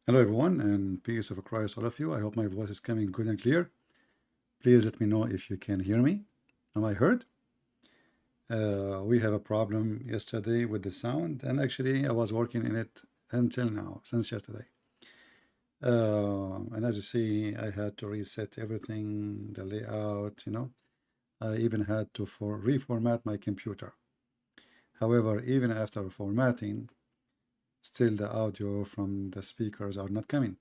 Hello everyone, and peace of Christ all of you. I hope my voice is coming good and clear. Please let me know if you can hear me. Am I heard? We have a problem yesterday with the sound, and actually I was working in it until now, since yesterday. And as you see, I had to reset everything, the layout, I even had to reformat my computer. However, even after formatting, still the audio from the speakers are not coming.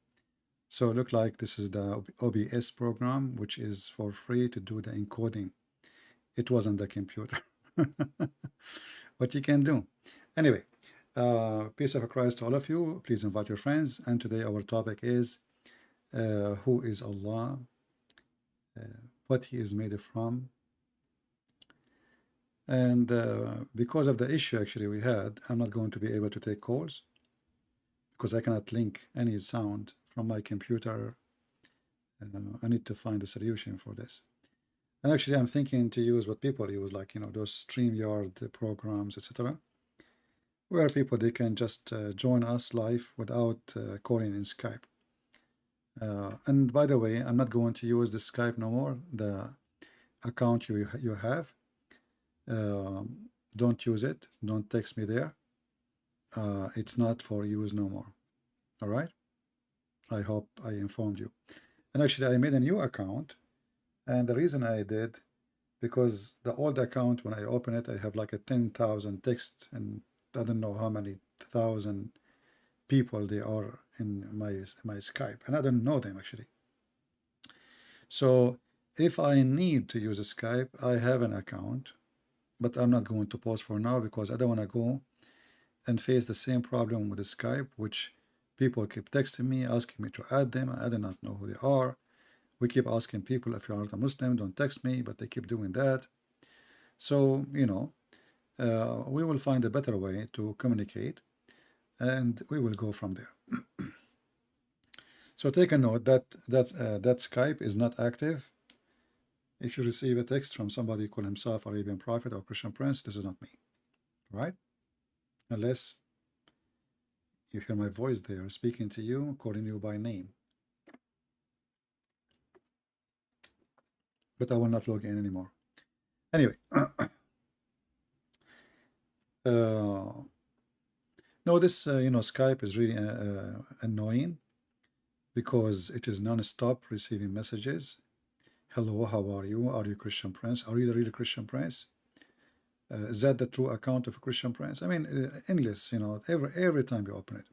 So it look like this is the OBS program, which is for free to do the encoding. It wasn't the computer. What you can do. Anyway, peace of Christ to all of you. Please invite your friends. And today our topic is who is Allah, what he is made from. And because of the issue actually we had, I'm not going to be able to take calls because I cannot link any sound from my computer. I need to find a solution for this. And actually, I'm thinking to use what people use, like, those StreamYard programs, etc., where people, they can just join us live without calling in Skype. And by the way, I'm not going to use the Skype no more. The account you have, don't use it. Don't text me there. It's not for use no more. All right? I hope I informed you. And actually, I made a new account. And the reason I did, because the old account, when I open it, I have like a 10,000 text, and I don't know how many thousand people they are in my Skype, and I don't know them actually. So if I need to use a Skype, I have an account, but I'm not going to post for now because I don't want to go and face the same problem with the Skype, which people keep texting me, asking me to add them. I do not know who they are. We keep asking people, if you're not a Muslim, don't text me, but they keep doing that. So, we will find a better way to communicate, and we will go from there. So take a note that Skype is not active. If you receive a text from somebody who call himself Arabian Prophet or Christian Prince, this is not me, right? Unless you hear my voice there speaking to you, calling you by name. But I will not log in anymore. Anyway, no, this Skype is really annoying because it is non-stop receiving messages. Hello, how are you? Are you Christian Prince? Are you the real Christian Prince? Is that the true account of a Christian Prince? I mean, endless, every time you open it.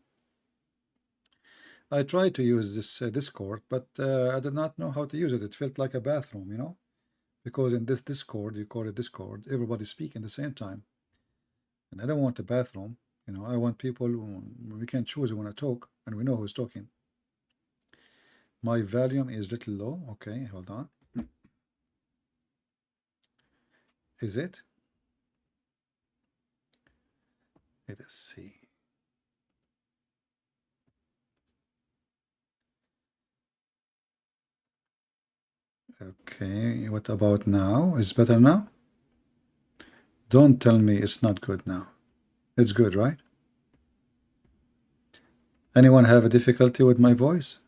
I tried to use this Discord, but I did not know how to use it. It felt like a bathroom, because in this Discord, you call it Discord, everybody speak at the same time. And I don't want a bathroom, I want people, we can choose who want to talk, and we know who's talking. My volume is a little low. Okay, hold on. Is it? Let us see. Okay, what about now? Is it better now? Don't tell me it's not good now. It's good, right? Anyone have a difficulty with my voice?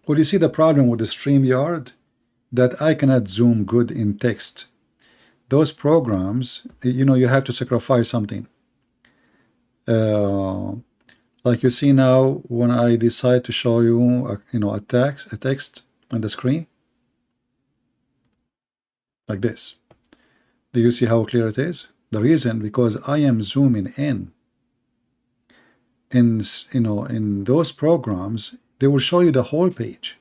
Well, you see the problem with the StreamYard? That I cannot zoom good in text. Those programs, you have to sacrifice something. Like you see now, when I decide to show you, a text on the screen, like this. Do you see how clear it is? The reason, because I am zooming in. In those programs, they will show you the whole page.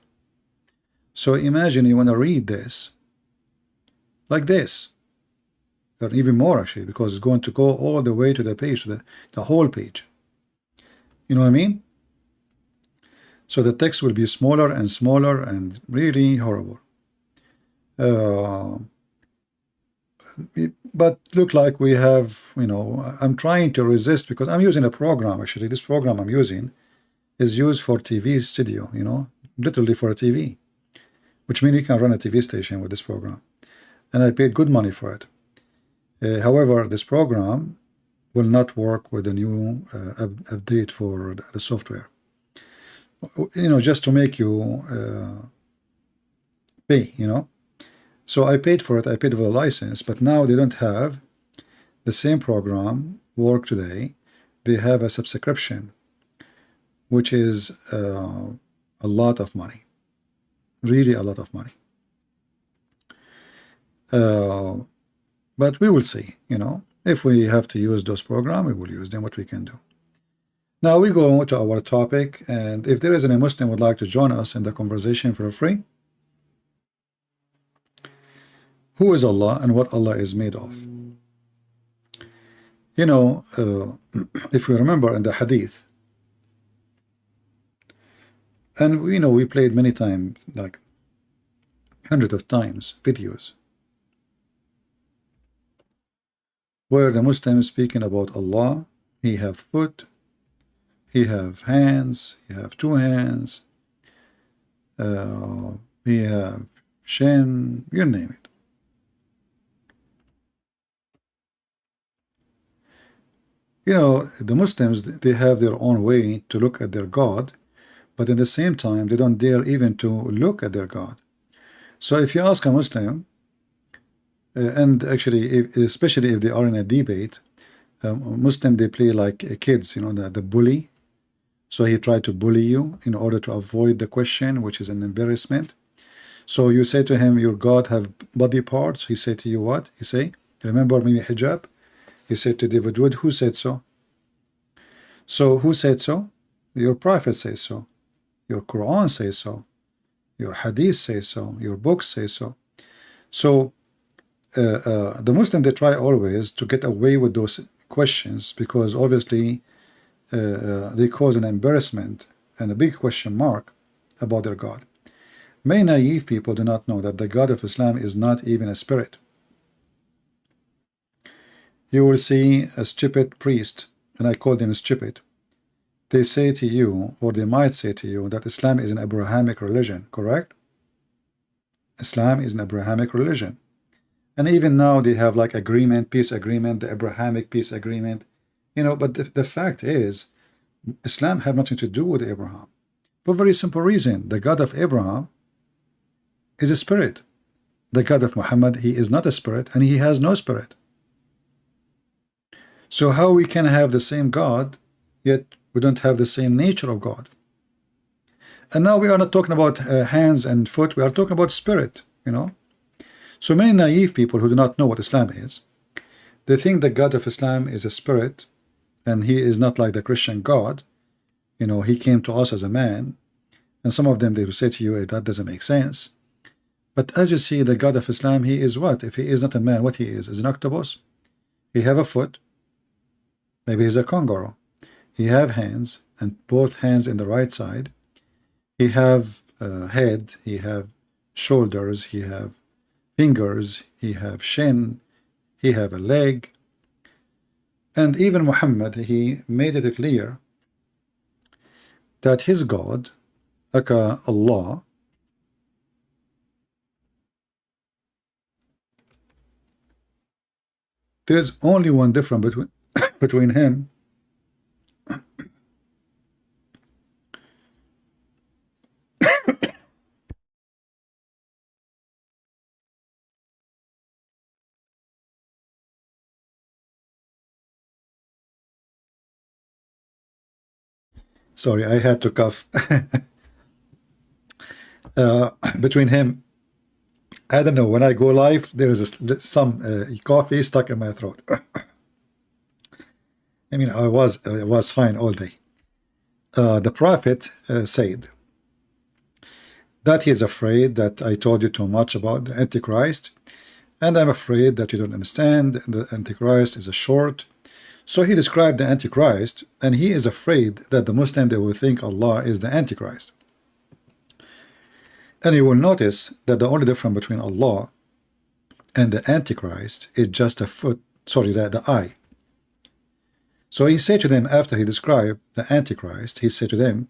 So imagine you want to read this like this, or even more actually, because it's going to go all the way to the page, to the whole page. You know what I mean? So the text will be smaller and smaller and really horrible. But look like we have, I'm trying to resist because I'm using a program actually. This program I'm using is used for TV studio, literally for a TV, which means you can run a TV station with this program. And I paid good money for it. However, this program will not work with the new update for the software. Just to make you pay, So I paid for it, I paid for the license, but now they don't have the same program work today. They have a subscription, which is a lot of money, really a lot of money. But we will see, if we have to use those programs, we will use them, what we can do. Now we go to our topic, and if there is any Muslim would like to join us in the conversation for free. Who is Allah and what Allah is made of? If we remember in the Hadith, and we played many times, like hundreds of times, videos where the Muslim is speaking about Allah. He have foot, he have hands, he have two hands, he have shin, you name it. The Muslims, they have their own way to look at their God, but at the same time, they don't dare even to look at their God. So if you ask a Muslim, and actually, especially if they are in a debate, Muslim, they play like kids, the bully. So he tried to bully you in order to avoid the question, which is an embarrassment. So you say to him, your God have body parts. He say to you what? He say, remember maybe hijab? He said to David Wood, who said so? So who said so? Your prophet says so. Your Quran says so. Your Hadith says so. Your books say so. So the Muslim, they try always to get away with those questions because obviously they cause an embarrassment and a big question mark about their God. Many naive people do not know that the God of Islam is not even a spirit. You will see a stupid priest, and I call them stupid. They say to you, or they might say to you, that Islam is an Abrahamic religion, correct? Islam is an Abrahamic religion. And even now they have like agreement, peace agreement, the Abrahamic peace agreement. But the fact is, Islam have nothing to do with Abraham. For a very simple reason, the God of Abraham is a spirit. The God of Muhammad, he is not a spirit, and he has no spirit. So how we can have the same God, yet we don't have the same nature of God? And now we are not talking about hands and foot, we are talking about spirit, So many naive people who do not know what Islam is, they think the God of Islam is a spirit, and he is not like the Christian God. He came to us as a man, and some of them, they will say to you, hey, that doesn't make sense. But as you see, the God of Islam, he is what? If he is not a man, what he is an octopus. He have a foot. Maybe he's a kangaroo. He have hands, and both hands in the right side. He have a head, he have shoulders, he have fingers, he have shin, he have a leg. And even Muhammad, he made it clear that his God, aka Allah, there is only one difference between him sorry, I had to cough. Between him, I don't know, when I go live, there is some coffee stuck in my throat. I mean, I was fine all day. The prophet said that he is afraid that I told you too much about the Antichrist, and I'm afraid that you don't understand. The Antichrist is a short. So he described the Antichrist, and he is afraid that the Muslim, they will think Allah is the Antichrist. And you will notice that the only difference between Allah and the Antichrist is just the eye. So he said to them, after he described the Antichrist, he said to them,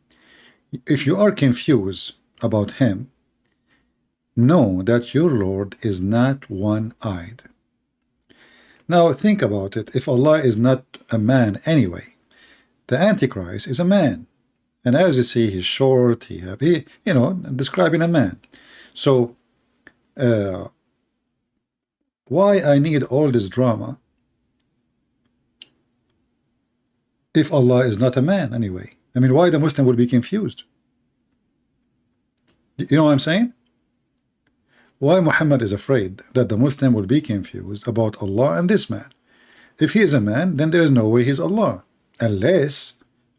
if you are confused about him, know that your Lord is not one-eyed. Now think about it. If Allah is not a man anyway, the Antichrist is a man. And as you see, he's short, describing a man. So, why I need all this drama if Allah is not a man anyway? I mean, why the Muslim will be confused? You know what I'm saying? Why Muhammad is afraid that the Muslim will be confused about Allah and this man? If he is a man, then there is no way he's Allah, unless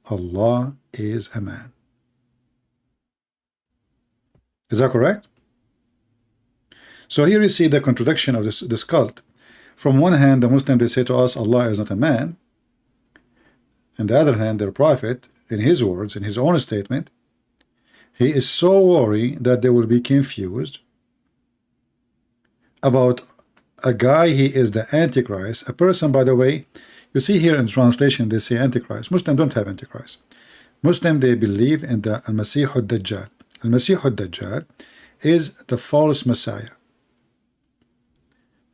Allah is a man. Is that correct? So here you see the contradiction of this cult. From one hand, the Muslims, they say to us, Allah is not a man. On the other hand, their prophet, in his words, in his own statement, he is so worried that they will be confused about a guy. He is the Antichrist, a person, by the way. You see here in translation, they say Antichrist. Muslims don't have Antichrist. Muslims, they believe in the Al-Masih al-Dajjal. Al-Masih al-Dajjal is the false Messiah.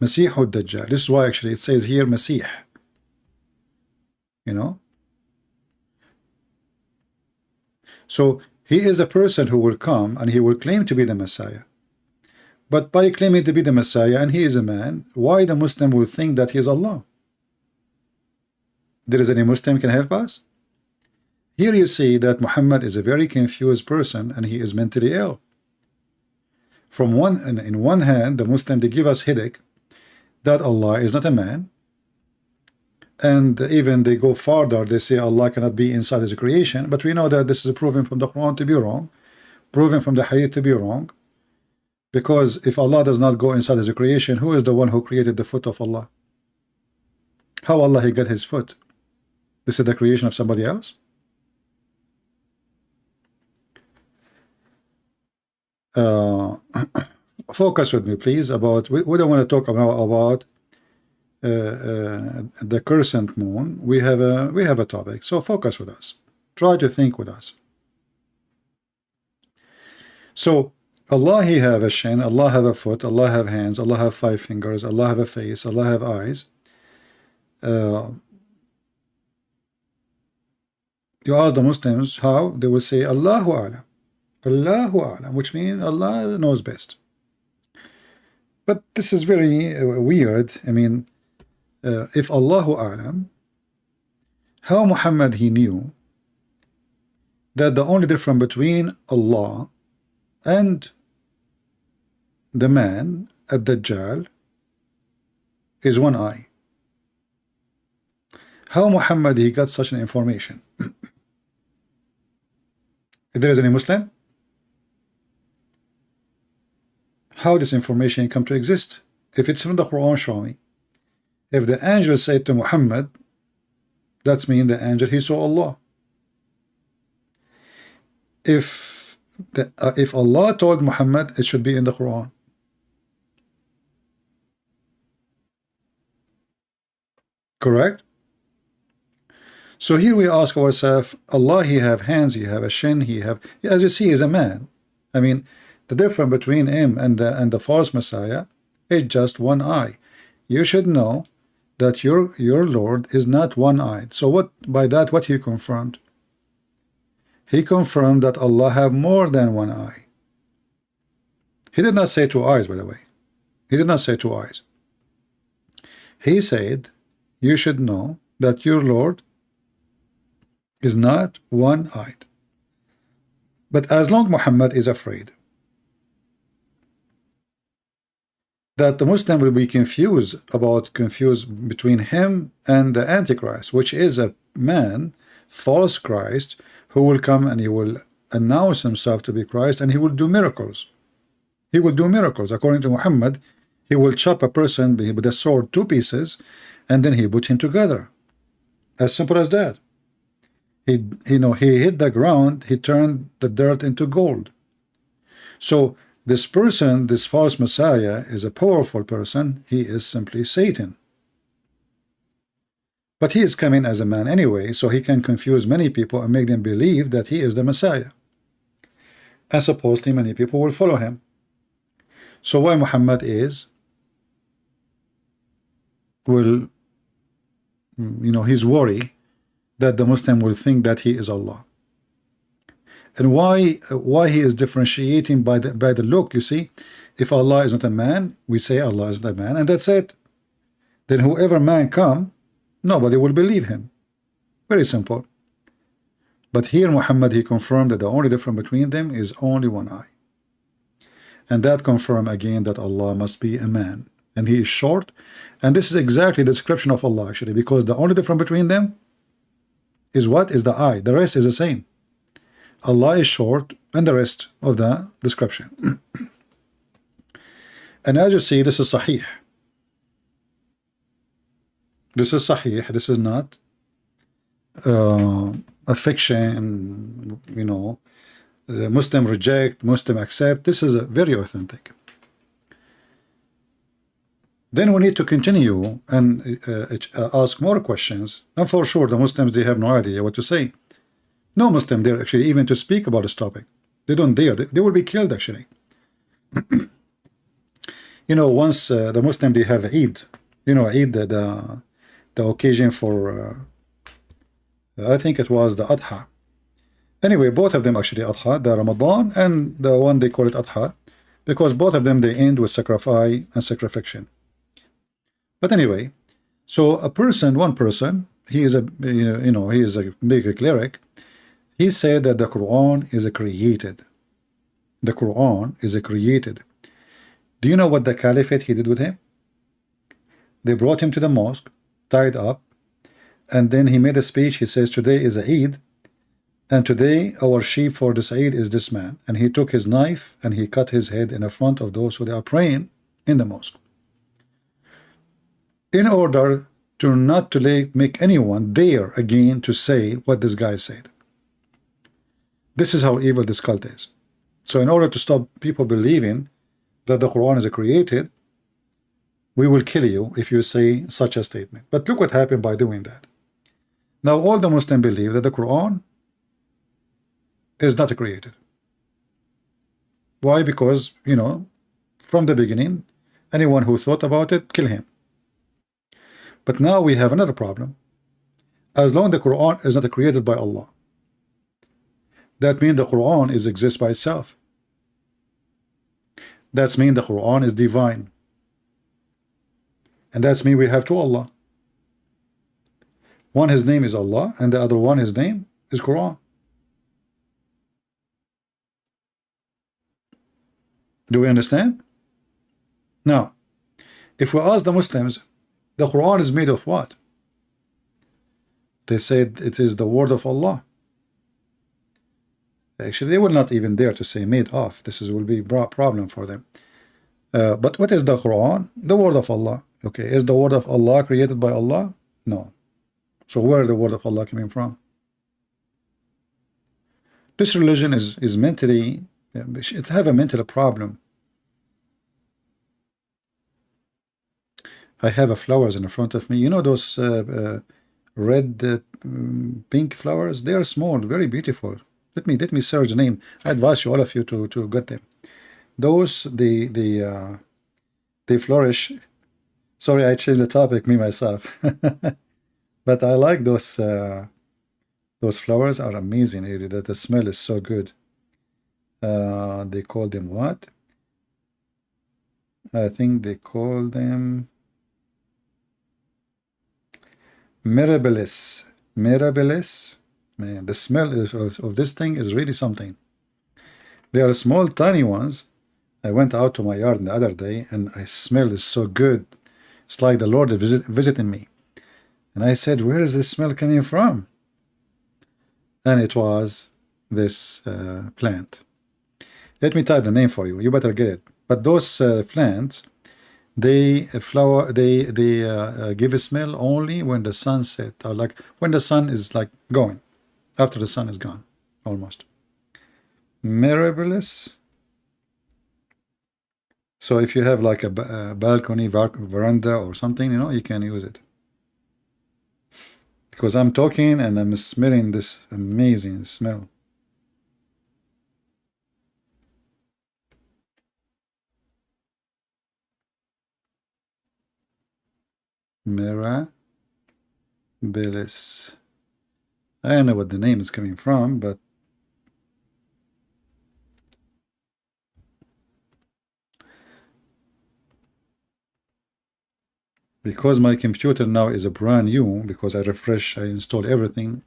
Masih al-Dajjal. This is why actually it says here Masih. You know? So he is a person who will come and he will claim to be the Messiah. But by claiming to be the Messiah and he is a man, why the Muslim will think that he is Allah? There is any Muslim can help us? Here you see that Muhammad is a very confused person and he is mentally ill. In one hand, the Muslim, they give us headache that Allah is not a man, and even they go farther, they say Allah cannot be inside his creation, but we know that this is proven from the Quran to be wrong, proven from the Hadith to be wrong, because if Allah does not go inside his creation, who is the one who created the foot of Allah? How Allah he got his foot? This is the creation of somebody else? Focus with me, please. We don't want to talk about the crescent moon. We have a topic, so focus with us. Try to think with us. So Allah he have a shin, Allah have a foot, Allah have hands, Allah have 5 fingers, Allah have a face, Allah have eyes. You ask the Muslims how, they will say Allahu A'lam, Allahu A'lam, which means Allah knows best. But this is very weird. I mean, if Allahu A'lam, how Muhammad he knew that the only difference between Allah and the man at Dajjal is one eye? How Muhammad he got such an information? If there is any Muslim, how this information come to exist? If it's from the Quran, show me. If the angel said to Muhammad, that's mean the angel he saw Allah. If Allah told Muhammad, it should be in the Quran. Correct? So here we ask ourselves, Allah he have hands, he have a shin, he have, as you see, he is a man. I mean, the difference between him and the false Messiah is just one eye. You should know that your Lord is not one-eyed. So what by that what he confirmed? He confirmed that Allah have more than one eye. He did not say 2 eyes, by the way. He did not say 2 eyes. He said, you should know that your Lord is not one-eyed. But as long Muhammad is afraid that the Muslim will be confused between him and the Antichrist, which is a man, false Christ, who will come and he will announce himself to be Christ, and he will do miracles. He will do miracles. According to Muhammad, he will chop a person with a sword 2 pieces, and then he put him together. As simple as that. He hit the ground, he turned the dirt into gold. So this person, this false Messiah, is a powerful person. He is simply Satan. But he is coming as a man anyway, so he can confuse many people and make them believe that he is the Messiah. And supposedly many people will follow him. So why Muhammad is will, he's worried that the Muslim will think that he is Allah. And why he is differentiating by the look, you see, if Allah is not a man, we say Allah is not a man, and that's it. Then whoever man come, nobody will believe him. Very simple. But here Muhammad, he confirmed that the only difference between them is only one eye. And that confirmed again that Allah must be a man. And he is short. And this is exactly the description of Allah actually, because the only difference between them is what? Is the eye. The rest is the same. Allah is short and the rest of the description. And as you see, this is Sahih. This is Sahih. This is not a fiction, the Muslim reject, Muslim accept. This is very authentic. Then we need to continue and ask more questions. And for sure, the Muslims, they have no idea what to say. No Muslim dare actually even to speak about this topic. They don't dare. They will be killed actually. Once the Muslim, they have Eid. Eid, the occasion for, I think it was the Adha. Anyway, both of them actually Adha, the Ramadan and the one they call it Adha, because both of them, they end with sacrifice and sacrification. But anyway, so one person, he is a, he is a big cleric. He said that the Quran is created. The Quran is created. Do you know what the caliphate he did with him? They brought him to the mosque, tied up, and then he made a speech. He says, today is Eid, and today our sheep for this Eid is this man. And he took his knife and he cut his head in front of those who they are praying in the mosque, in order to not to make anyone dare again to say what this guy said. This is how evil this cult is. So in order to stop people believing that the Quran is created, we will kill you if you say such a statement. But look what happened by doing that. Now all the Muslims believe that the Quran is not created. Why? Because, from the beginning, anyone who thought about it, kill him. But now we have another problem. As long as the Quran is not created by Allah, that means the Quran exists by itself. That means the Quran is divine. And that means we have two Allah. One, his name is Allah, and the other one, his name is Quran. Do we understand? Now, if we ask the Muslims, the Quran is made of what? They said it is the word of Allah. Actually, they will not even dare to say made of. Will be a problem for them. But what is the Quran? The word of Allah. Okay, is the word of Allah created by Allah? No. So where is the word of Allah coming from? This religion is mentally, it have a mental problem. I have flowers in front of me. Those red, pink flowers? They are small, very beautiful. Let me search the name. I advise you, all of you, to get them. Those they flourish. Sorry, I changed the topic, me myself. But I like those flowers are amazing. Really, that the smell is so good. They call them what? I think they call them mirabilis. Mirabilis. Man, the smell of this thing is really something. They are small, tiny ones. I went out to my yard the other day, and I smell is so good. It's like the Lord is visiting me. And I said, where is this smell coming from? And it was this plant. Let me type the name for you. You better get it. But those plants, they give a smell only when the sun set, or like when the sun is like going, after the sun is gone, almost. Mirabilis. So if you have like a balcony, veranda or something, you can use it. Because I'm talking and I'm smelling this amazing smell. Mirabilis. I don't know what the name is coming from, but because my computer now is a brand new, because I refresh, I install everything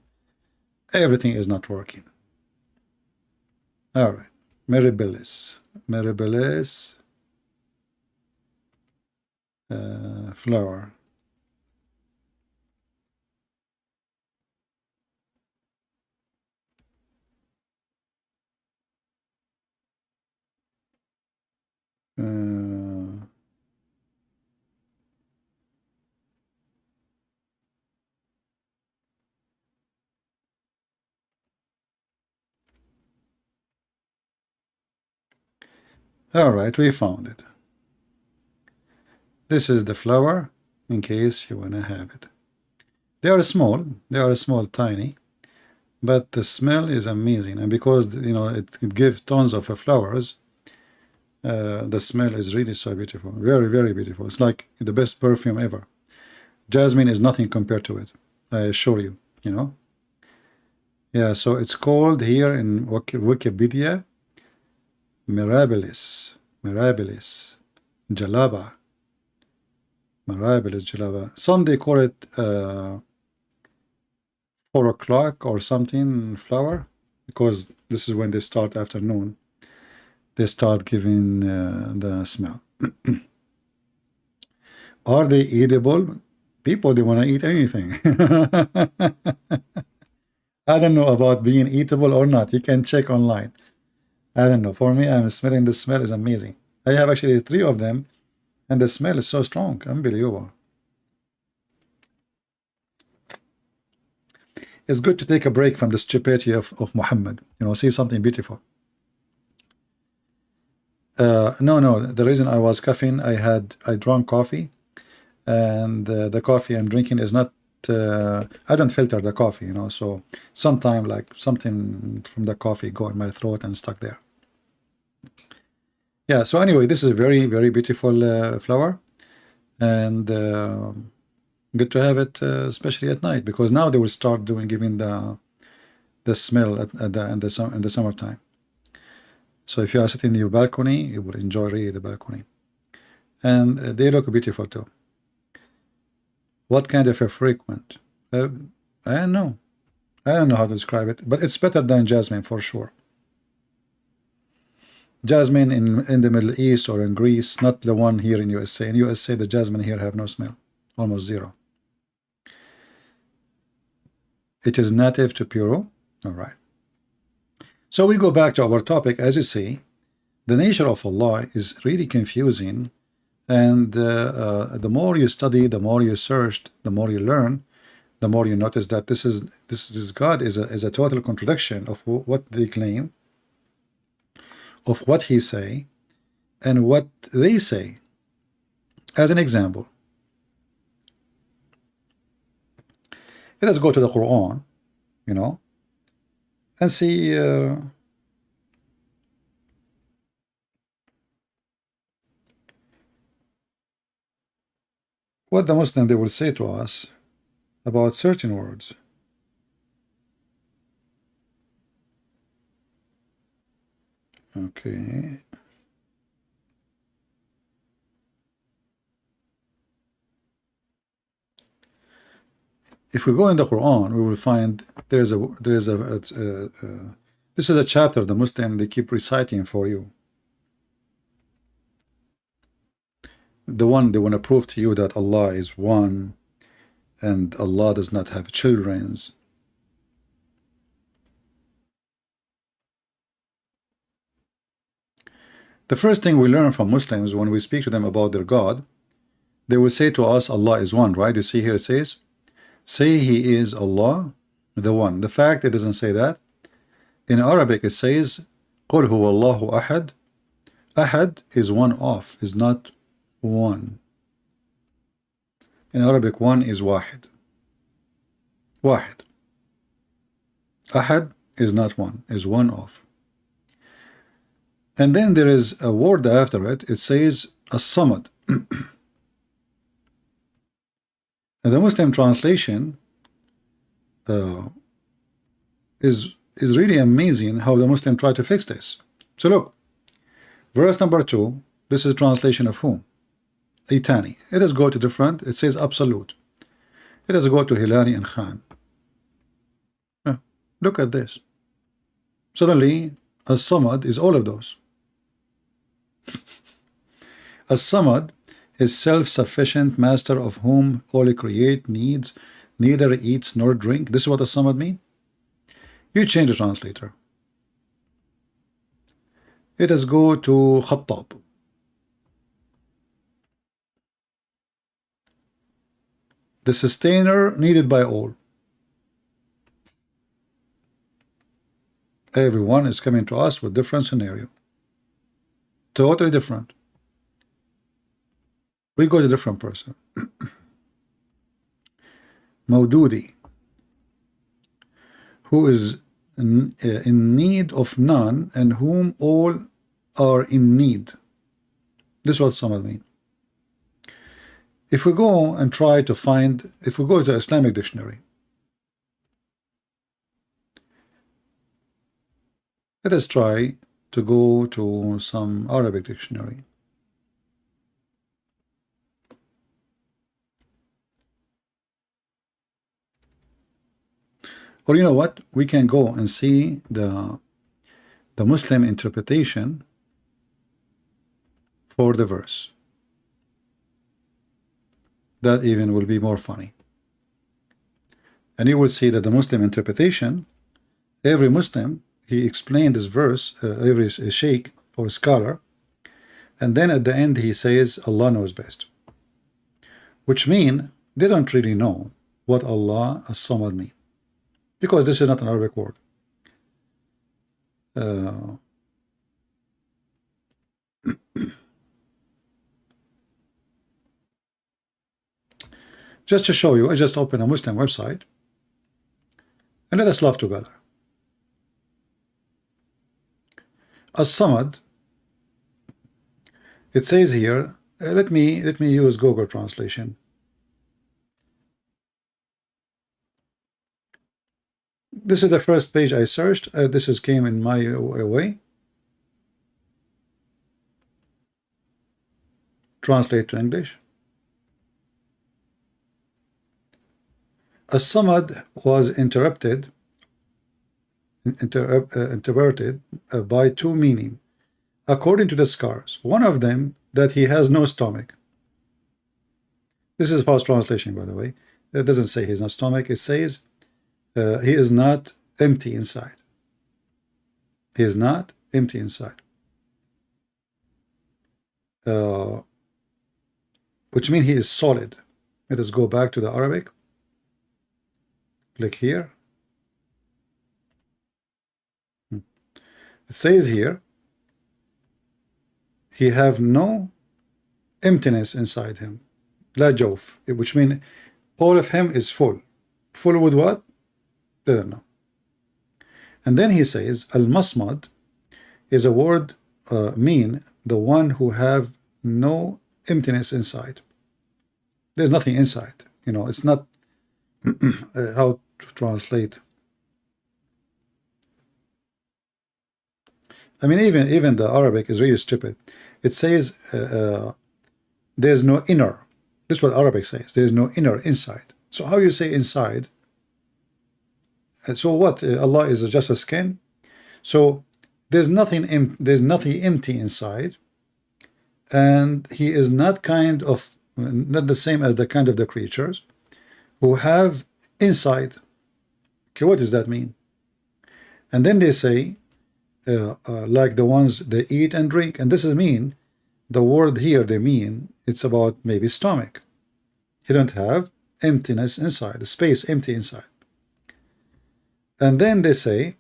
is not working. All right, Mirabilis. Flower. All right, we found it. This is the flower, in case you want to have it. They are small, tiny, but the smell is amazing. And because, you know, it gives tons of flowers, the smell is really so beautiful. Very, very beautiful. It's like the best perfume ever. Jasmine is nothing compared to it, I assure you, you know. Yeah, so it's called here in Wikipedia, Mirabilis, Jalaba. Mirabilis Jalaba. Some they call it 4 o'clock or something flower, because this is when they start afternoon. They start giving the smell. Are they eatable? People, they want to eat anything. I don't know about being eatable or not. You can check online. I don't know. For me, I'm smelling the smell is amazing. I have actually 3 of them, and the smell is so strong. Unbelievable. It's good to take a break from the stupidity of Muhammad. You know, see something beautiful. No. The reason I was coughing, I drank coffee, and the coffee I'm drinking is not. I don't filter the coffee, you know. So sometimes, like something from the coffee go in my throat and stuck there. Yeah. So anyway, this is a very, very beautiful flower, and good to have it, especially at night, because now they will start giving the smell in the summertime. So if you are sitting in your balcony, you will enjoy really the balcony. And they look beautiful too. What kind of a frequent? I don't know. I don't know how to describe it, but it's better than jasmine for sure. Jasmine in the Middle East or in Greece, not the one here in USA. In USA, the jasmine here have no smell, almost zero. It is native to Peru. All right. So we go back to our topic. As you see, the nature of Allah is really confusing, and the more you study, the more you search, the more you learn, the more you notice that this God is a total contradiction of what they claim, of what He say, and what they say. As an example, let us go to the Quran, you know, and see what the Muslim they will say to us about certain words. Okay. If we go in the Quran, we will find this is a chapter the Muslim they keep reciting for you. The one they want to prove to you that Allah is one, and Allah does not have children. The first thing we learn from Muslims when we speak to them about their God, they will say to us, Allah is one, right? You see here it says, say He is Allah, the one. The fact it doesn't say that. In Arabic it says, قُلْ هُوَ اللَّهُ أَحَدٌ. Ahad is one of, is not one. In Arabic, one is wahid. Wahid. Ahad is not one, is one of. And then there is a word after it. It says as-samad. And the Muslim translation is really amazing how the Muslim try to fix this. So look, verse number 2, this is translation of whom? Itani. It does go to different, it says absolute. It does go to Hilali and Khan. Look at this. Suddenly, As-Samad is all of those. As-Samad is self-sufficient, master of whom all create, needs, neither eats nor drink. This is what As-Samad mean. You change the translator. It does go to Khattab. The sustainer needed by all. Everyone is coming to us with different scenario. Totally different. We go to a different person. Maududi, who is in need of none and whom all are in need. This is what some mean. If we go and try to find, if we go to Islamic dictionary, let us try to go to some Arabic dictionary. Or you know what? We can go and see the Muslim interpretation for the verse. That even will be more funny. And you will see that the Muslim interpretation, every Muslim, he explained this verse, every sheikh or scholar, and then at the end he says Allah knows best, which mean they don't really know what Allah as-Samad mean, because this is not an Arabic word. Just to show you, I just opened a Muslim website and let us laugh together. As-Samad, it says here, let me use Google translation. This is the first page I searched. This came in my way. Translate to English. As-Samad was interpreted by two meanings, according to the scholars. One of them, that he has no stomach. This is false translation, by the way. It doesn't say he has no stomach. It says he is not empty inside. He is not empty inside. Which means he is solid. Let us go back to the Arabic. Click here. It says here, he have no emptiness inside him. La jawf, which means all of him is full. Full with what? I don't know. And then he says, al-masmad is a word mean the one who have no emptiness inside. There's nothing inside. You know, it's not how to translate. I mean, even the Arabic is really stupid. It says there's no inner. This is what Arabic says. There's no inner inside. So how you say inside? So what? Allah is just a skin. So there's nothing empty inside, and he is not not the same as the kind of the creatures who have inside. Okay, what does that mean? And then they say, like the ones they eat and drink, and this is mean the word here they mean it's about maybe stomach. He don't have emptiness inside, the space empty inside. And then they say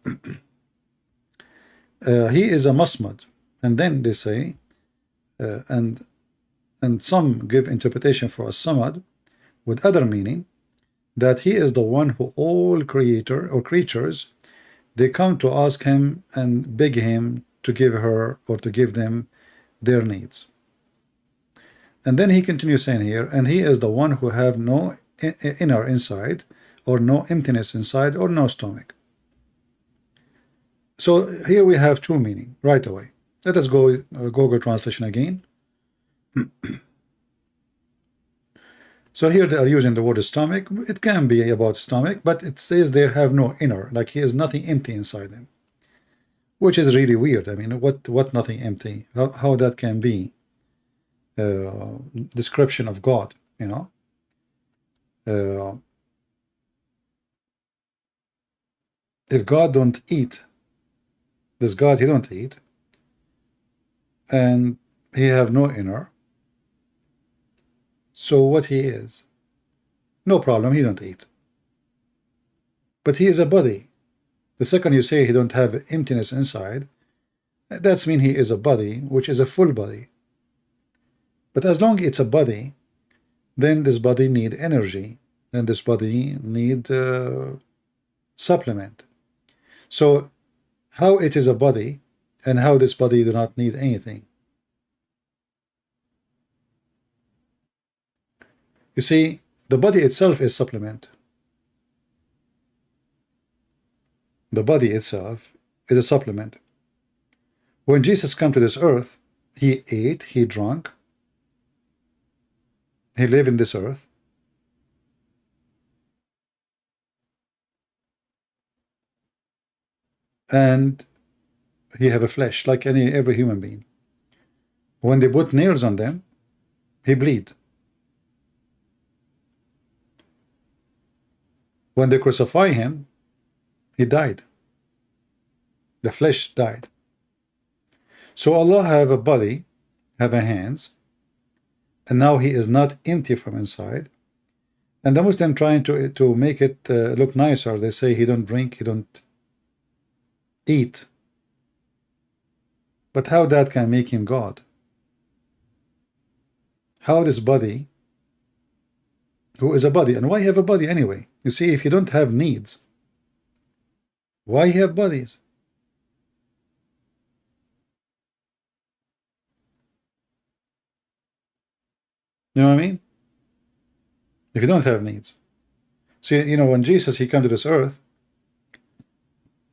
he is a masmad, and then they say and some give interpretation for a samad with other meaning, that he is the one who all creator or creatures, they come to ask him and beg him to give her or to give them their needs. And then he continues saying here, and he is the one who have no inner inside, or no emptiness inside, or no stomach. So here we have two meaning right away. Let us go Google translation again. So here they are using the word stomach. It can be about stomach, but it says they have no inner, like he is nothing empty inside them, which is really weird. I mean, what nothing empty? How that can be description of God, you know? If God don't eat, this God, he don't eat, and he have no inner. So what he is? No problem, he don't eat. But he is a body. The second you say he don't have emptiness inside, that's mean he is a body, which is a full body. But as long as it's a body, then this body need energy, and this body need supplement. So how it is a body, and how this body do not need anything? You see, the body itself is supplement. The body itself is a supplement. When Jesus came to this earth, he ate, he drank, he lived in this earth. And he have a flesh like every human being. When they put nails on them, he bleed. When they crucify him, he died. The flesh died. So Allah have a body, have a hands, and now he is not empty from inside. And the Muslim trying to make it look nicer, they say he don't drink, he don't eat. But how that can make him God? How this body, who is a body, and why have a body anyway? You see, if you don't have needs, why have bodies? You know what I mean? If you don't have needs. See, you know, when Jesus, he came to this earth,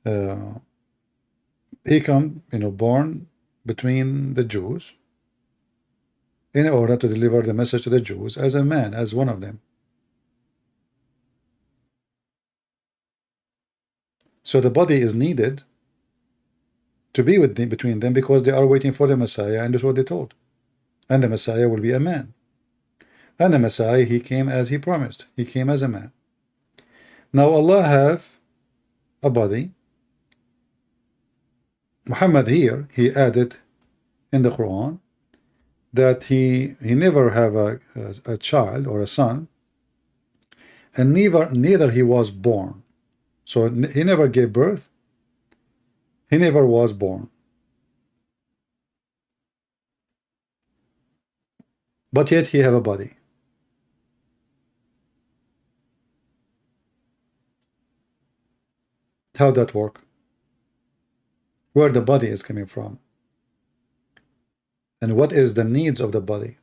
he come, you know, born between the Jews in order to deliver the message to the Jews as a man, as one of them. So the body is needed to be with them, between them, because they are waiting for the Messiah, and that's what they told. And the Messiah will be a man. And the Messiah, he came as he promised. He came as a man. Now Allah have a body. Muhammad here, he added in the Quran that he never have a child or a son, and neither he was born. So he never gave birth, he never was born. But yet he have a body. How that work? Where the body is coming from? And what is the needs of the body?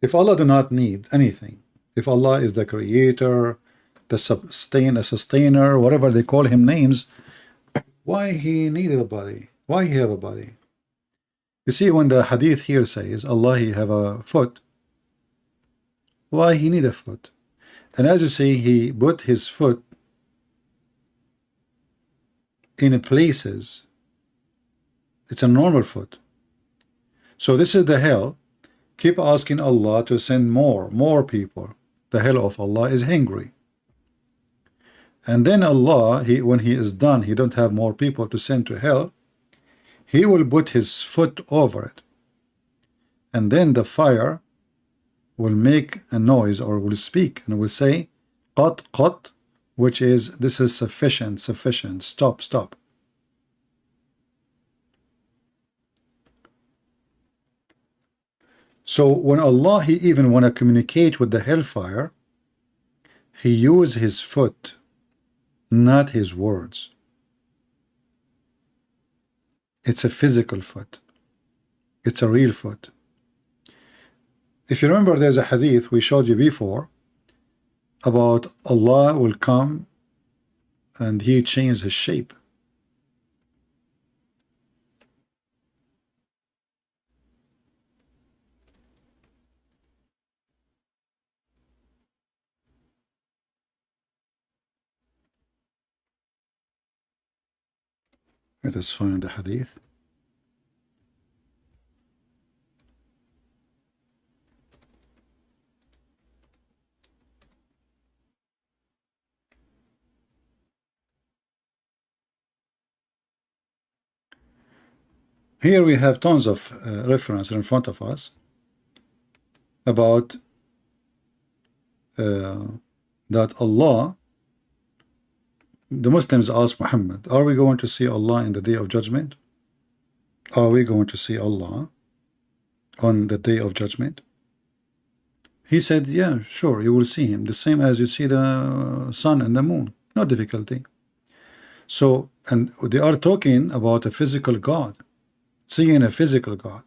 If Allah do not need anything, if Allah is the creator, the sustainer, whatever they call him names, why he needed a body? Why he have a body? You see, when the hadith here says Allah he have a foot, why he need a foot? And as you see, he put his foot in places. It's a normal foot. So this is the hell. Keep asking Allah to send more people. The hell of Allah is hungry. And then Allah, when he is done, he don't have more people to send to hell, he will put his foot over it. And then the fire will make a noise, or will speak, and will say, qat, qat, which is, this is sufficient, stop, stop. So when Allah, he even want to communicate with the hellfire, he use his foot, not his words. It's a physical foot. It's a real foot. If you remember, there's a hadith we showed you before. about Allah will come and he changed his shape. Let us find the hadith. Here we have tons of reference in front of us about that Allah, the Muslims ask Muhammad, are we going to see Allah in the day of judgment? Are we going to see Allah on the day of judgment? He said, yeah, sure, you will see him, the same as you see the sun and the moon, no difficulty. So, and they are talking about a physical God, seeing a physical God.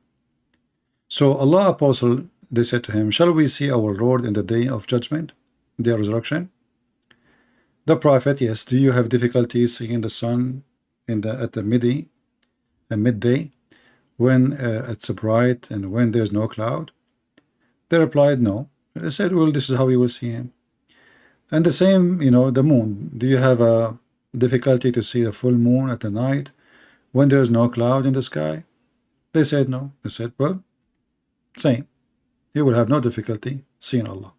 So Allah apostle, they said to him, shall we see our Lord in the day of judgment, the resurrection? The prophet, yes. Do you have difficulty seeing the sun in at the midday, when it's bright and when there's no cloud? They replied, no. They said, well, this is how you will see him. And the same, the moon. Do you have a difficulty to see the full moon at the night when there's no cloud in the sky? They said, no. They said, well, same. You will have no difficulty seeing Allah.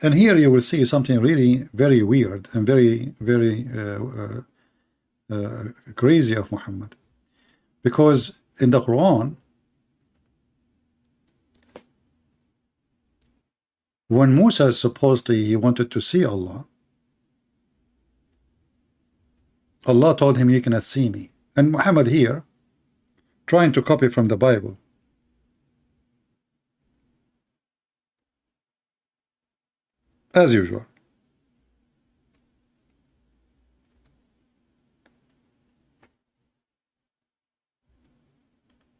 And here you will see something really very weird and very, very crazy of Muhammad. Because in the Quran, when Musa supposedly he wanted to see Allah, Allah told him, you cannot see me. And Muhammad here, trying to copy from the Bible. As usual.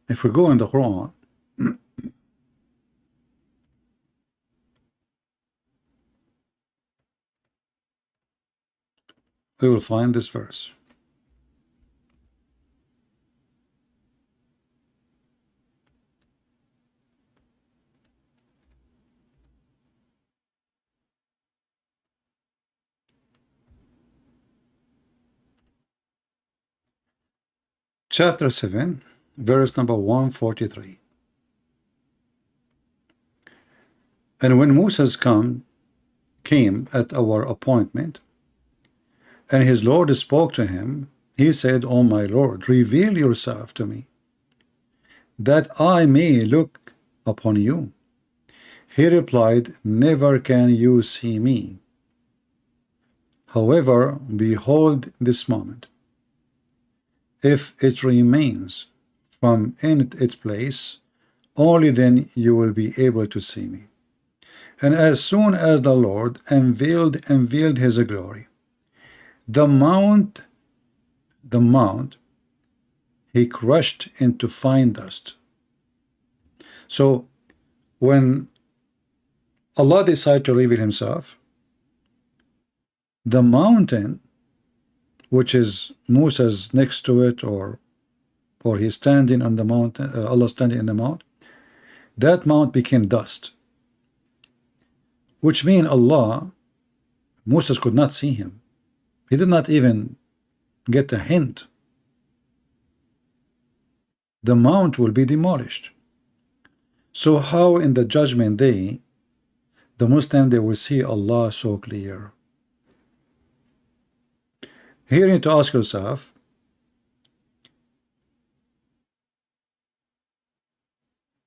If we go in the Quran, we will find this verse. Chapter 7, verse number 143. And when Moses came at our appointment, and his Lord spoke to him, he said, O my Lord, reveal yourself to me, that I may look upon you. He replied, never can you see me. However, behold this moment. If it remains from in its place, only then you will be able to see me. And as soon as the Lord unveiled his glory, the mount he crushed into fine dust. So when Allah decided to reveal himself, the mountain, which is Moses next to it, or he's standing on the mountain, Allah standing in the mount, that mount became dust, which means Moses could not see him. He did not even get a hint. The mount will be demolished. So how in the judgment day the Muslim, they will see Allah so clear? Here you need to ask yourself,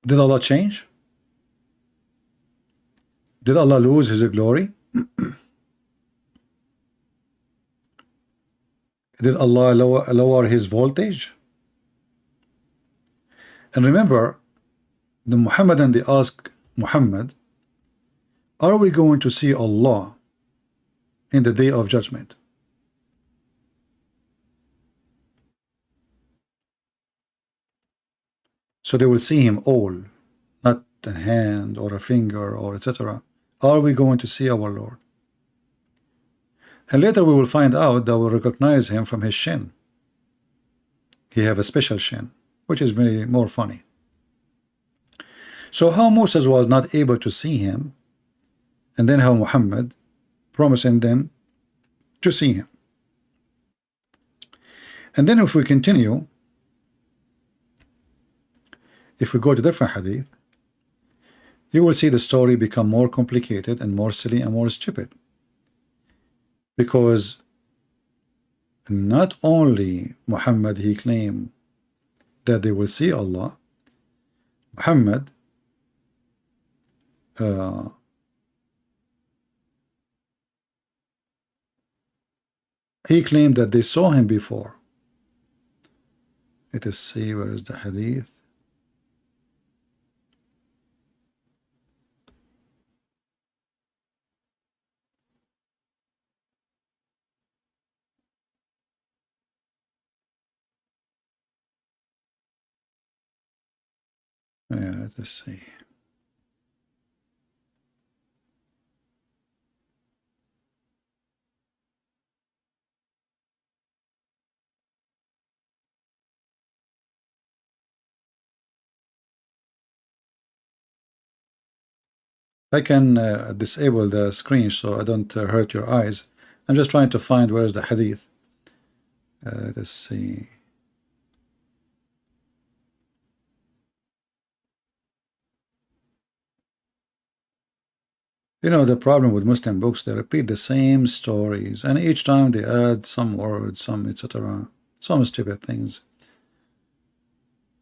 did Allah change? Did Allah lose his glory? Did Allah lower his voltage? And remember, the Muhammadan, they ask Muhammad, are we going to see Allah in the day of judgment? So they will see him all, not a hand or a finger or etc. are we going to see our Lord? And later we will find out that we'll recognize him from his shin. He have a special shin, which is very more funny. So how Moses was not able to see him, and then how Muhammad promising them to see him. And then if we continue, if we go to different hadith, you will see the story become more complicated and more silly and more stupid. Because not only Muhammad, he claimed that they will see Allah, Muhammad he claimed that they saw him before. Let us see, where is the hadith? Yeah, let us see. I can disable the screen so I don't hurt your eyes. I'm just trying to find where is the hadith. Let's see. You know, the problem with Muslim books, they repeat the same stories, and each time they add some words, some etc., some stupid things.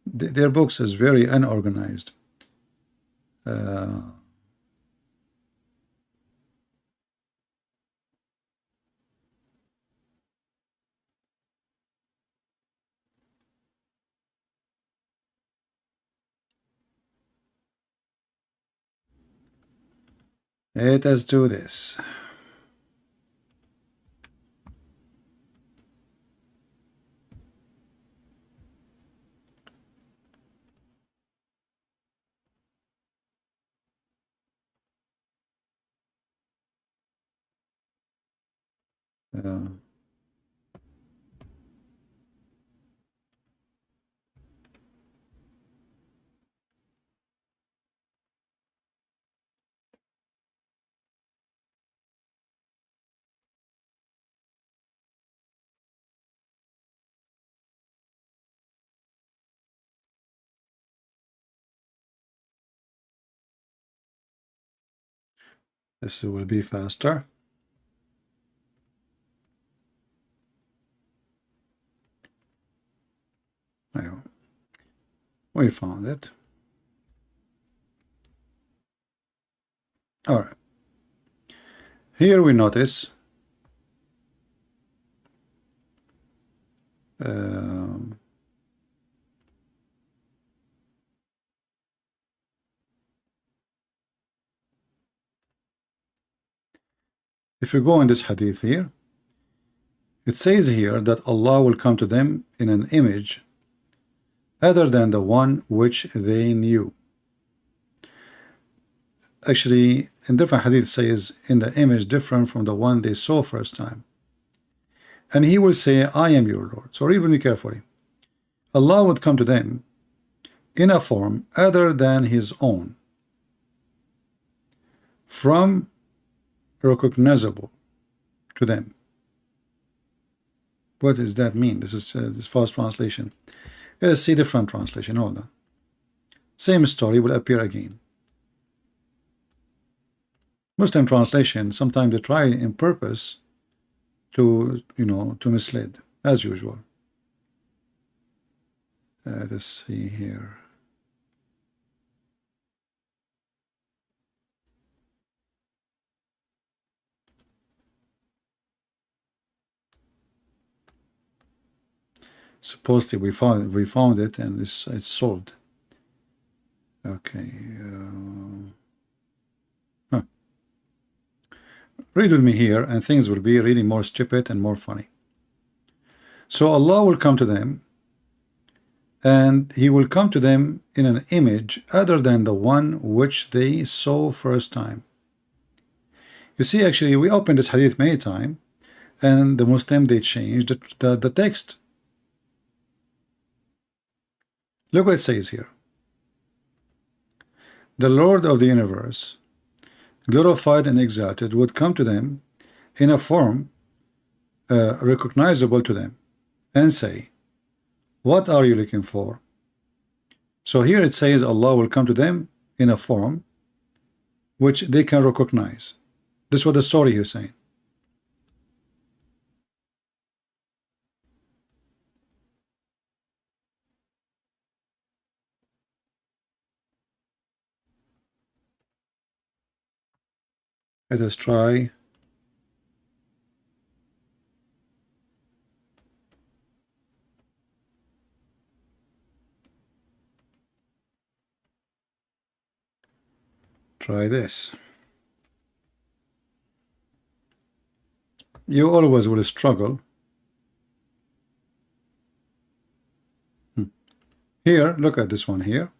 Their books is very unorganized. Let us do this. This will be faster. There we found it. All right. Here we notice if you go in this hadith here, it says here that Allah will come to them in an image other than the one which they knew. Actually, in different hadith says in the image different from the one they saw first time. And he will say, I am your Lord. So read with me carefully. Allah would come to them in a form other than his own, from recognizable to them. What does that mean? This is this fast translation. Let's see different translation. Hold on. Same story will appear again. Muslim translation, sometimes they try in purpose to, to mislead, as usual. Let's see here. Supposedly we found it and it's solved. Okay. Read with me here and things will be really more stupid and more funny. So Allah will come to them, and he will come to them in an image other than the one which they saw first time. You see, actually, we opened this hadith many times, and the Muslim, they changed the text. Look what it says here. The Lord of the universe, glorified and exalted, would come to them in a form recognizable to them and say, what are you looking for? So here it says Allah will come to them in a form which they can recognize. This is what the story here is saying. Let us try. Try this. You always will struggle. Here, look at this one here.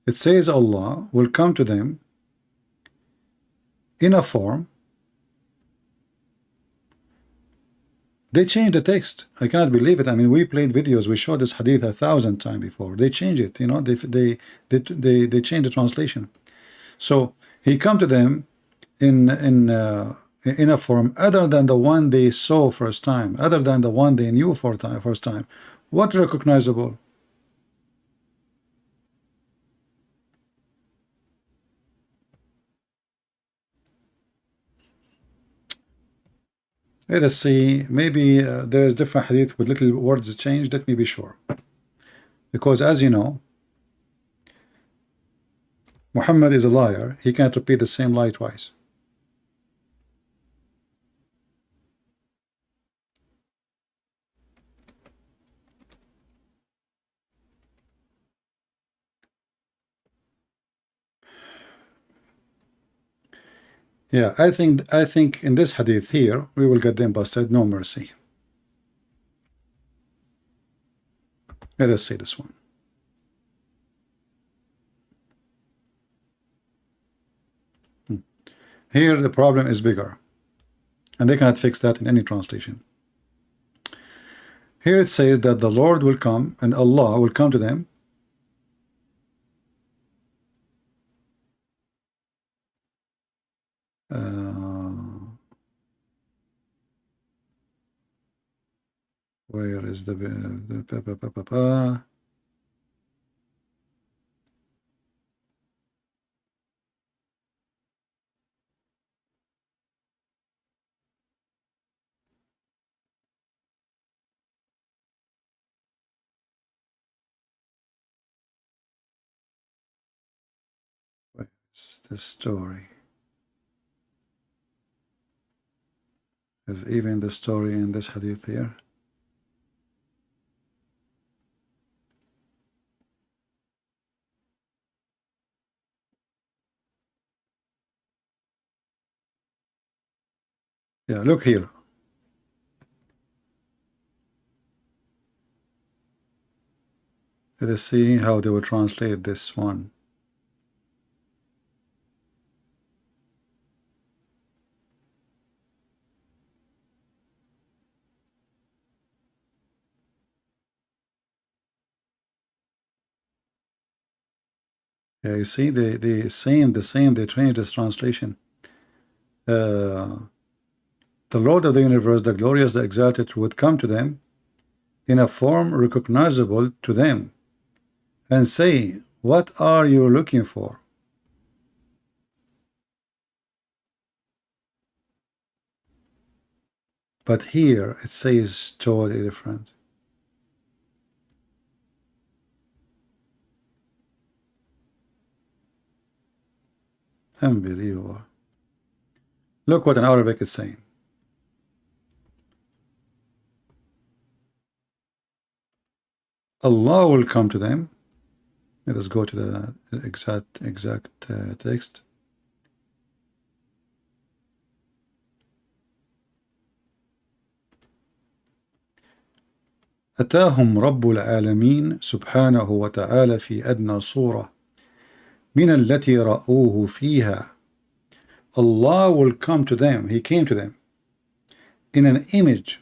It says Allah will come to them in a form. They changed the text. I cannot believe it. I mean, we played videos. We showed this hadith 1,000 times before. They changed it. You know, they changed the translation. So he come to them in a form other than the one they saw first time, other than the one they knew first time. What recognizable? Let us see. Maybe there is different hadith with little words changed. Let me be sure, because as you know, Muhammad is a liar. He can't repeat the same lie twice. Yeah, I think in this hadith here we will get them busted. No mercy. Let us see this one. Here the problem is bigger, and they cannot fix that in any translation. Here it says that the Lord will come and Allah will come to them where is the where's the story? Is even the story in this hadith here? Yeah, look here. Let us see how they will translate this one. Yeah, you see, the same, they changed this translation. The Lord of the universe, the glorious, the exalted, would come to them in a form recognizable to them and say, what are you looking for? But here it says totally different. Unbelievable. Look what in Arabic is saying. Allah will come to them. Let us go to the exact text. أتاهم رب العالمين سبحانه وتعالى في أدنى صورة من التي رأوه فيها Allah will come to them, He came to them in an image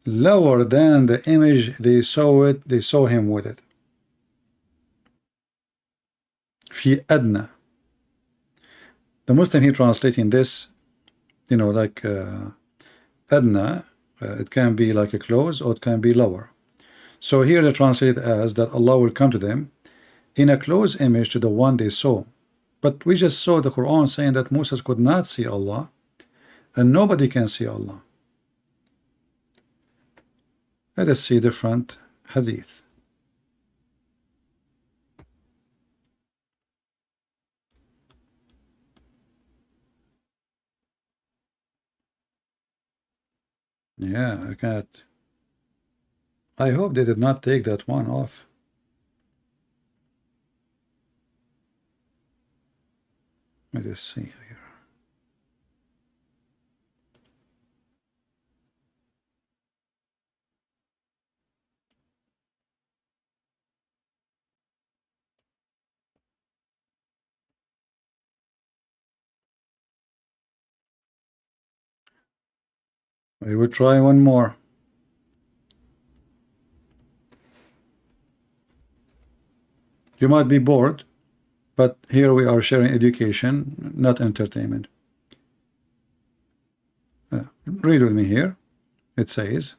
lower than the image they saw Him with it. في أدنى. The Muslim here translating this, you know, like adna, it can be like a close or it can be lower. So here they translate it as that Allah will come to them in a close image to the one they saw. But we just saw the Quran saying that Moses could not see Allah and nobody can see Allah. Let us see different hadith. Yeah, I can't. I hope they did not take that one off. Let us see here. We will try one more. You might be bored, but here we are sharing education, not entertainment. Read with me here. It says,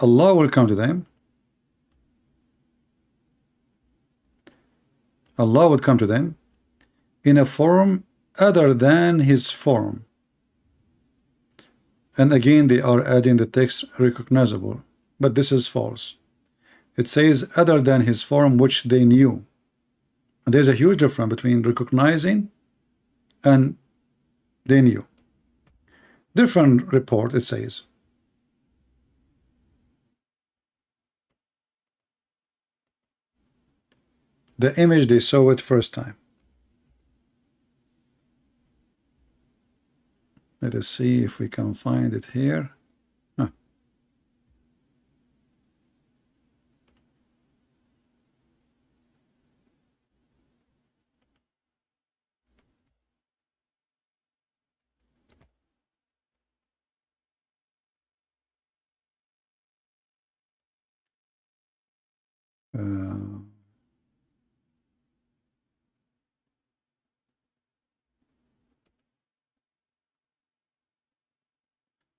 Allah will come to them. Allah would come to them in a form other than His form. And again they are adding the text recognizable, but this is false. It says other than His form which they knew. And there's a huge difference between recognizing and they knew. Different report, it says, the image they saw it first time. Let us see if we can find it here.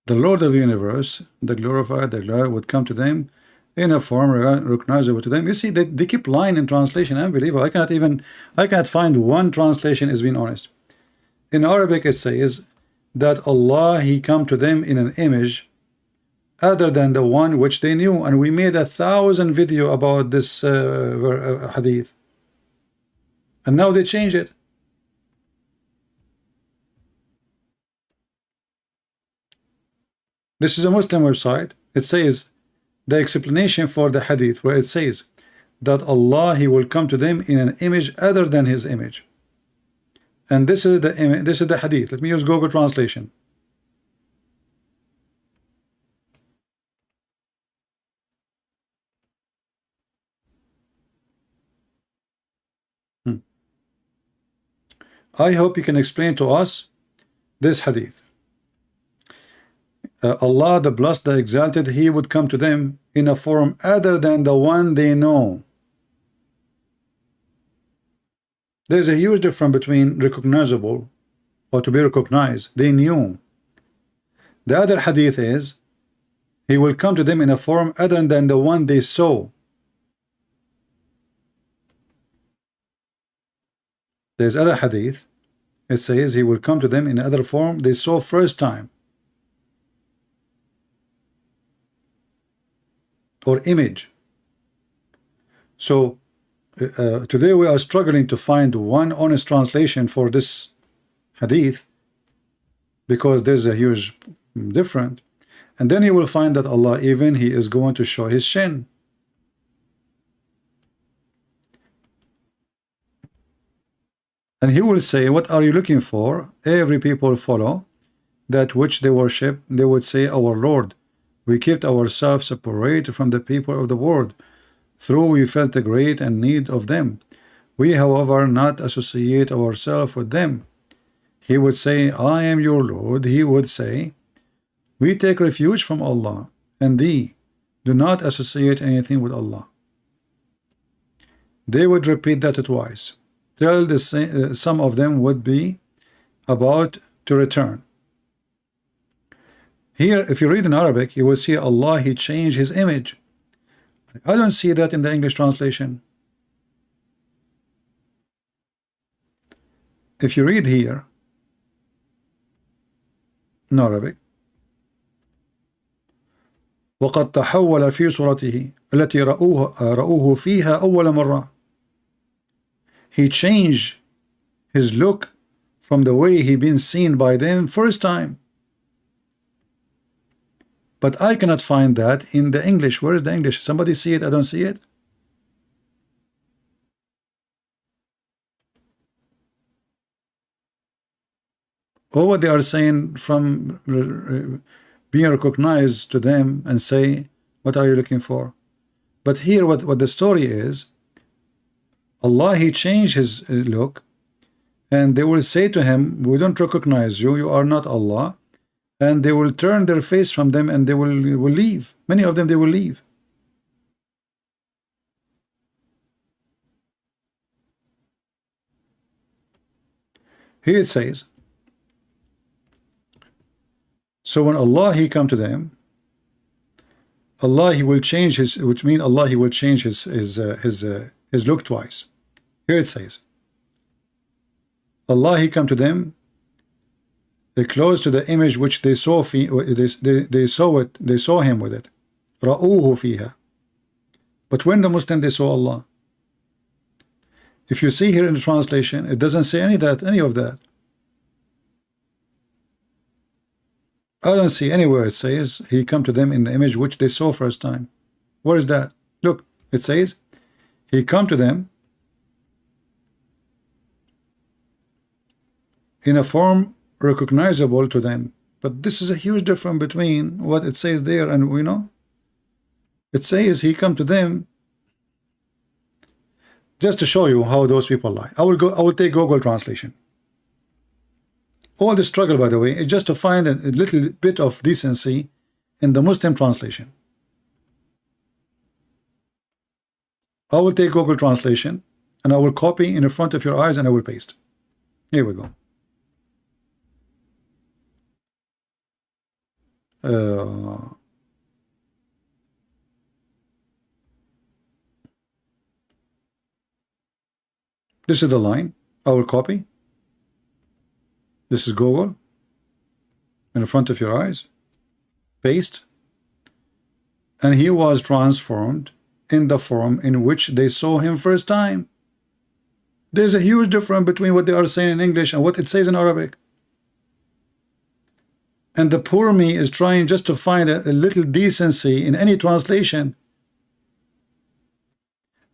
The Lord of the universe, the glorified, the glorified, would come to them in a form recognizable to them. You see, they keep lying in translation. Unbelievable. I cannot find one translation is being honest. In Arabic it says that Allah, He come to them in an image other than the one which they knew, and we made 1,000 video about this hadith, and now they change it. This is a Muslim website. It says the explanation for the hadith, where it says that Allah, He will come to them in an image other than His image. And this is the image, this is the hadith. Let me use Google translation. I hope you can explain to us this hadith. Allah, the blessed, the exalted, He would come to them in a form other than the one they know. There's a huge difference between recognizable or to be recognized. They knew. The other hadith is He will come to them in a form other than the one they saw. There's other hadith. It says He will come to them in other form they saw first time, or image. So today we are struggling to find one honest translation for this hadith because there's a huge difference. And then you will find that Allah, even He is going to show His shin. And He will say, what are you looking for? Every people follow that which they worship. They would say, our Lord, we kept ourselves separated from the people of the world, through we felt the great and need of them. We, however, not associate ourselves with them. He would say, I am your Lord. He would say, we take refuge from Allah and thee. Do not associate anything with Allah. They would repeat that twice, till some of them would be about to return. Here, if you read in Arabic, you will see Allah, He changed His image. I don't see that in the English translation. If you read here in Arabic, وقد تحول في صورته التي رأوه فيها أول مرة. He changed his look from the way he been seen by them first time. But I cannot find that in the English. Where is the English? Somebody see it? I don't see it. Or what they are saying from being recognized to them and say, what are you looking for? But here what the story is, Allah, He changed His look, and they will say to Him, we don't recognize you, you are not Allah. And they will turn their face from them and they will leave. Many of them, they will leave. Here it says, so when Allah, He come to them, Allah, He will change His, which means Allah, He will change His look twice. Here it says, Allah, He come to them close to the image which they saw they saw Him with it. رَأُوهُ فِيهَا. But when the Muslim, they saw Allah. If you see here in the translation, it doesn't say any of that. I don't see anywhere it says He come to them in the image which they saw first time. Where is that? Look, it says He come to them in a form recognizable to them. But this is a huge difference between what it says there and we know. It says He come to them, just to show you how those people lie. I will take Google translation. All the struggle, by the way, is just to find a little bit of decency in the Muslim translation. I will take Google translation and I will copy in front of your eyes and I will paste. Here we go. This is the line. I will copy. This is Google in front of your eyes. Paste. And He was transformed in the form in which they saw Him first time. There's a huge difference between what they are saying in English and what it says in Arabic. And the poor me is trying just to find a little decency in any translation.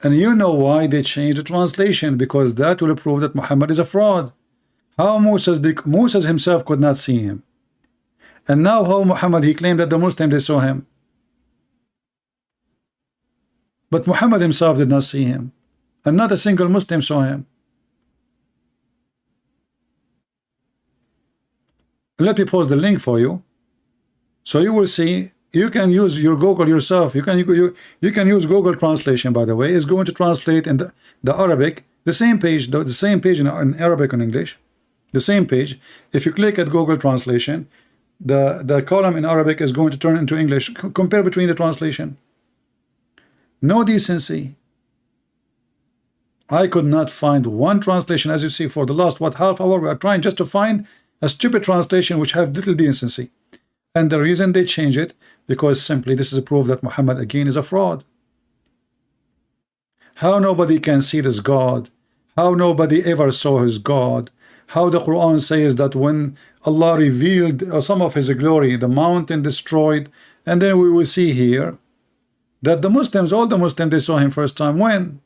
And you know why they changed the translation, because that will prove that Muhammad is a fraud. How Moses himself could not see Him. And now how Muhammad, he claimed that the Muslims, they saw Him. But Muhammad himself did not see Him. And not a single Muslim saw Him. Let me post the link for you, so you will see. You can use your Google yourself. You can use Google translation. By the way, is going to translate in the Arabic, the same page in Arabic and English, the same page. If you click at Google translation, the column in Arabic is going to turn into English. Compare between the translation. No decency. I could not find one translation, as you see, for the last half hour. We are trying just to find a stupid translation which have little decency. And the reason they change it, because simply this is a proof that Muhammad again is a fraud. How nobody can see this God? How nobody ever saw His God? How the Quran says that when Allah revealed some of His glory, the mountain destroyed, and then we will see here that the Muslims, all the Muslims, they saw Him first time. When?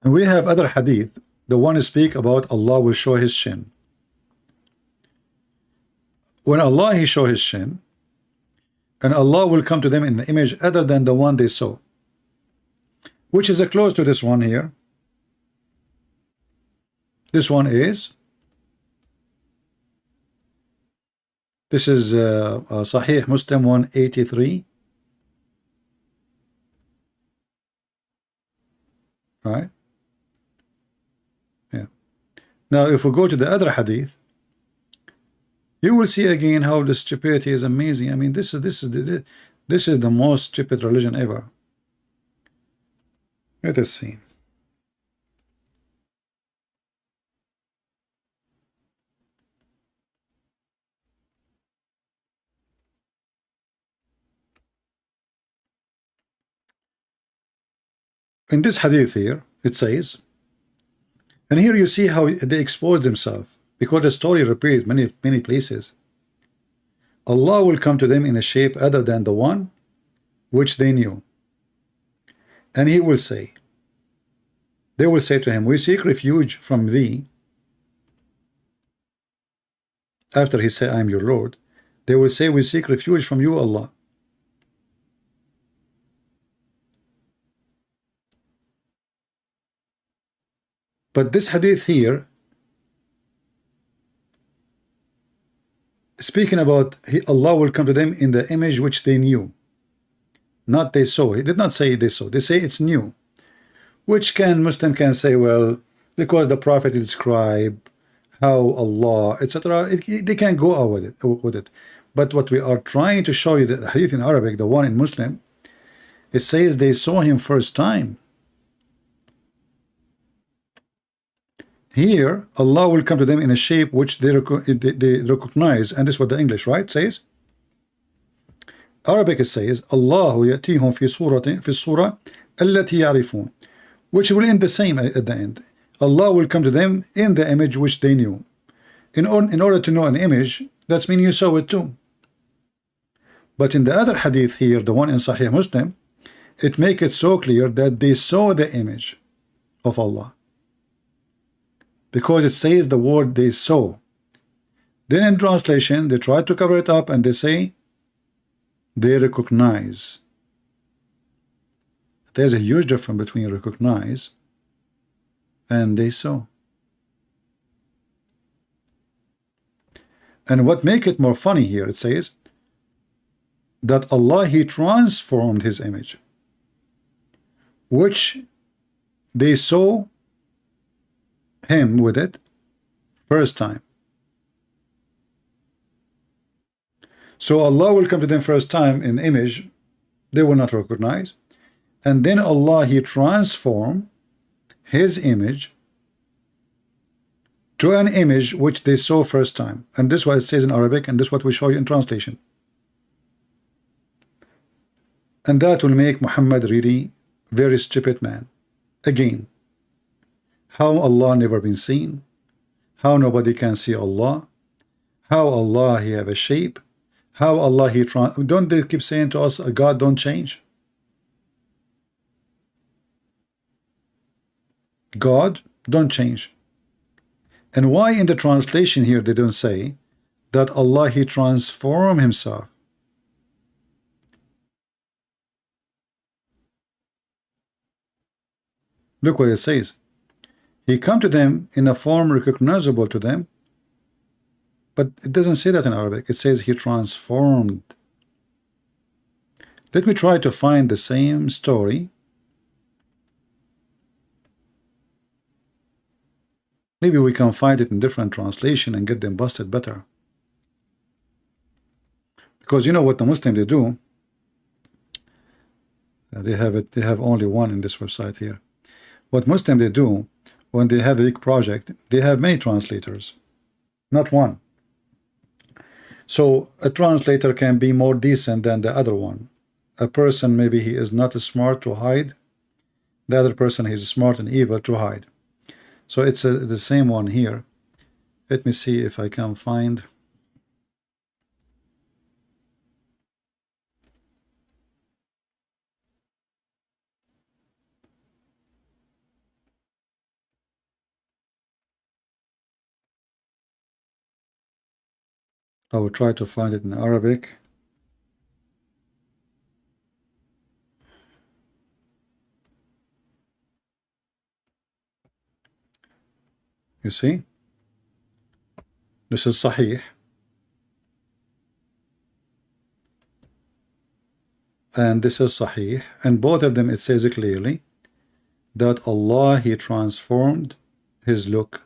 And we have other hadith. The one speak about Allah will show his shin. When Allah he show his shin, and Allah will come to them in the image other than the one they saw, which is close to this one here. This one is, this is Sahih Muslim 183, right? Yeah. Now if we go to the other hadith, you will see again how the stupidity is amazing. I mean, this is the most stupid religion ever. Let us see. In this hadith here, it says, and here you see how they expose themselves, because the story repeats many places. Allah will come to them in a shape other than the one which they knew, and he will say, they will say to him, we seek refuge from thee. After he say, I am your Lord, they will say, we seek refuge from you, Allah. But this hadith here, speaking about Allah will come to them in the image which they knew, not they saw. He did not say they saw. They say it's new, which Muslim can say, well, because the Prophet described how Allah, etc. They can go out with it. But what we are trying to show you, the hadith in Arabic, the one in Muslim, it says they saw him first time. Here, Allah will come to them in a shape which they recognize, and this is what the English, right, says. Arabic it says, Allahu yatihum fi surah allati ya'rifun, which will end the same at the end. Allah will come to them in the image which they knew. In order to know an image, that means you saw it too. But in the other hadith here, the one in Sahih Muslim, it makes it so clear that they saw the image of Allah, because it says the word they saw. Then in translation, they try to cover it up and they say they recognize. There's a huge difference between recognize and they saw. And what make it more funny here, it says that Allah he transformed his image, which they saw him with it first time. So Allah will come to them first time in image they will not recognize, and then Allah he transform his image to an image which they saw first time. And this is what it says in Arabic, and this is what we show you in translation. And that will make Muhammad really very stupid man. Again, how Allah never been seen, how nobody can see Allah, how Allah he have a shape, how Allah he don't they keep saying to us, God don't change? God don't change. And why in the translation here they don't say that Allah he transform himself? Look what it says. He come to them in a form recognizable to them, but it doesn't say that in Arabic. It says he transformed. Let me try to find the same story. Maybe we can find it in different translation and get them busted better. Because you know what the Muslims they do? They have only one in this website here. What Muslims they do, when they have a big project, they have many translators, not one. So a translator can be more decent than the other one. A person, maybe he is not smart to hide. The other person, he's smart and evil to hide. So it's the same one here. Let me see if I can find. I will try to find it in Arabic. You see? This is Sahih. And this is Sahih. And both of them, it says clearly that Allah, He transformed His look.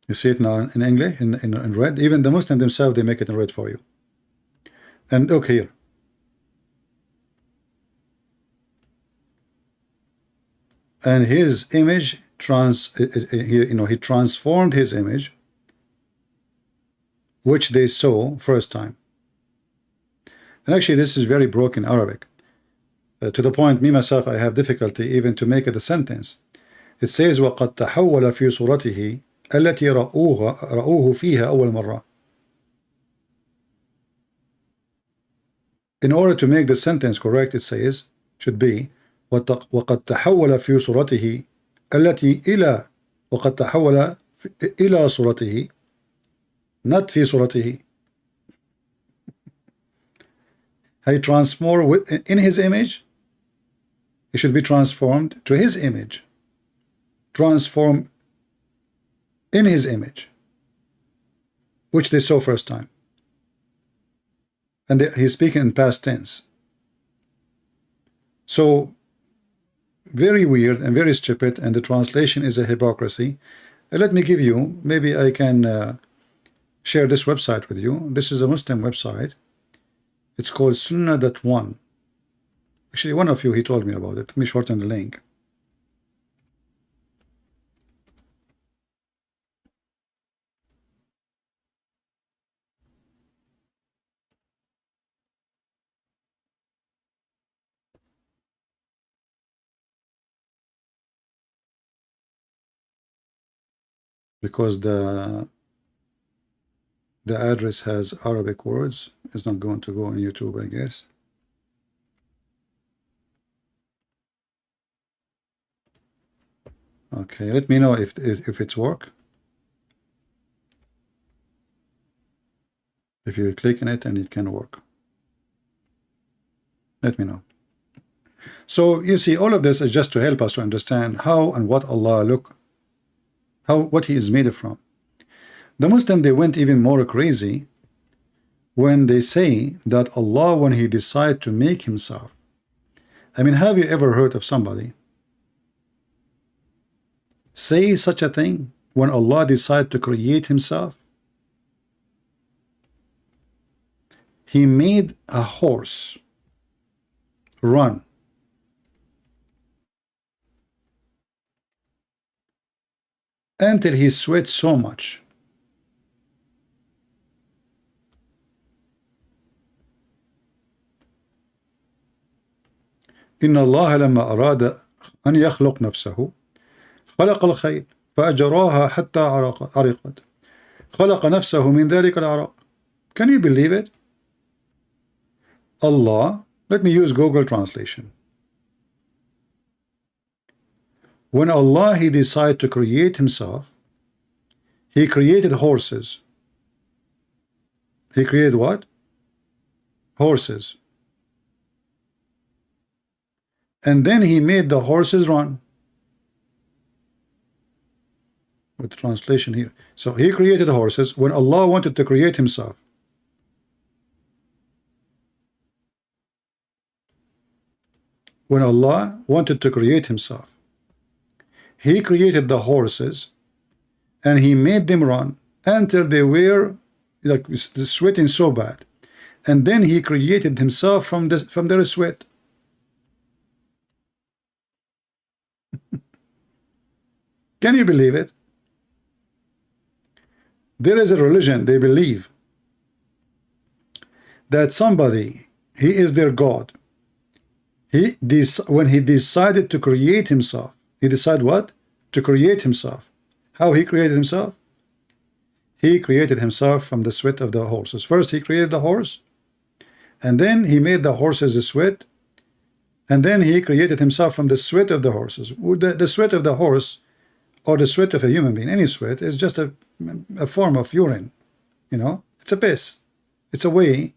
You see it now in English, in red. Even the Muslims themselves, they make it in red for you. And look here. And his image, he transformed his image, which they saw first time. And actually, this is very broken Arabic. To the point, me myself, I have difficulty even to make it a sentence. It says, وَقَدْ تَحَوَّلَ فِي صُورَتِهِ التي رأوه فيها أول مرة. In order to make the sentence correct, it says, should be وقد تحول في صورته التي إلى وقد تحول إلى صورته, not في صورته. He transformed in his image. He should be transformed to his image. Transform in his image, which they saw first time. And he's speaking in past tense. So very weird and very stupid, and the translation is a hypocrisy. Let me give you, maybe I can share this website with you. This is a Muslim website. It's called Sunnah.one. Actually, one of you, he told me about it. Let me shorten the link. Because the address has Arabic words. It's not going to go on YouTube, I guess. Okay, let me know if it's work. If you click on it and it can work, let me know. So you see, all of this is just to help us to understand how and what Allah what He is made from. The Muslim, they went even more crazy when they say that Allah, when He decided to make Himself. I mean, have you ever heard of somebody say such a thing when Allah decided to create Himself? He made a horse run. Until he sweat so much. إن الله لما أراد أن يخلق نفسه خلق الخيل فأجراها حتى عرقت خلق نفسه من ذلك العرق. Can you believe it? Allah, let me use Google translation. When Allah, He decided to create Himself, He created horses. He created what? Horses. And then He made the horses run. With translation here. So He created horses when Allah wanted to create Himself. When Allah wanted to create Himself, He created the horses and He made them run until they were like sweating so bad. And then He created Himself from their sweat. Can you believe it? There is a religion, they believe that somebody, he is their God. When he decided to create himself, he decided what? To create himself. How he created himself? He created himself from the sweat of the horses. First, he created the horse, And then he made the horses sweat, and then he created himself from the sweat of the horses. The sweat of the horse, or the sweat of a human being, any sweat, is just a form of urine. You know, it's a piss. It's a way,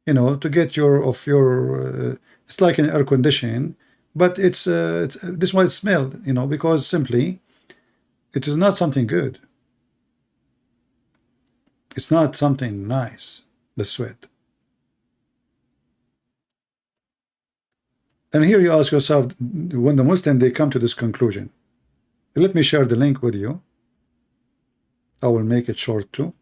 you know, to get it's like an air conditioning, but it's this is why it smelled, you know, because simply it is not something good. It's not something nice, the sweat. And here you ask yourself, when the Muslim, they come to this conclusion. Let me share the link with you. I will make it short too.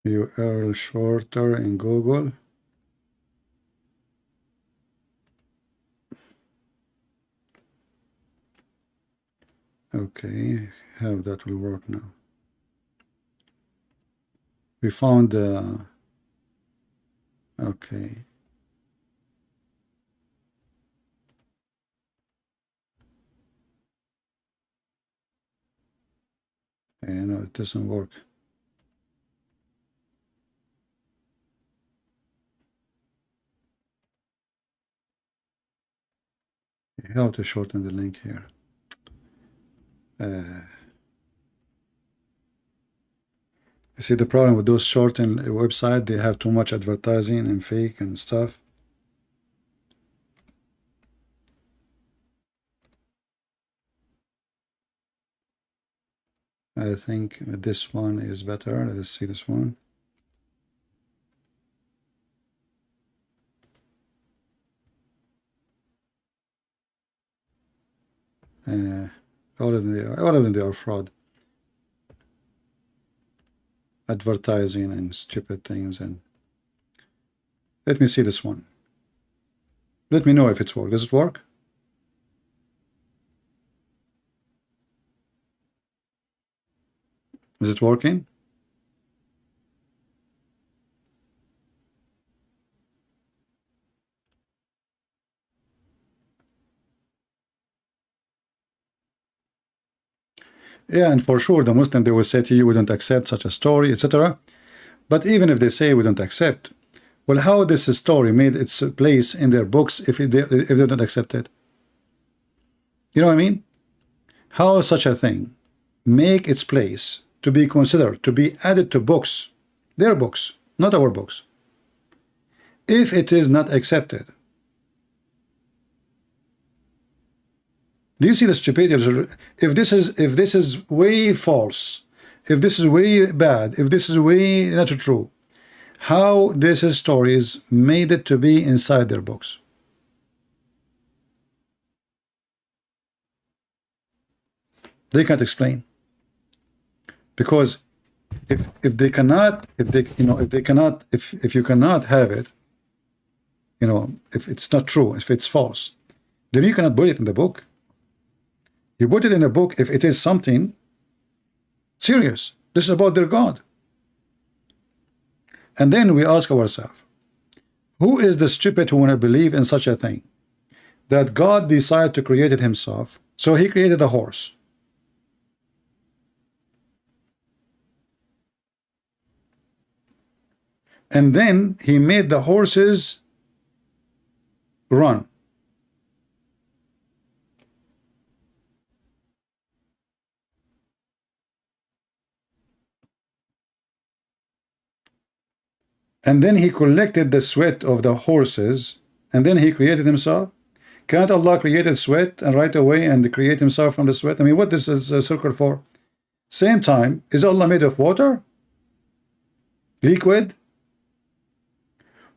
URL shorter in Google. Okay, how that will work now. We found okay. No, it doesn't work. How to shorten the link here? You see the problem with those shortened websites, they have too much advertising and fake and stuff. I think this one is better. Let's see this one. All of them they are fraud. Advertising and stupid things. And let me see this one. Let me know if it's work. Does it work? Is it working? Yeah, and for sure the Muslim, they will say to you, we don't accept such a story, etc. But even if they say we don't accept, well, how this story made its place in their books if they don't accept it? You know what I mean? How such a thing make its place to be considered, to be added to books, their books, not our books, if it is not accepted? Do you see the stupidity? If this is way false, if this is way bad, if this is way not true, how these stories made it to be inside their books? They can't explain, because if you cannot have it, you know, if it's not true, if it's false, then you cannot put it in the book. You put it in a book if it is something serious. This is about their God. And then we ask ourselves, who is the stupid who want to believe in such a thing? That God decided to create it himself, so he created a horse. And then he made the horses run. And then he collected the sweat of the horses, and then he created himself. Can't Allah create sweat and right away and create himself from the sweat? I mean, what this is a circle for? Same time, is Allah made of water? Liquid?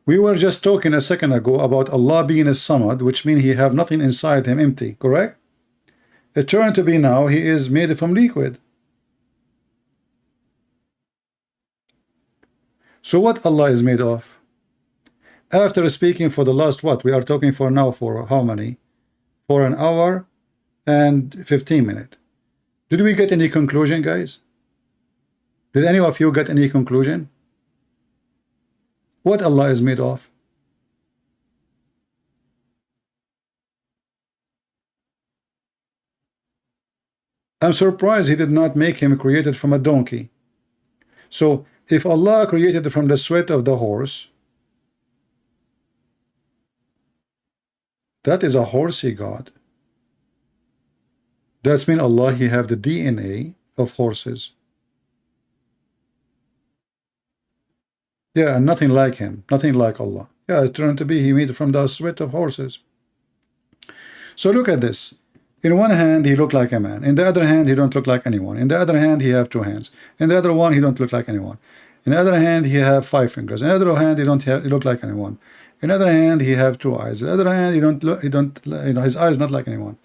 We were just talking a second ago about Allah being a samad, which means he have nothing inside him, empty, correct? It turned to be now he is made from liquid. So what Allah is made of? After speaking for the last, what? We are talking for now for how many? For an hour and 15 minutes. Did we get any conclusion, guys? Did any of you get any conclusion? What Allah is made of? I'm surprised He did not make him created from a donkey. So if Allah created from the sweat of the horse, that is a horsey God. That's mean Allah, He have the DNA of horses. Yeah, and nothing like Him, nothing like Allah. Yeah, it turned to be He made from the sweat of horses. So look at this. In one hand, He looked like a man. In the other hand, He don't look like anyone. In the other hand, He have 2 hands. In the other one, He don't look like anyone. In the other hand, He have 5 fingers. In the other hand, He don't look like anyone. In the other hand, He have 2 eyes. In the other hand, He don't, His eyes not like anyone.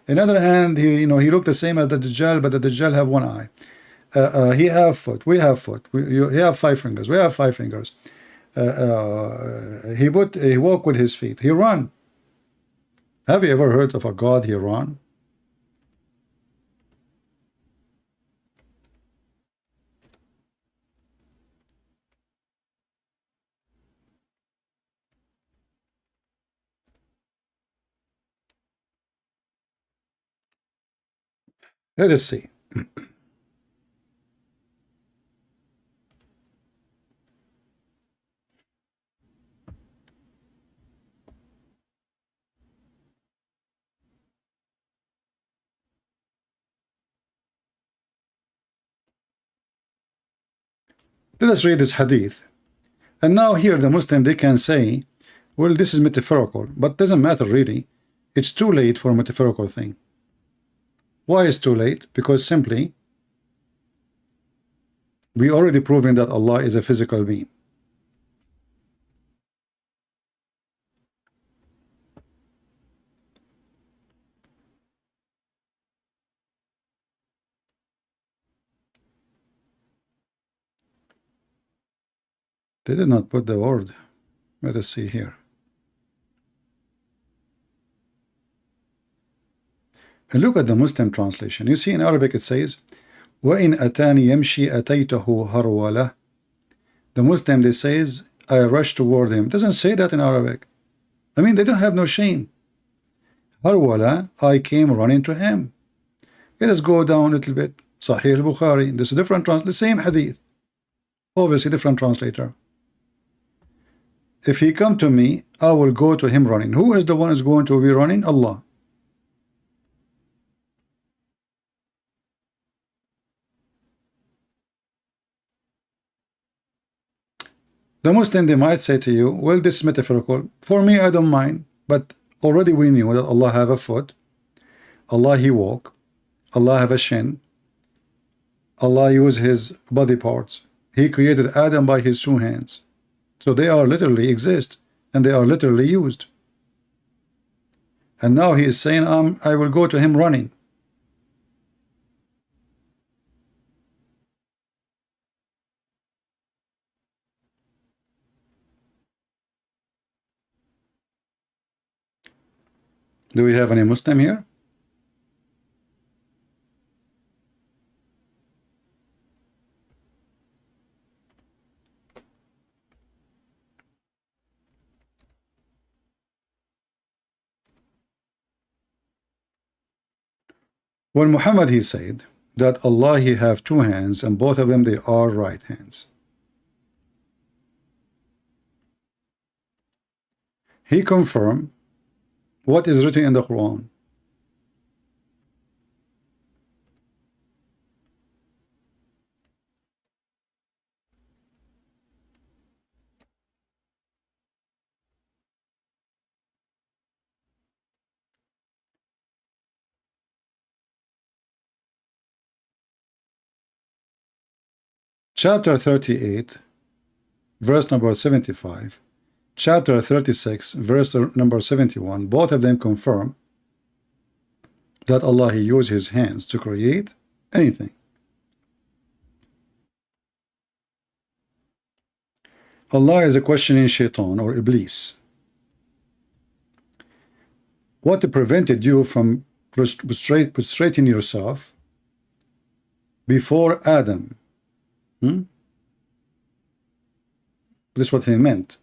In the other hand, He look the same as the Dajjal, but the Dajjal have 1 eye. He have foot. We have foot. He have 5 fingers. We have 5 fingers. He walk with His feet. He run. Have you ever heard of a God He run? Let us see. Let us read this hadith. And now here the Muslim, they can say, well, this is metaphorical, but doesn't matter really. It's too late for a metaphorical thing. Why is too late? Because simply we already proven that Allah is a physical being. They did not put the word. Let us see here. And look at the Muslim translation. You see in Arabic it says, وَإِنْ أَتَانِ يَمْشِي أَتَيْتَهُ هَرْوَلَهُ. The Muslim, they says, I rush toward him. It doesn't say that in Arabic. I mean, they don't have no shame. Harwala, I came running to him. Let us go down a little bit. Sahih al-Bukhari. This is different translation. Same hadith. Obviously different translator. If he come to me, I will go to him running. Who is the one who is going to be running? Allah. The Muslim, they might say to you, well, this is metaphorical. For me, I don't mind. But already we knew that Allah have a foot. Allah, He walk. Allah have a shin. Allah use His body parts. He created Adam by His 2 hands. So they are literally exist. And they are literally used. And now He is saying, I will go to him running. Do we have any Muslim here? When Muhammad, he said that Allah, He have 2 hands and both of them, they are right hands. He confirmed what is written in the Quran. Chapter 38, verse number 75, chapter 36, verse number 71, both of them confirm that Allah, He used His hands to create anything. Allah is a questioning shaitan or Iblis. What prevented you from prostrating yourself before Adam. This is what he meant.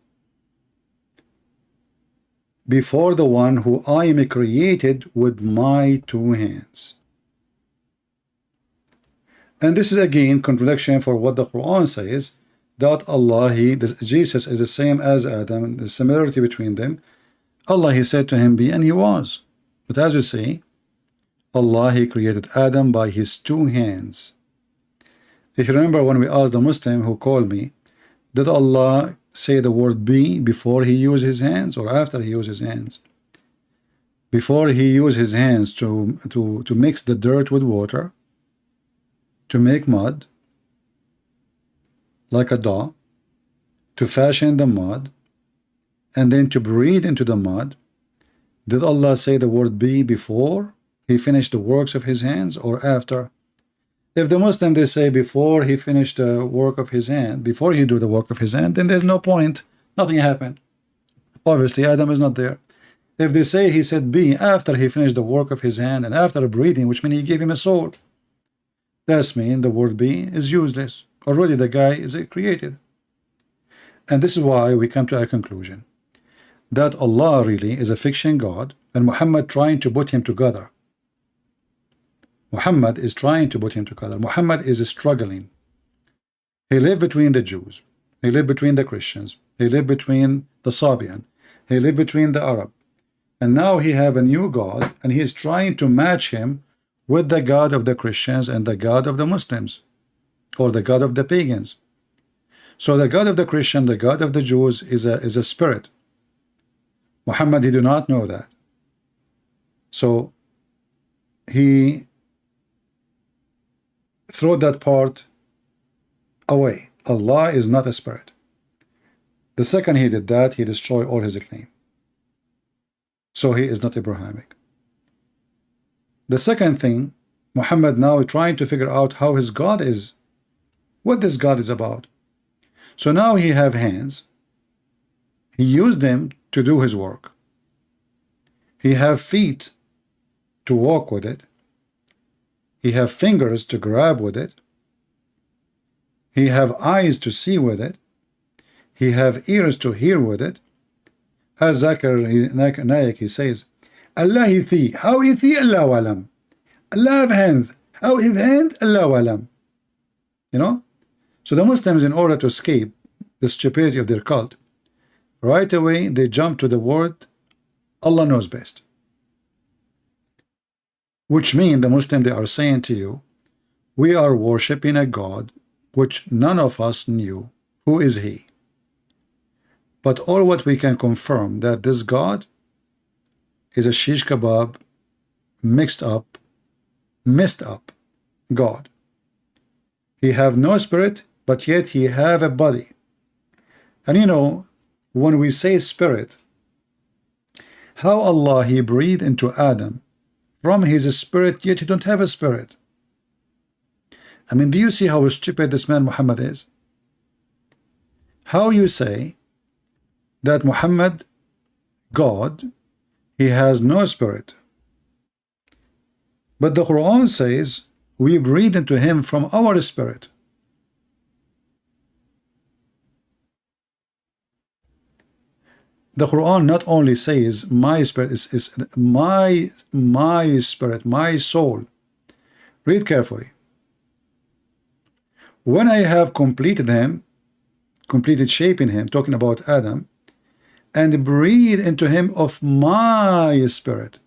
Before the one who I am created with my two hands. And this is again contradiction for what the Quran says, that Allah, Jesus is the same as Adam, the similarity between them. Allah, he said to him, be, and he was. But as you see, Allah, he created Adam by his two hands. If you remember when we asked the Muslim who called me, did Allah say the word be before he used his hands or after he used his hands? Before he used his hands to mix the dirt with water, to make mud, like a dough, to fashion the mud, and then to breathe into the mud, did Allah say the word be before he finished the works of his hands or after? If the Muslim, they say before he finished the work of his hand, before he do the work of his hand, then there's no point. Nothing happened. Obviously, Adam is not there. If they say he said be after he finished the work of his hand and after breathing, which means he gave him a soul, that's mean the word be is useless. Already the guy is created. And this is why we come to a conclusion that Allah really is a fiction God and Muhammad trying to put him together. Muhammad is trying to put him together. Muhammad is struggling. He lived between the Jews. He lived between the Christians. He lived between the Sabian. He lived between the Arab. And now he have a new God and he is trying to match him with the God of the Christians and the God of the Muslims, or the God of the pagans. So the God of the Christian, the God of the Jews is a spirit. Muhammad, he do not know that. So he throw that part away. Allah is not a spirit. The second he did that, he destroyed all his claim. So he is not Abrahamic. The second thing, Muhammad now trying to figure out how his God is, what this God is about. So now he have hands. He used them to do his work. He have feet to walk with it. He have fingers to grab with it. He have eyes to see with it. He have ears to hear with it. As Zakir Naik, he says, Allah ithi, how ithi Allah walam. Allah have hands, how his hand Allah walam. You know? So the Muslims, in order to escape the stupidity of their cult, right away they jump to the word Allah knows best. Which means the Muslim, they are saying to you, we are worshipping a God which none of us knew. Who is he? But all what we can confirm that this God is a shish kebab, mixed up, messed up God. He have no spirit, but yet he have a body. And you know, when we say spirit, how Allah, he breathed into Adam from his spirit, yet he don't have a spirit. I mean, do you see how stupid this man Muhammad is? How you say that Muhammad, God, he has no spirit. But the Quran says we breathe into him from our spirit. The Quran not only says my spirit is my spirit, my soul. Read carefully. When I have completed him, completed shaping him, talking about Adam, and breathe into him of my spirit.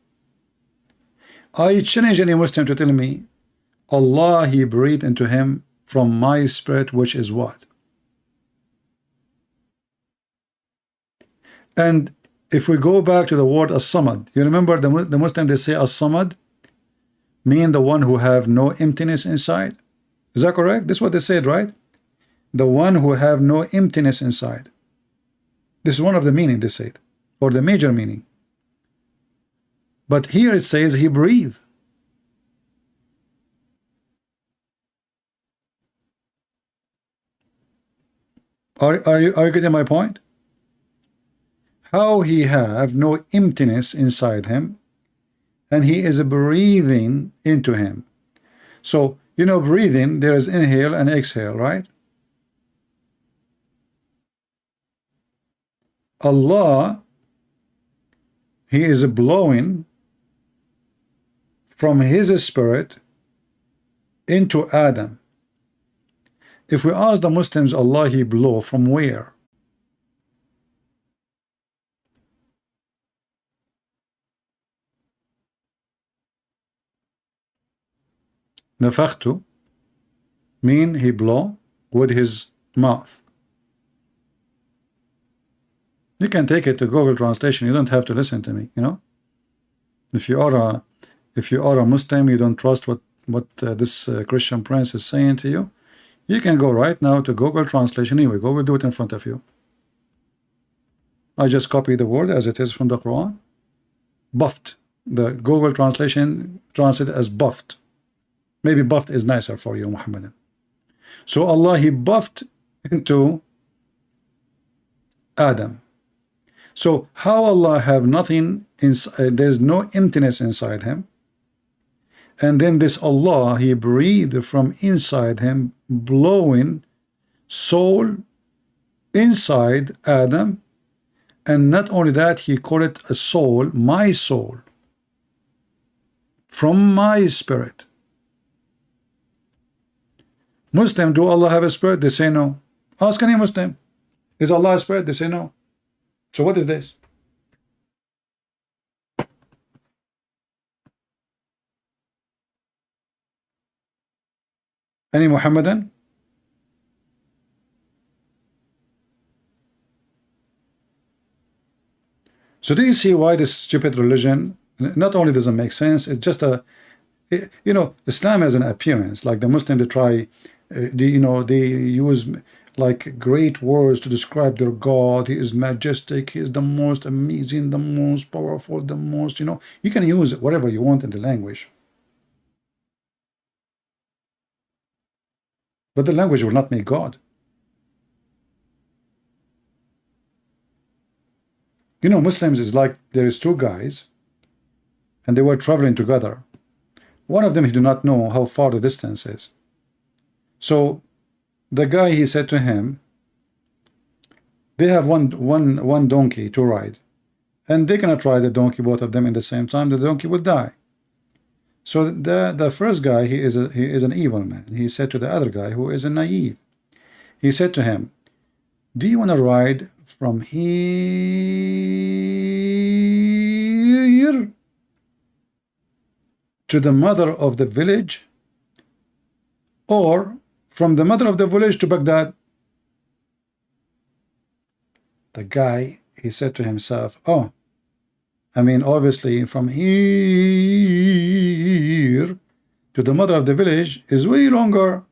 I challenge any Muslim to tell me Allah, he breathed into him from my spirit, which is what? And if we go back to the word as-samad, you remember the Muslim, they say as-samad mean the one who have no emptiness inside. Is that correct? This is what they said, right? The one who have no emptiness inside. This is one of the meaning they said, or the major meaning. But here it says he breathed. Are you getting my point? How he have no emptiness inside him, and he is breathing into him. So You know, breathing, there is inhale and exhale, right? Allah, He is blowing from His spirit into Adam. If we ask the Muslims, Allah, He blow from where? Nafakhtu mean He blow with His mouth. You can take it to Google Translation. You don't have to listen to me, you know. If you are a Muslim, you don't trust what this Christian prince is saying to you, you can go right now to Google Translation. Here we go. We'll do it in front of you. I just copy the word as it is from the Quran. Buffed. The Google Translation translated as buffed. Maybe buffed is nicer for you, Muhammadan. So Allah, He buffed into Adam. So how Allah have nothing inside, there's no emptiness inside Him, and then this Allah, He breathed from inside Him, blowing soul inside Adam, and not only that, He called it a soul, my soul, from my spirit. Muslim, do Allah have a spirit? They say no. Ask any Muslim, is Allah a spirit? They say no. So what is this? Any Muhammadan? So do you see why this stupid religion not only doesn't make sense, it's just you know, Islam has an appearance, like the Muslim, they try, you know, they use like great words to describe their God. He is majestic, He is the most amazing, the most powerful, the most, you know, you can use whatever you want in the language. But the language will not make God. You know, Muslims is like, there is two guys, and they were traveling together. One of them, he did not know how far the distance is. So the guy, he said to him, they have one donkey to ride, and they cannot ride the donkey, both of them, in the same time. The donkey will die. So the first guy, he is an evil man. He said to the other guy, who is a naive, he said to him, do you want to ride from here to the mother of the village, or from the mother of the village to Baghdad? The guy, he said to himself, oh, I mean, obviously from here to the mother of the village is way longer.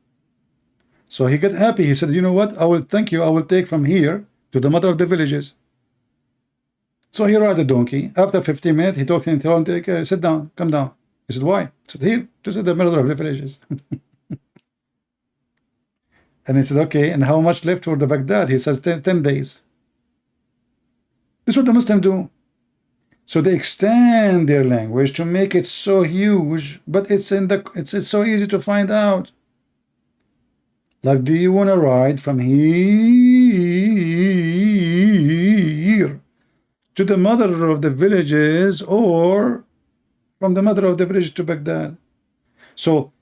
So he got happy. He said, you know what, I will thank you, I will take from here to the mother of the villages. So he rode the donkey. After 15 minutes, he told him, sit down, come down. He said, why? He said, here, this is the mother of the villages. And he said, okay, and how much left for the Baghdad? He says, 10 days. This is what the Muslims do. So they extend their language to make it so huge, but it's so easy to find out. Like, do you want to ride from here to the mother of the villages, or from the mother of the village to Baghdad? So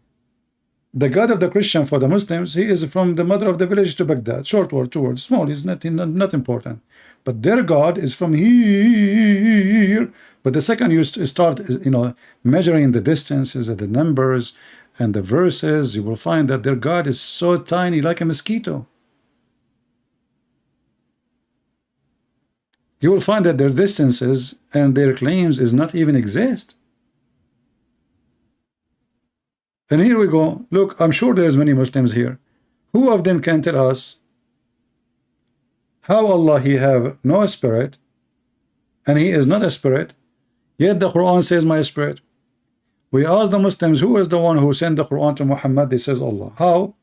the God of the Christian for the Muslims, he is from the mother of the village to Baghdad. Short word, 2 words, small, is not important. But their God is from here. But the second you start, you know, measuring the distances and the numbers and the verses, you will find that their God is so tiny, like a mosquito. You will find that their distances and their claims is not even exist. And here we go. Look, I'm sure there's many Muslims here. Who of them can tell us how Allah, He have no spirit, and He is not a spirit, yet the Quran says my spirit? We ask the Muslims, who is the one who sent the Quran to Muhammad? They says Allah. How?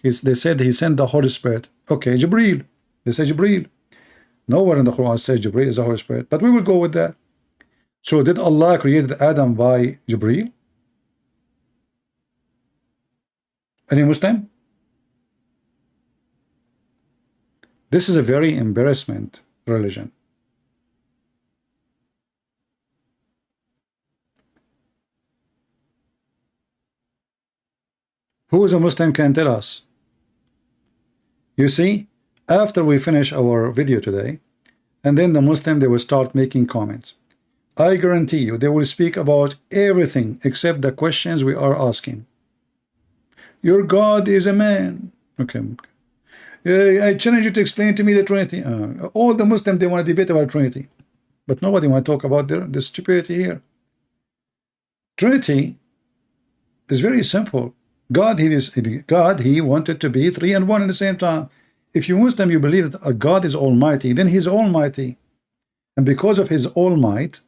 They said He sent the Holy Spirit. Okay, Jibreel. They say Jibreel. Nowhere in the Quran says Jibreel is the Holy Spirit, but we will go with that. So did Allah create Adam by Jibreel? Any Muslim? This is a very embarrassment religion. Who is a Muslim can tell us? You see, after we finish our video today, and then the Muslim, they will start making comments. I guarantee you, they will speak about everything except the questions we are asking. Your God is a man. Okay. I challenge you to explain to me the Trinity. All the Muslims, they want to debate about Trinity. But nobody want to talk about the stupidity here. Trinity is very simple. God, he wanted to be 3 and 1 at the same time. If you Muslim, you believe that a God is almighty, then he's almighty. And because of his all might,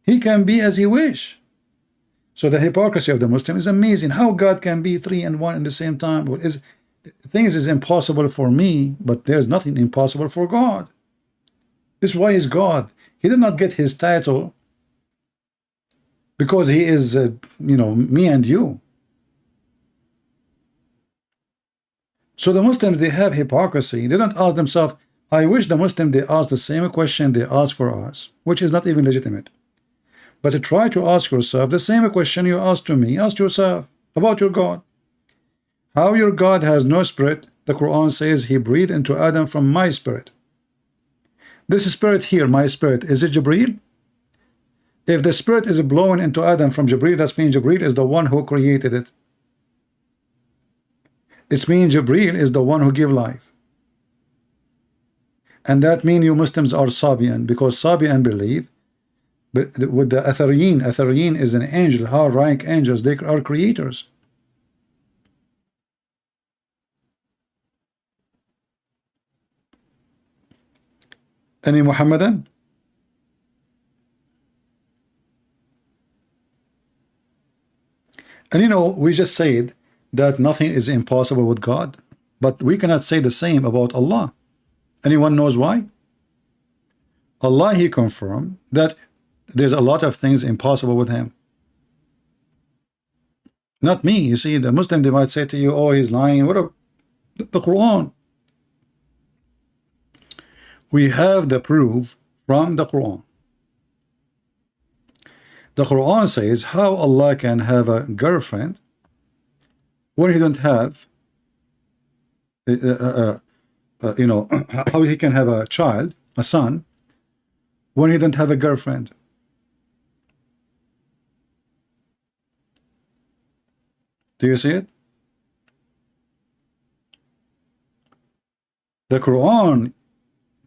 he can be as he wish. So the hypocrisy of the Muslim is amazing. How God can be 3 and 1 at the same time? Things is impossible for me, but there's nothing impossible for God. This is why he's God. He did not get his title because he is, me and you. So the Muslims, they have hypocrisy. They don't ask themselves. I wish the Muslim, they ask the same question they ask for us, which is not even legitimate. But to try to ask yourself the same question you ask to me, ask yourself about your God. How your God has no spirit? The Quran says he breathed into Adam from my spirit. This spirit here, my spirit, is it Jibreel? If the spirit is blowing into Adam from Jibreel, that means Jibreel is the one who created it. It means Jibreel is the one who gives life. And that means you Muslims are Sabian, because Sabian believe with the Athariyin is an angel, high rank angels, they are creators. Any Muhammadan? And we just said that nothing is impossible with God, but we cannot say the same about Allah. Anyone knows why? Allah, he confirmed that there's a lot of things impossible with him. Not me. You see, the Muslim, they might say to you, oh, he's lying. What the Quran? We have the proof from the Quran. The Quran says how Allah can have a girlfriend when he don't have, how he can have a child, a son, when he don't have a girlfriend. Do you see it? The Quran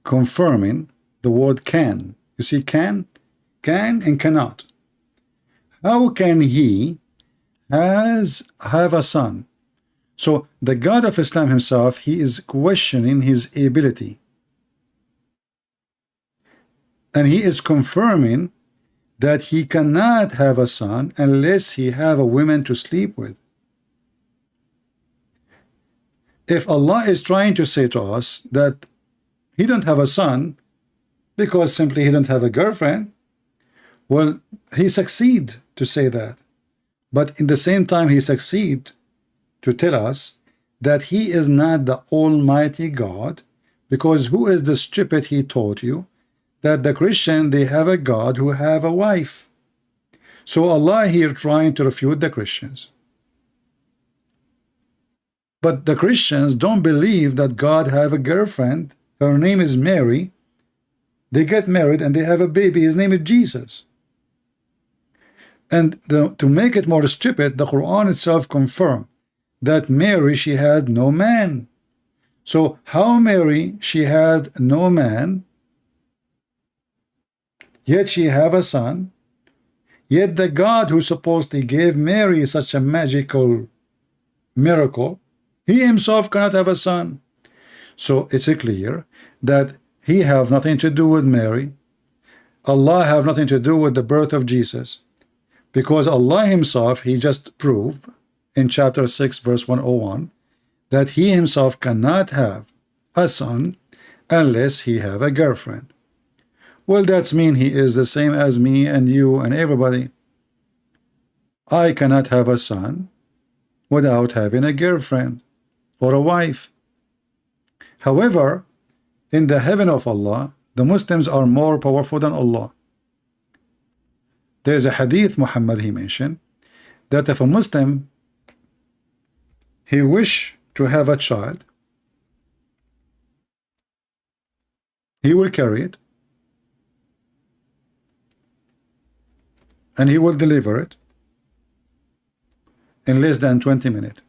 confirming the word can. You see, can and cannot. How can he have a son? So the God of Islam himself, he is questioning his ability. And he is confirming that he cannot have a son unless he have a woman to sleep with. If Allah is trying to say to us that he don't have a son because simply he don't have a girlfriend, well, he succeed to say that. But in the same time, he succeed to tell us that he is not the Almighty God, because who is the stupid he taught you that the Christian, they have a God who have a wife. So Allah here trying to refute the Christians. But the Christians don't believe that God have a girlfriend. Her name is Mary. They get married and they have a baby. His name is Jesus. And to make it more stupid, the Quran itself confirmed that Mary, she had no man. So how Mary, she had no man, yet she have a son, yet the God who supposedly gave Mary such a magical miracle, he himself cannot have a son. So it's clear that he have nothing to do with Mary. Allah have nothing to do with the birth of Jesus, because Allah himself, he just proved in chapter 6 verse 101 that he himself cannot have a son unless he have a girlfriend. Well, that's mean he is the same as me and you and everybody. I cannot have a son. without having a girlfriend or a wife. However, in the heaven of Allah, the Muslims are more powerful than Allah. There's a hadith Muhammad he mentioned that if a Muslim he wish to have a child, he will carry it and he will deliver it in less than 20 minutes.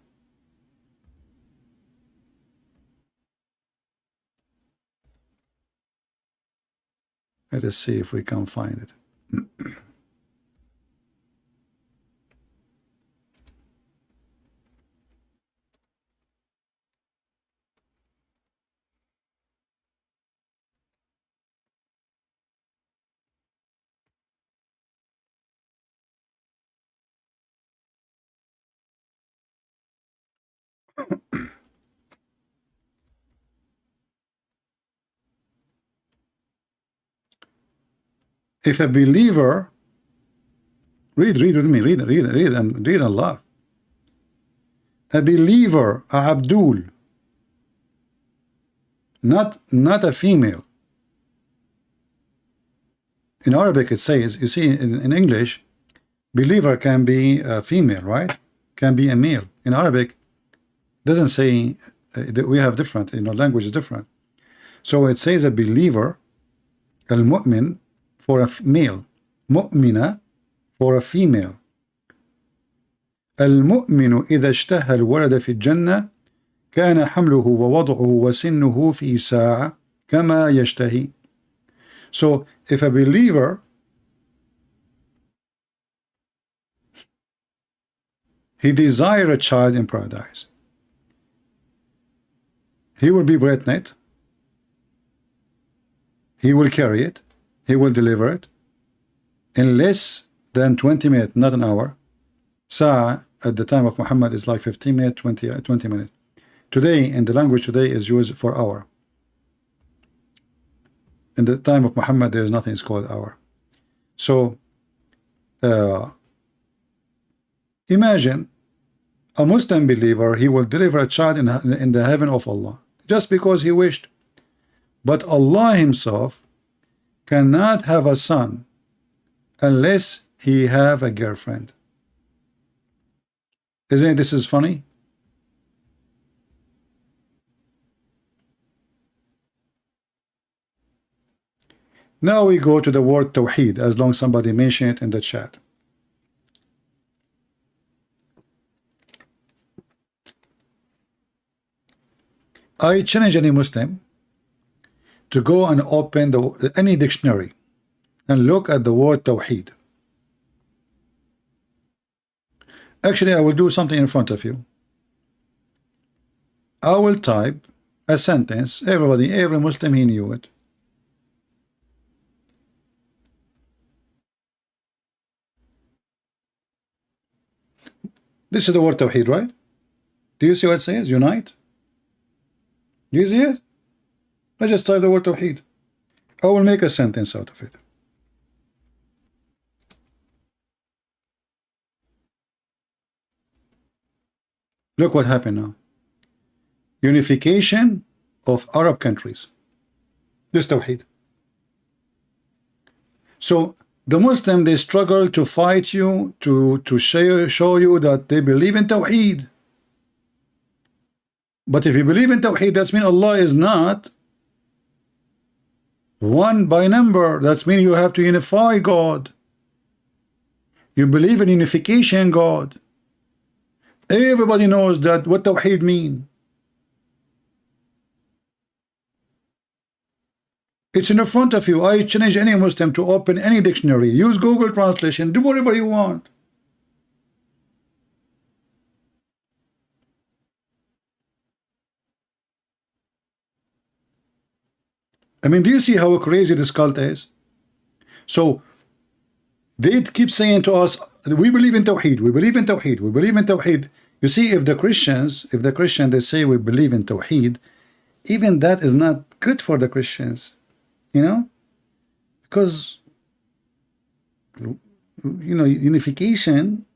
Let us see if we can find it. If a believer, read with me, read and laugh. A believer, a Abdul, not a female. In Arabic it says, you see in English, believer can be a female, right? Can be a male. In Arabic, doesn't say that we have different, language is different. So it says a believer, al-mu'min, for a male, mu'mina for a female. المؤمن إذا اشتهى الولد في الجنة كان حمله ووضعه وسنه في ساعة كما يشتهي. So if a believer he desire a child in paradise, he will be pregnant, he will carry it, he will deliver it in less than 20 minutes, not an hour. Sa'a at the time of Muhammad is like 15 minutes, 20 minutes. Today, in the language today, is used for hour. In the time of Muhammad, there is nothing called hour. So, imagine a Muslim believer, he will deliver a child in the heaven of Allah, just because he wished. But Allah himself cannot have a son unless he have a girlfriend. Isn't this is funny? Now we go to the word Tawheed, as long as somebody mentioned it in the chat. I challenge any Muslim to go and open any dictionary and look at the word Tawheed. Actually, I will do something in front of you. I will type a sentence. Every Muslim, he knew it. This is the word Tawheed, right? Do you see what it says? Unite. Do you see it? I just type the word Tawheed. I will make a sentence out of it. Look what happened now. Unification of Arab countries. This Tawheed. So the Muslim, they struggle to fight you, to show you that they believe in Tawheed. But if you believe in Tawheed, that means Allah is not one by number. That means you have to unify God. You believe in unification God. Everybody knows that what Tawheed mean. It's in the front of you. I challenge any Muslim to open any dictionary, use Google Translation, do whatever you want. I mean, do you see how crazy this cult is? So they keep saying to us, we believe in Tawheed, we believe in Tawheed, we believe in Tawheed. You see, if the Christian they say we believe in Tawheed, even that is not good for the Christians, because unification,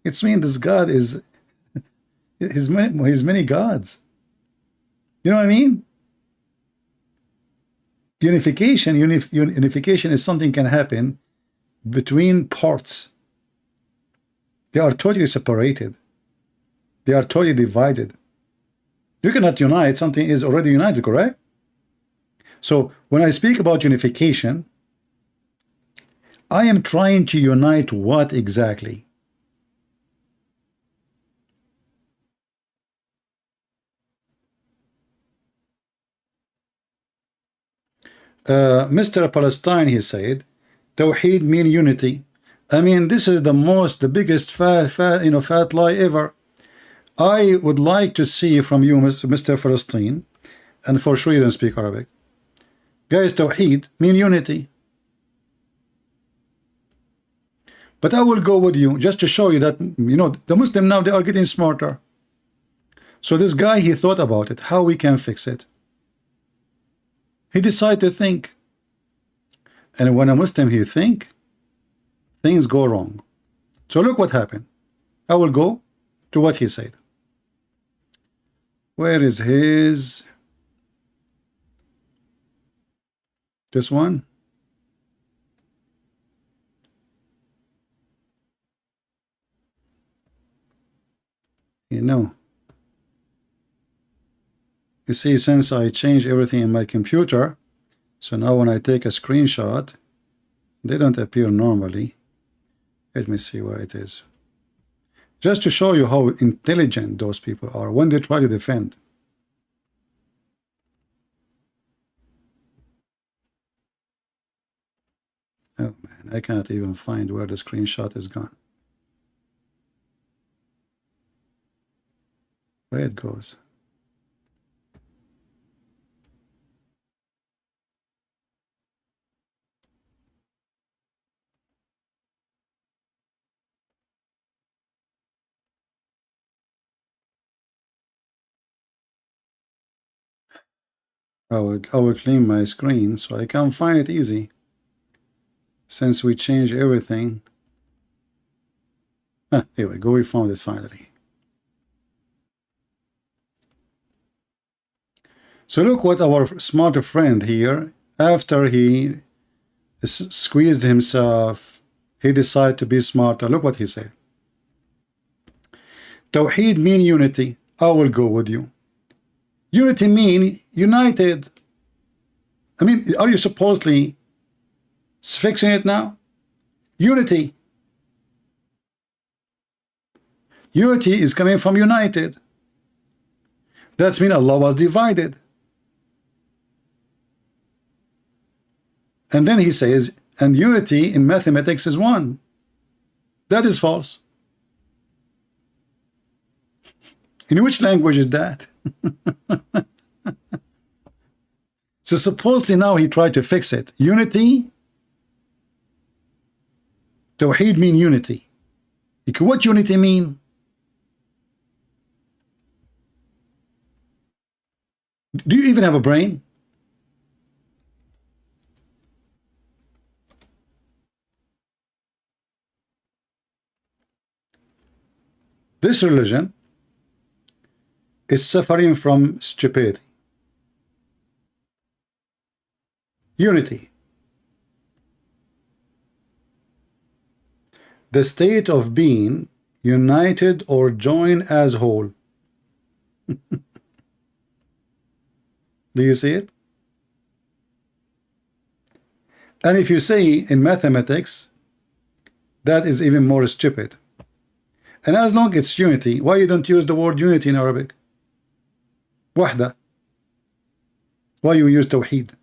it's mean this God is His many gods. You know what I mean? Unification is something can happen between parts. They are totally separated. They are totally divided. You cannot unite something is already united, correct? So when I speak about unification, I am trying to unite what exactly? Mr. Palestine, he said, Tawheed mean unity. I mean, this is the biggest fat lie ever. I would like to see from you, Mr. Palestine, and for sure you don't speak Arabic. Guys, Tawheed mean unity. But I will go with you just to show you that, the Muslim now, they are getting smarter. So this guy, he thought about it, how we can fix it. He decided to think. And when a Muslim, he think, things go wrong. So look what happened. I will go to what he said. Where is his? This one? You see, since I changed everything in my computer, so now when I take a screenshot, they don't appear normally. Let me see where it is. Just to show you how intelligent those people are when they try to defend. Oh man, I cannot even find where the screenshot is gone. Where it goes. I will clean my screen so I can find it easy. Since we changed everything. Here we go, we found it finally. So look what our smart friend here, after he squeezed himself, he decided to be smarter. Look what he said. Tawheed mean unity. I will go with you. Unity mean united. I mean, are you supposedly fixing it now? Unity. Unity is coming from united. That's mean Allah was divided. And then he says, and unity in mathematics is one. That is false. In which language is that? So supposedly now he tried to fix it. Unity. Tawheed mean unity. What unity mean? Do you even have a brain? This religion is suffering from stupidity. Unity. The state of being united or joined as whole. Do you see it? And if you say in mathematics, that is even more stupid. And as long as it's unity, why you don't use the word unity in Arabic? Wahda. Why you use tawheed?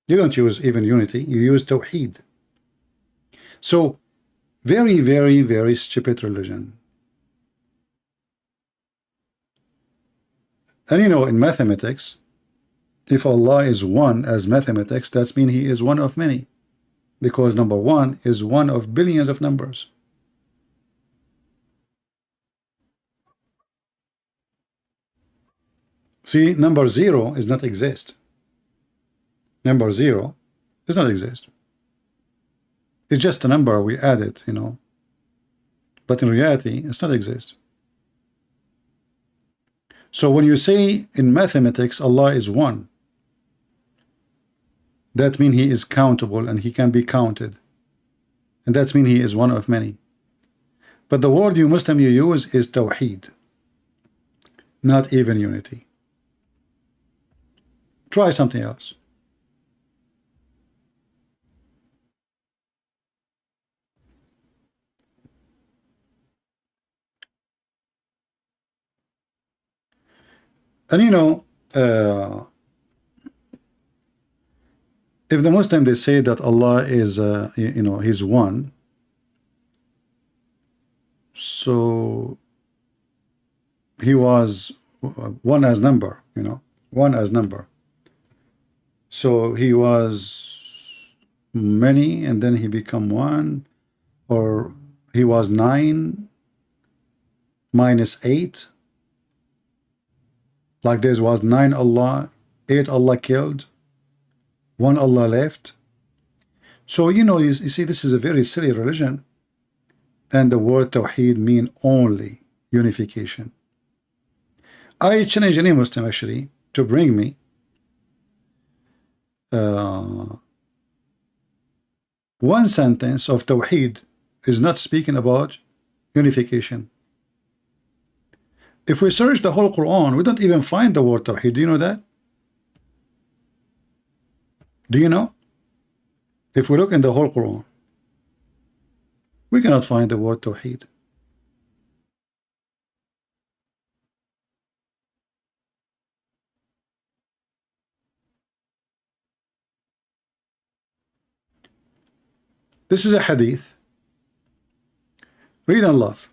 You don't use even unity, you use tawheed. So, very, very, very stupid religion. And in mathematics, if Allah is one as mathematics, that means He is one of many. Because number one is one of billions of numbers. See, number zero does not exist. Number zero does not exist. It's just a number we added, but in reality, it's not exist. So when you say in mathematics Allah is one, that means he is countable and he can be counted. And that means he is one of many. But the word you Muslim you use is tawheed, not even unity. Try something else. And you know, if the Muslim they say that Allah is, you know, He's one, so He was one as number, you know, one as number. So He was many, and then He become one, or He was 9 minus 8. Like there was 9 Allah, 8 Allah killed, 1 Allah left. So you know, you see, this is a very silly religion, and the word tawheed mean only unification. I challenge any Muslim actually to bring me one sentence of tawheed is not speaking about unification. If we search the whole Quran, we don't even find the word tawheed. Do you know that? Do you know? If we look in the whole Quran, we cannot find the word tawheed. This is a hadith. Read and love.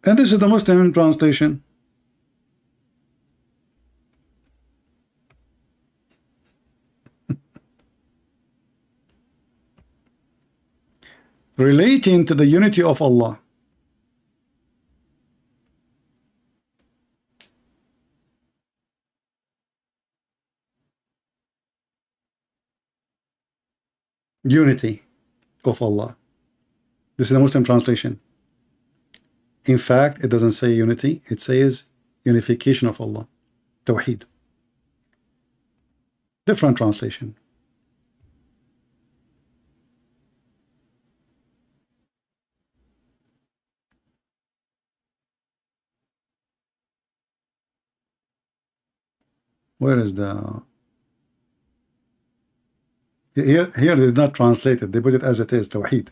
And this is the Muslim translation. Relating to the unity of Allah. Unity of Allah. This is the Muslim translation. In fact, it doesn't say unity, it says unification of Allah. Tawheed. Different translation. Where is the... Here they did not translate it. They put it as it is, Tawheed.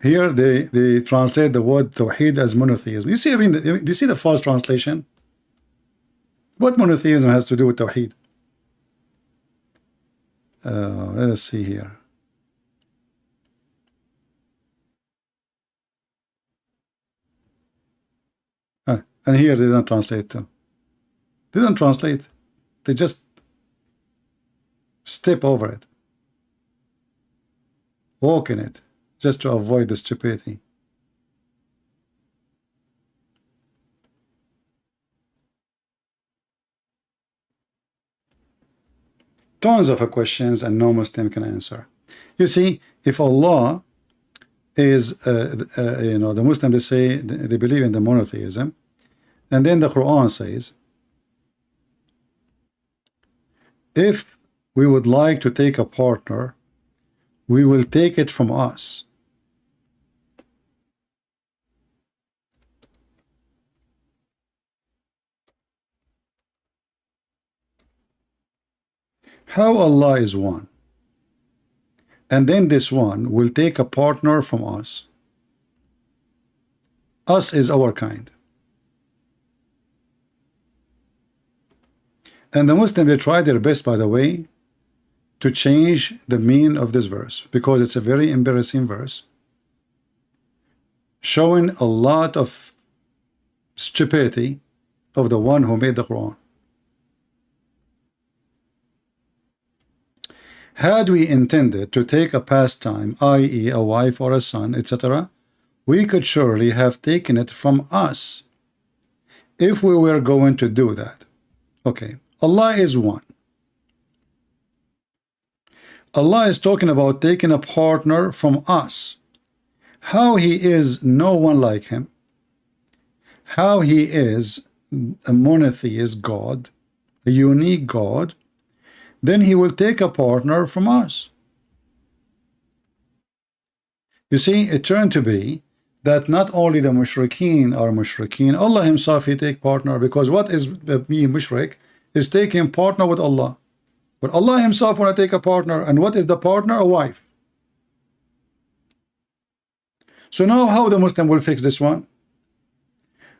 Here they translate the word Tawheed as monotheism. You see, I mean, do you see the false translation? What monotheism has to do with Tawheed? Let us see here. And here they don't translate too. They don't translate. They just step over it. Walk in it, just to avoid the stupidity. Tons of questions and no Muslim can answer. You see, if Allah is, you know, the Muslim, they say they believe in the monotheism, and then the Quran says, if we would like to take a partner, we will take it from us. How Allah is one, and then this one will take a partner from us. Us is our kind. And the Muslims, they try their best, by the way, to change the meaning of this verse, because it's a very embarrassing verse, showing a lot of stupidity of the one who made the Quran. Had we intended to take a pastime, i.e. a wife or a son, etc., we could surely have taken it from us if we were going to do that. Okay, Allah is one. Allah is talking about taking a partner from us. How He is no one like Him. How He is a monotheist God, a unique God, then He will take a partner from us. You see, it turned to be that not only the mushrikeen are mushrikeen, Allah Himself He take partner, because what is being mushrik is taking partner with Allah. But Allah Himself want to take a partner, and what is the partner? A wife. So now how the Muslim will fix this one?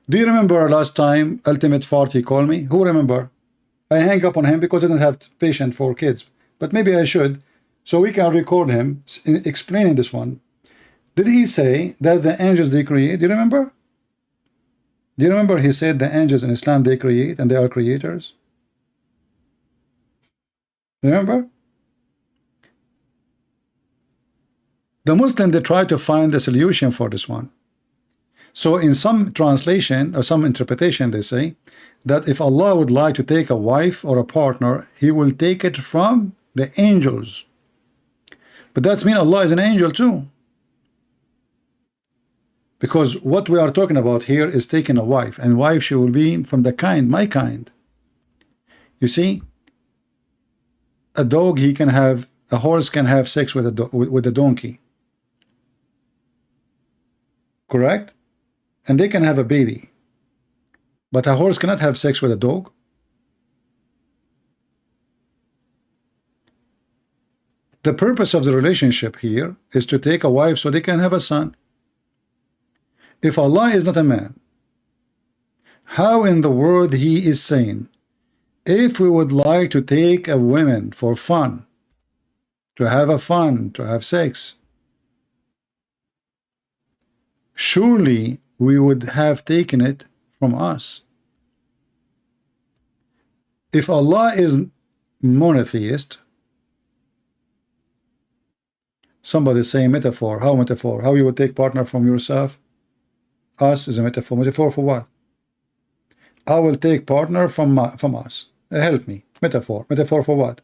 Do you remember last time Ultimate Fart he called me? Who remember? I hang up on him because I didn't have patience for kids, but maybe I should, so we can record him explaining this one. Did he say that the angels they create? Do you remember? Do you remember he said the angels in Islam they create and they are creators? Remember? The Muslim, they try to find a solution for this one. So in some translation or some interpretation, they say that if Allah would like to take a wife or a partner, He will take it from the angels. But that's mean Allah is an angel too. Because what we are talking about here is taking a wife, and wife she will be from the kind, my kind. You see, a dog a horse can have sex with a donkey. Correct? And they can have a baby. But a horse cannot have sex with a dog. The purpose of the relationship here is to take a wife so they can have a son. If Allah is not a man, how in the world He is saying, if we would like to take a woman for fun, to have sex, surely we would have taken it from us. If Allah is monotheist, somebody say metaphor. How metaphor? How you would take partner from yourself? Us is a metaphor. Metaphor for what? I will take partner from us. Help me. Metaphor. Metaphor for what?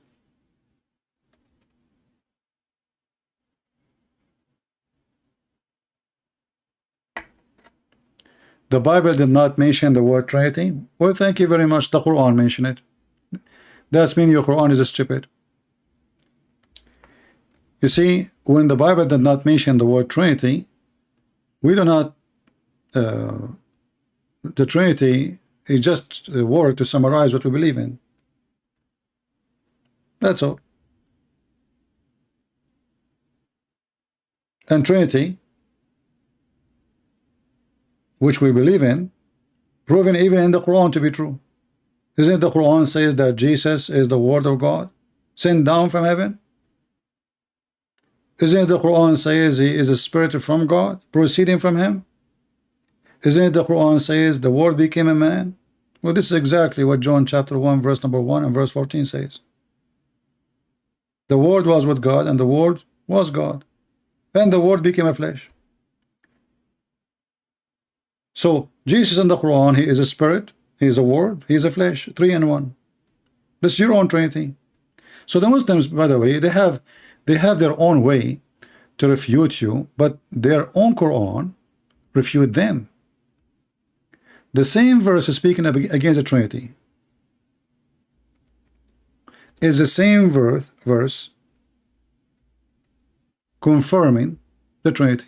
The Bible did not mention the word Trinity. Well, thank you very much. The Quran mentioned it. That's mean your Quran is stupid. You see, when the Bible did not mention the word Trinity, we do not. The Trinity is just a word to summarize what we believe in. That's all. And Trinity, which we believe in, proven even in the Quran to be true. Isn't the Quran says that Jesus is the Word of God sent down from heaven? Isn't the Quran says He is a spirit from God proceeding from Him? Isn't the Quran says the Word became a man? Well, this is exactly what John chapter 1 verse number 1 and verse 14 says. The Word was with God, and the Word was God, and the Word became a flesh. So Jesus in the Quran, He is a spirit, He is a word, He is a flesh, 3 in 1. This is your own Trinity. So the Muslims, by the way, they have their own way to refute you, but their own Quran refute them. The same verse is speaking against the Trinity. Is the same verse confirming the Trinity.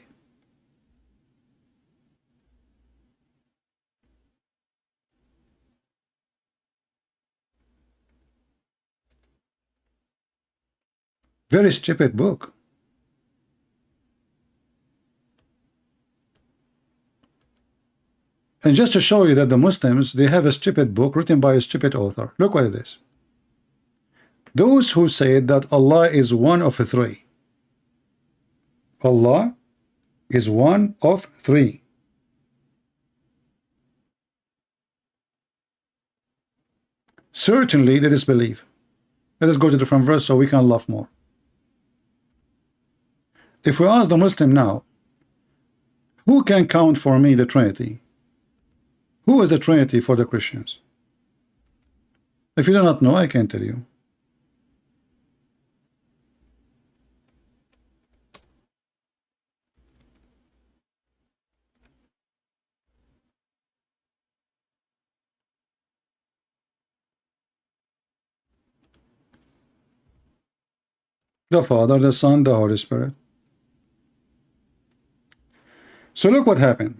Very stupid book. And just to show you that the Muslims, they have a stupid book written by a stupid author. Look what it is. Those who say that Allah is one of three. Allah is one of three. Certainly they disbelieve. Let us go to the different verse so we can laugh more. If we ask the Muslim now, Who can count for me the Trinity? Who is the Trinity for the Christians? If you do not know, I can tell you. The Father, the Son, the Holy Spirit. So look what happened.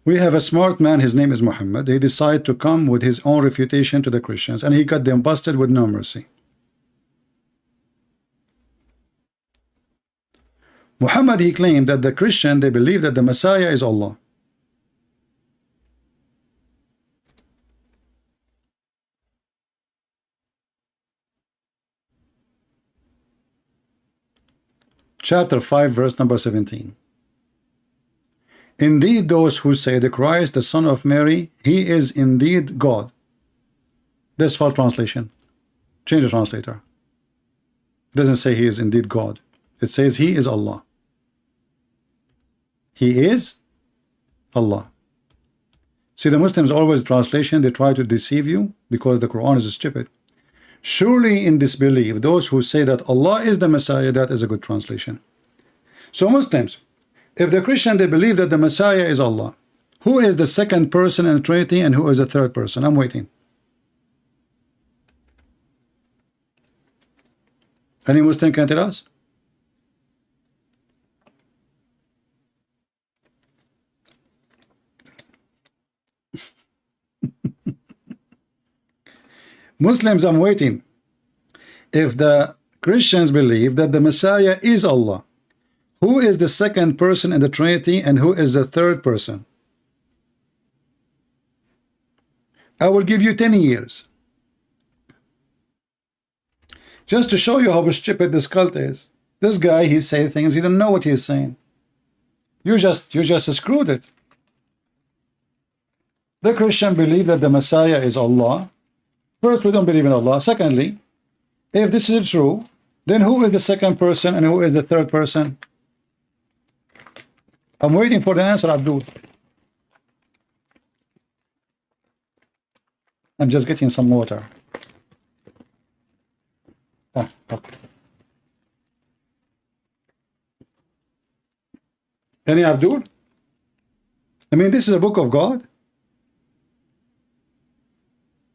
We have a smart man, his name is Muhammad. He decided to come with his own refutation to the Christians, and he got them busted with no mercy. Muhammad, he claimed that the Christian, they believe that the Messiah is Allah. Chapter 5, verse number 17. Indeed, those who say the Christ, the Son of Mary, he is indeed God. This false translation. Change the translator. It doesn't say he is indeed God. It says he is Allah. He is Allah. See, the Muslims always translation, they try to deceive you because the Quran is stupid. Surely in disbelief, those who say that Allah is the Messiah, that is a good translation. So Muslims, if the Christian, they believe that the Messiah is Allah, who is the second person in the Trinity and who is the third person? I'm waiting. Any Muslim can tell us? Muslims, I'm waiting. If the Christians believe that the Messiah is Allah, who is the second person in the Trinity and who is the third person? I will give you 10 years. Just to show you how stupid this cult is. This guy, he say things, he don't know what he's saying. You just screwed it. The Christian believe that the Messiah is Allah. First, we don't believe in Allah. Secondly, if this is true, then who is the second person and who is the third person? I'm waiting for the answer, Abdul. I'm just getting some water. Okay. Any Abdul? I mean, this is a book of God.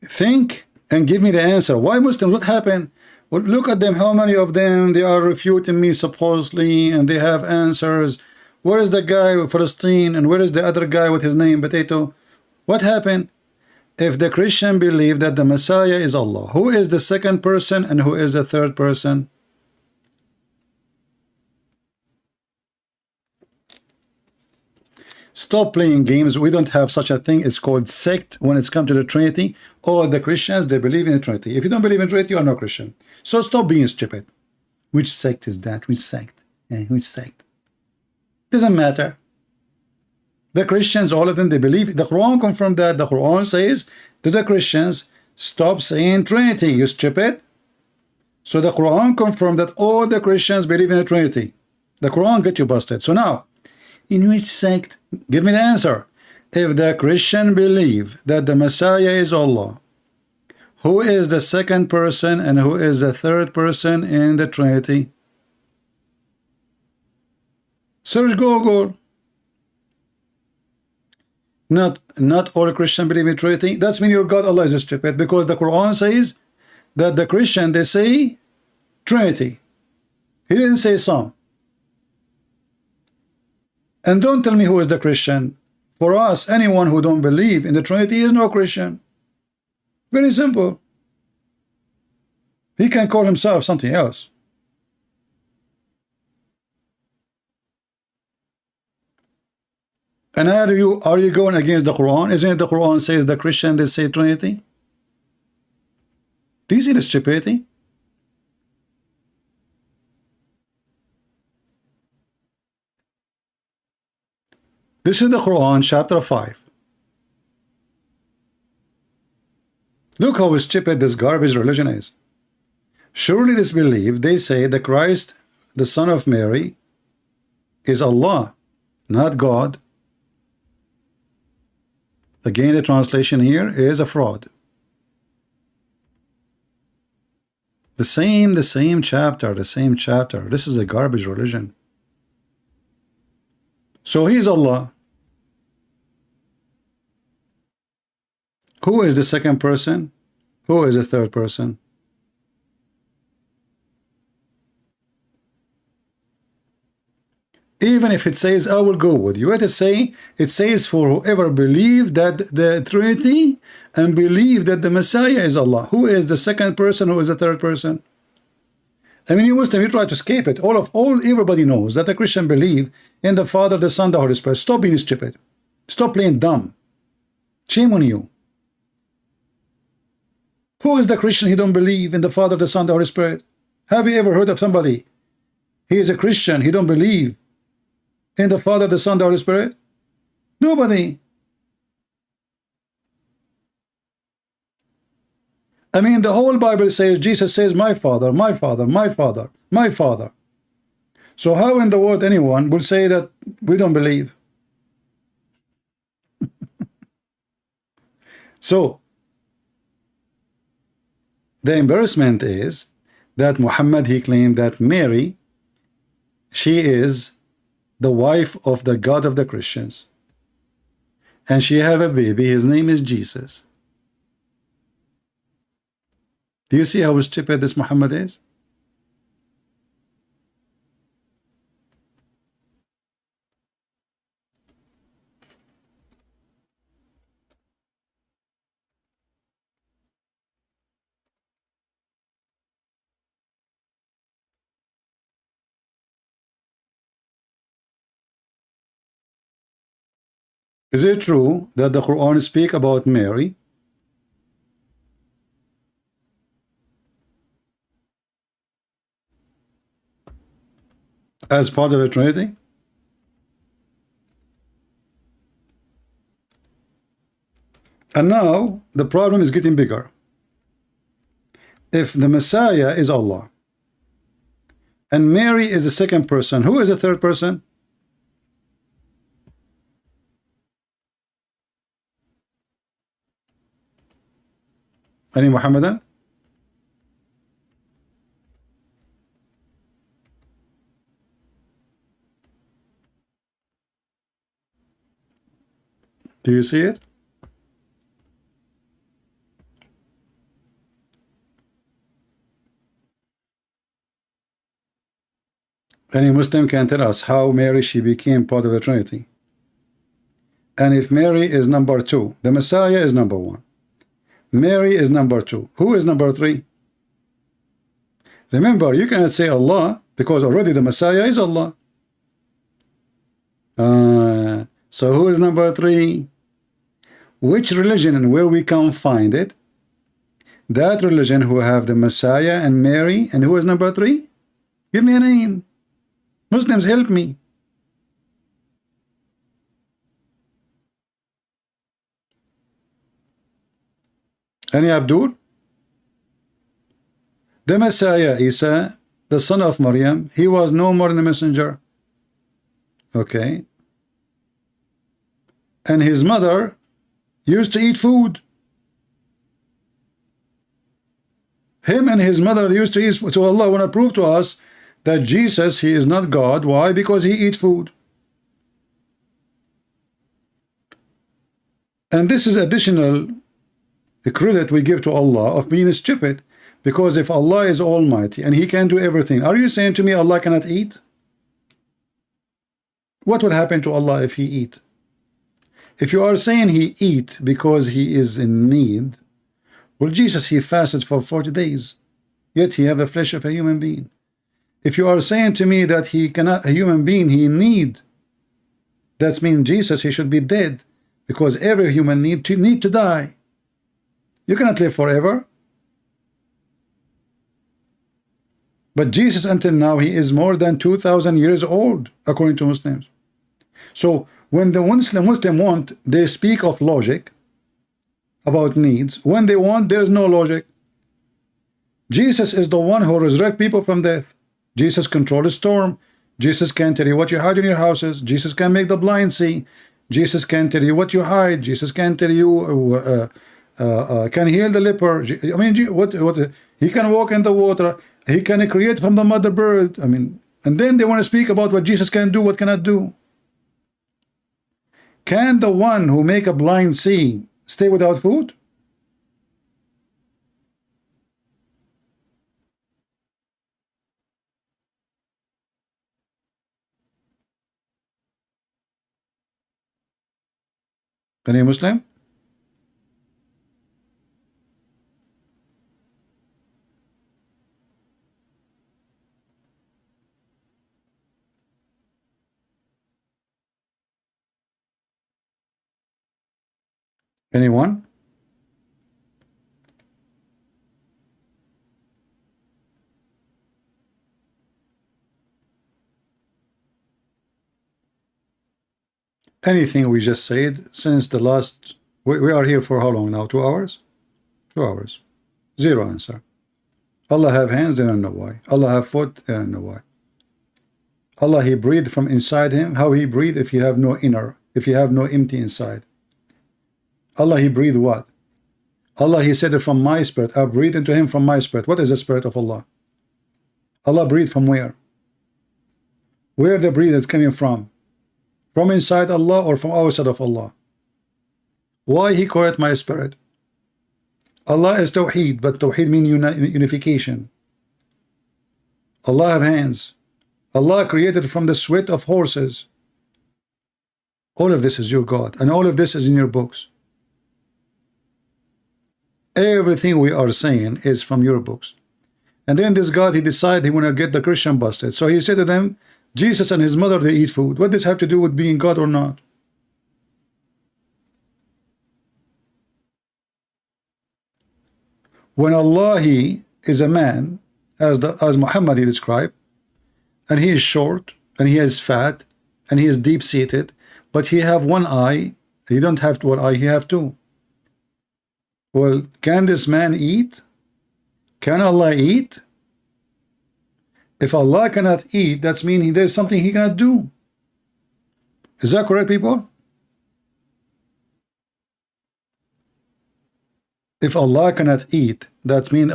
Think and give me the answer. Why Muslims? What happened? Well, look at them. How many of them they are refuting me supposedly, and they have answers. Where is the guy with Palestine, and where is the other guy with his name Potato? What happened? If the Christian believe that the Messiah is Allah, who is the second person and who is the third person? Stop playing games. We don't have such a thing. It's called sect when it's come to the Trinity. All the Christians, they believe in the Trinity. If you don't believe in Trinity, you are no Christian. So stop being stupid. Which sect is that? Which sect? Which sect? Doesn't matter. The Christians, all of them, they believe. The Quran confirmed that. The Quran says to the Christians, stop saying Trinity, you stupid. So the Quran confirmed that all the Christians believe in the Trinity. The Quran get you busted. So now, in which sect? Give me the answer. If the Christian believe that the Messiah is Allah, who is the second person and who is the third person in the Trinity? Search Google. Not all Christians believe in Trinity. That's mean your God Allah is stupid, because the Quran says that the Christian, they say Trinity. He didn't say some. And don't tell me who is the Christian. For us, anyone who don't believe in the Trinity is no Christian. Very simple. He can call himself something else. And are you going against the Quran? Isn't it the Quran says the Christian, they say Trinity? Do you see the stupidity? This is the Quran, chapter 5. Look how stupid this garbage religion is. Surely this belief, they say the Christ, the Son of Mary, is Allah, not God. Again, the translation here is a fraud. The same chapter. This is a garbage religion. So he is Allah. Who is the second person? Who is the third person? Even if it says, I will go with you, it says for whoever believe that the Trinity and believe that the Messiah is Allah. Who is the second person? Who is the third person? I mean, you Muslim, you try to escape it. Everybody knows that the Christian believe in the Father, the Son, the Holy Spirit. Stop being stupid. Stop playing dumb. Shame on you. Who is the Christian? He don't believe in the Father, the Son, the Holy Spirit. Have you ever heard of somebody? He is a Christian. He don't believe in the Father, the Son, the Holy Spirit? Nobody. I mean, the whole Bible says, Jesus says, my Father, my Father, my Father, my Father. So how in the world anyone will say that we don't believe? So, the embarrassment is that Muhammad, he claimed that Mary, she is the wife of the God of the Christians. And she have a baby, his name is Jesus. Do you see how stupid this Muhammad is? Is it true that the Quran speak about Mary as part of the Trinity? And now the problem is getting bigger. If the Messiah is Allah and Mary is the second person, who is the third person? Any Muhammadan? Do you see it? Any Muslim can tell us how Mary, she became part of the Trinity. And if Mary is number 2, the Messiah is number 1. Mary is number 2. Who is number 3? Remember, you cannot say Allah because already the Messiah is Allah. So who is number 3? Which religion and where we can find it? That religion who have the Messiah and Mary, and who is number 3? Give me a name. Muslims, help me. Any Abdul? The Messiah, Isa, the son of Maryam, he was no more than a messenger. Okay. And his mother used to eat food. Him and his mother used to eat food. So Allah want to prove to us that Jesus, he is not God. Why? Because he eats food. And this is additional credit we give to Allah of being stupid, because if Allah is almighty and he can do everything, are you saying to me Allah cannot eat? What will happen to Allah if he eat? If you are saying he eat because he is in need, well, Jesus, he fasted for 40 days, yet he have the flesh of a human being. If you are saying to me that he cannot, a human being, he need, that means Jesus, he should be dead, because every human need to die. You cannot live forever. But Jesus, until now, he is more than 2,000 years old, according to Muslims. So when the Muslim want, they speak of logic about needs. When they want, there is no logic. Jesus is the one who resurrects people from death. Jesus controls the storm. Jesus can tell you what you hide in your houses. Jesus can make the blind see. Jesus can tell you what you hide. Jesus can tell you can heal the leper. I mean, what he can walk in the water. He can create from the mother bird. I mean, and then they want to speak about what Jesus can do, what cannot do. Can the one who make a blind see stay without food? Any Muslim? Anyone? Anything we just said since the last, we are here for how long now? 2 hours? 2 hours. Zero answer. Allah have hands, they don't know why. Allah have foot, they don't know why. Allah, he breathed from inside him. How he breathed if you have no inner, if you have no empty inside? Allah, he breathed what? Allah, he said it from my spirit. I breathe into him from my spirit. What is the spirit of Allah? Allah breathed from where? Where the breath is coming from? From inside Allah or from outside of Allah? Why he call it my spirit? Allah is Tawheed, but Tawheed means unification. Allah have hands. Allah created from the sweat of horses. All of this is your God, and all of this is in your books. Everything we are saying is from your books. And then this God, he decided he want to get the Christian busted. So he said to them, Jesus and his mother, they eat food. What does this have to do with being God or not? When Allah, he is a man, as Muhammad he described, and he is short, and he is fat, and he is deep-seated, but he have one eye. He don't have one eye, he have two. Well, can this man eat? Can Allah eat? If Allah cannot eat, that means there's something he cannot do. Is that correct, people? If Allah cannot eat, that means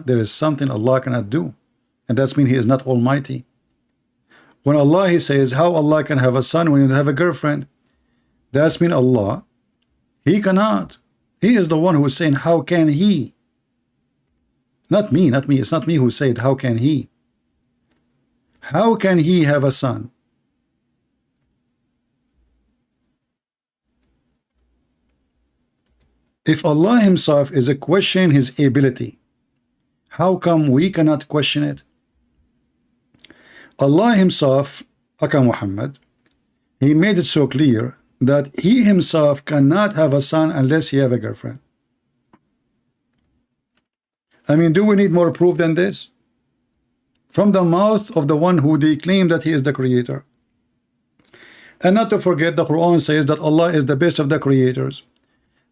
there is something Allah cannot do. And that means he is not almighty. When Allah, he says, how Allah can have a son when you don't have a girlfriend? That means Allah, he cannot. He is the one who is saying, how can he? Not me. It's not me who said, how can he? How can he have a son? If Allah himself is a question his ability, how come we cannot question it? Allah himself, Aka Muhammad, he made it so clear that he himself cannot have a son unless he have a girlfriend. I mean, do we need more proof than this? From the mouth of the one who they claim that he is the creator. And not to forget, the Quran says that Allah is the best of the creators.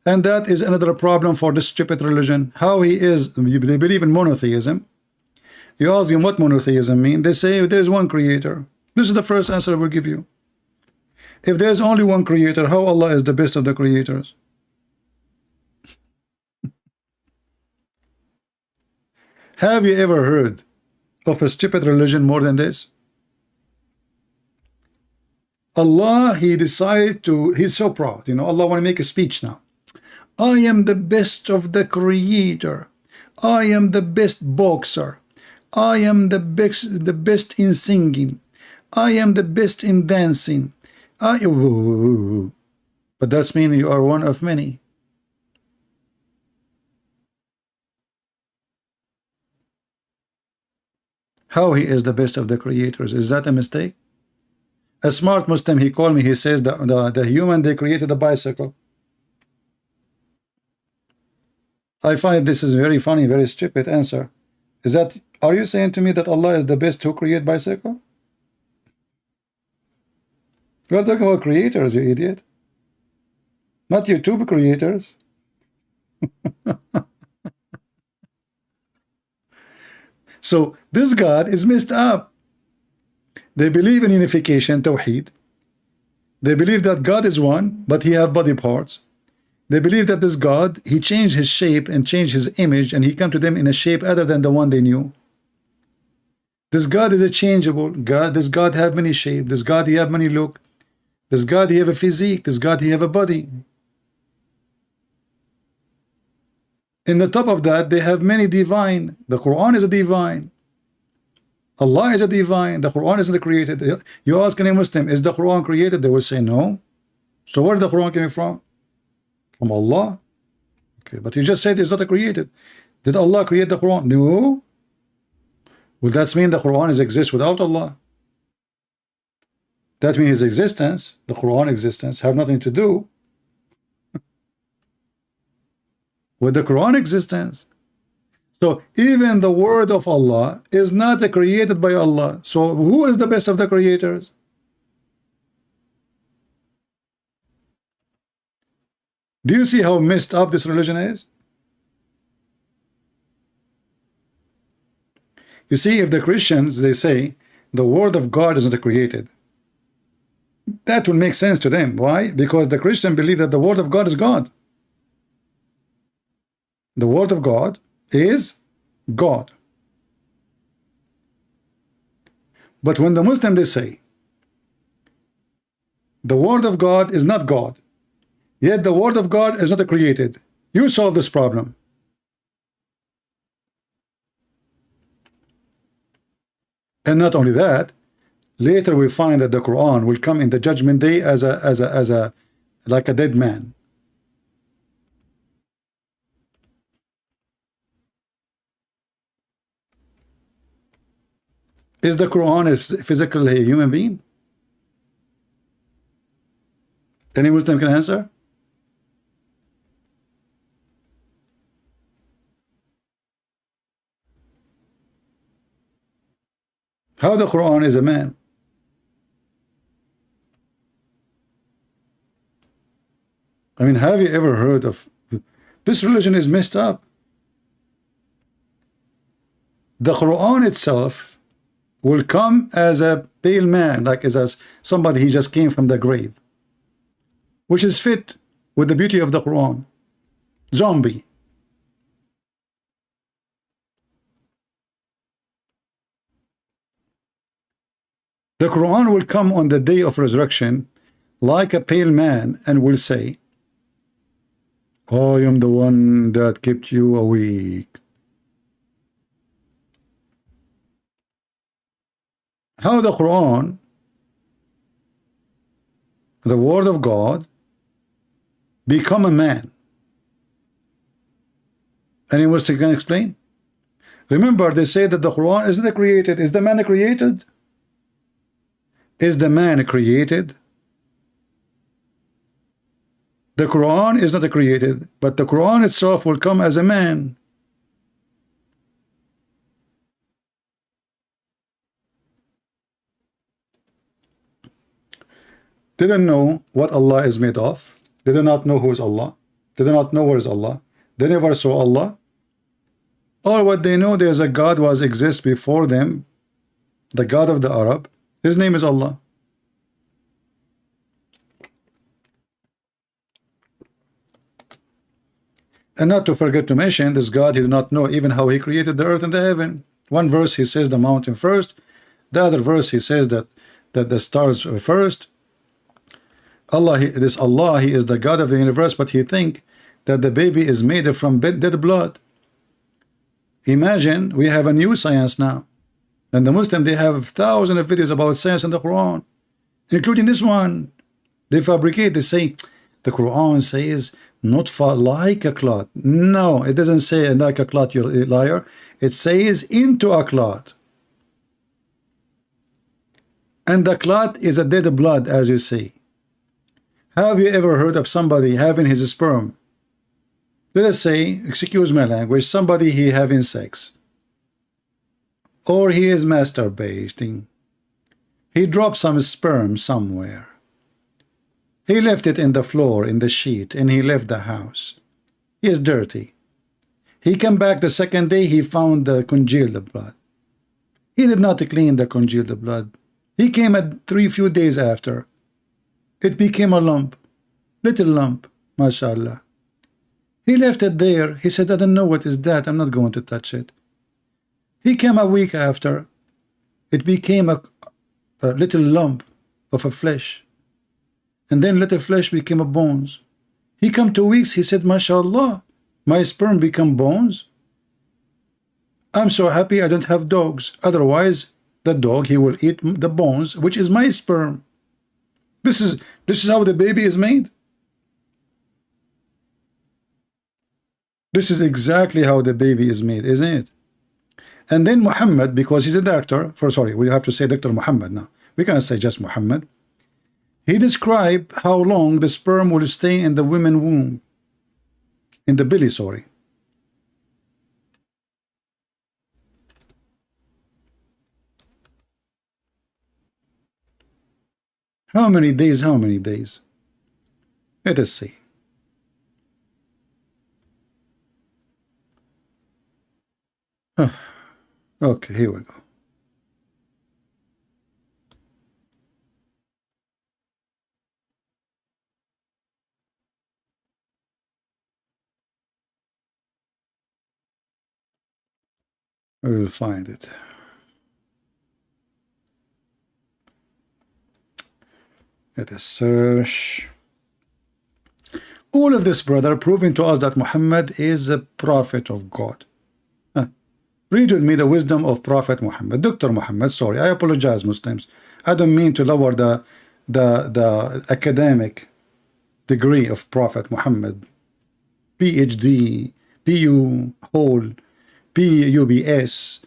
And that is another problem for this stupid religion. How he is, they believe in monotheism. You ask them what monotheism means, they say there is one creator. This is the first answer I will give you. If there is only one creator, how Allah is the best of the creators? Have you ever heard of a stupid religion more than this? Allah, he decided to, he's so proud, you know, Allah want to make a speech now. I am the best of the creator. I am the best boxer. I am the best in singing. I am the best in dancing. But that's mean you are one of many. How he is the best of the creators? Is that a mistake? A smart Muslim, he called me, he says the human, they created a bicycle. I find this is very funny, very stupid answer. Is that, are you saying to me that Allah is the best to create bicycle? You are talking about creators, you idiot. Not YouTube creators. So this God is messed up. They believe in unification, tawheed. They believe that God is one, but he have body parts. They believe that this God, he changed his shape and changed his image, and he come to them in a shape other than the one they knew. This God is a changeable God. This God have many shapes. This God, he have many look. This God, he have a physique. This God, he have a body. In the top of that, they have many divine. The Quran is a divine. Allah is a divine. The Quran isn't created. You ask any Muslim, is the Quran created? They will say no. So where is the Quran coming from? From Allah. Okay, but you just said it's not created. Did Allah create the Quran? No. Well, that mean the Quran exists without Allah. That means his existence, the Quran existence, have nothing to do with the Quran existence. So even the word of Allah is not created by Allah. So who is the best of the creators? Do you see how messed up this religion is? You see, if the Christians, they say the word of God is not created, that will make sense to them. Why? Because the Christian believe that the word of God is God. The word of God is God. But when the Muslim, they say the word of God is not God, yet the word of God is not created, you solve this problem. And not only that, later we find that the Quran will come in the judgment day as a like a dead man. Is the Quran a physical human being? Any Muslim can answer? How the Quran is a man? I mean, have you ever heard of this religion is messed up? The Quran itself will come as a pale man, like as somebody he just came from the grave, which is fit with the beauty of the Quran. Zombie. The Quran will come on the day of resurrection like a pale man and will say, I am the one that kept you awake. How the Quran, the word of God, become a man? Anyone can explain? Remember, they say that the Quran is not created. Is the man created? Is the man created? The Quran is not created, but the Quran itself will come as a man. They don't know what Allah is made of. They do not know who is Allah. They do not know where is Allah. They never saw Allah. All what they know, there's a God was exists before them, the God of the Arab. His name is Allah. And not to forget to mention, this God, he did not know even how he created the earth and the heaven. One verse he says the mountain first. The other verse he says that the stars first. Allah, this Allah, he is the God of the universe, but he think that the baby is made from dead blood. Imagine, we have a new science now. And the Muslim, they have thousands of videos about science in the Quran, including this one. They fabricate, they say, the Quran says, not for like a clot. No, it doesn't say like a clot, you liar. It says into a clot. And the clot is a dead blood, as you say. Have you ever heard of somebody having his sperm? Let us say, excuse my language, somebody he having sex. Or he is masturbating. He dropped some sperm somewhere. He left it in the floor, in the sheet, and he left the house. He is dirty. He came back the second day, he found the congealed blood. He did not clean the congealed blood. He came at few days after. It became a lump, little lump, mashallah. He left it there. He said, I don't know what is that. I'm not going to touch it. He came a week after. It became a little lump of a flesh. And then little flesh became a bones. He come 2 weeks. He said, mashallah, my sperm become bones. I'm so happy I don't have dogs. Otherwise, the dog, he will eat the bones, which is my sperm. This is how the baby is made. This is exactly how the baby is made, isn't it? And then Muhammad, because he's a doctor, we have to say Dr. Muhammad now. We can't say just Muhammad. He described how long the sperm will stay in the woman's womb. In the belly, sorry. How many days? How many days? Let us see. Okay, here we go. We will find it. Let us search. All of this, brother, proving to us that Muhammad is a prophet of God. Read with me the wisdom of Prophet Muhammad. Dr. Muhammad, sorry, I apologize, Muslims. I don't mean to lower the academic degree of Prophet Muhammad. PhD, PU, whole, PUBS,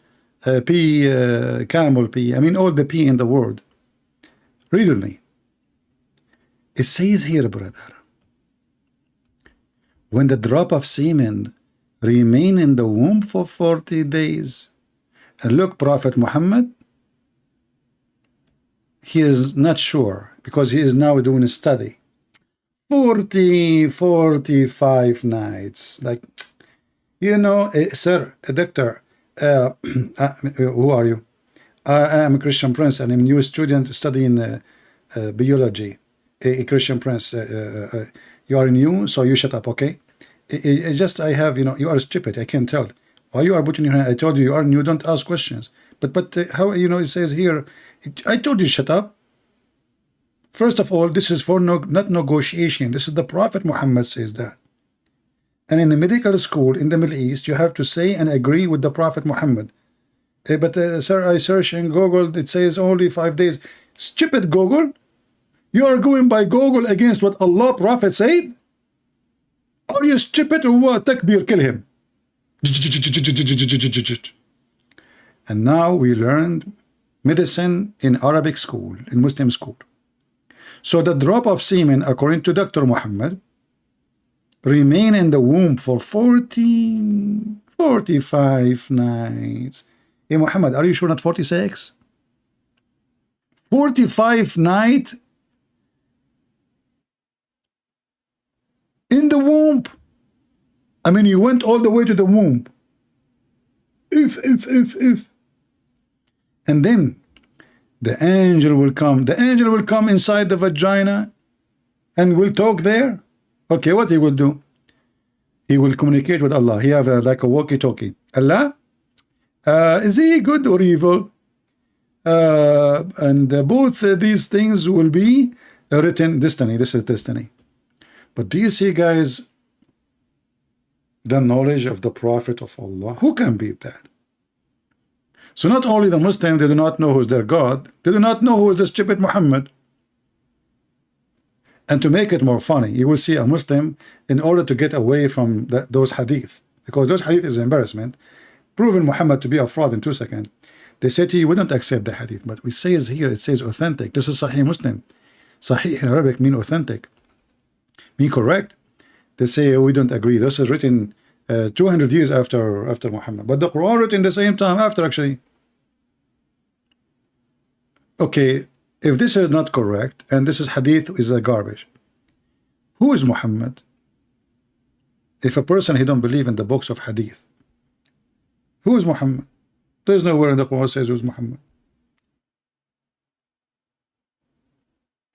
camel P. I mean all the P in the word. Read with me. It says here, brother, when the drop of semen remain in the womb for 40 days. And look, Prophet Muhammad, he is not sure because he is now doing a study. 45 nights. Like, you know, sir, doctor, who are you? I am a Christian Prince and I'm a new student studying biology. A Christian Prince, you are new, so you shut up, okay? I have, you know, you are stupid. I can tell. Why you are putting your hand? I told you are new. Don't ask questions. But how, you know, it says here, I told you shut up. First of all, this is for not negotiation. This is the Prophet Muhammad says that. And in the medical school in the Middle East, you have to say and agree with the Prophet Muhammad. Sir, I search in Google. It says only 5 days. Stupid Google. You are going by Google against what Allah Prophet said? Are you stupid or what? Takbir, kill him. And now we learned medicine in Arabic school, in Muslim school. So the drop of semen, according to Dr. Muhammad, remain in the womb for 45 nights. Hey Muhammad, are you sure not 46? 45 nights in the womb. I mean, you went all the way to the womb. If. And then the angel will come. The angel will come inside the vagina and will talk there. Okay, what he will do? He will communicate with Allah. He have like a walkie-talkie. Allah, is he good or evil? And both these things will be written destiny. This is destiny. But do you see, guys, the knowledge of the Prophet of Allah? Who can beat that? So not only the Muslims, they do not know who's their God, they do not know who is the stupid Muhammad. And to make it more funny, you will see a Muslim, in order to get away from those hadith, because those hadith is embarrassment, proving Muhammad to be a fraud in 2 seconds. They say to you, we don't accept the hadith, but we say here, it says authentic. This is Sahih Muslim. Sahih in Arabic mean authentic. Mean correct. They say we don't agree. This is written 200 years after Muhammad, but the Quran written the same time after, actually. Okay, if this is not correct and this is hadith is a garbage, who is Muhammad? If a person he don't believe in the books of hadith, who is Muhammad? There's nowhere in the Quran says who's Muhammad.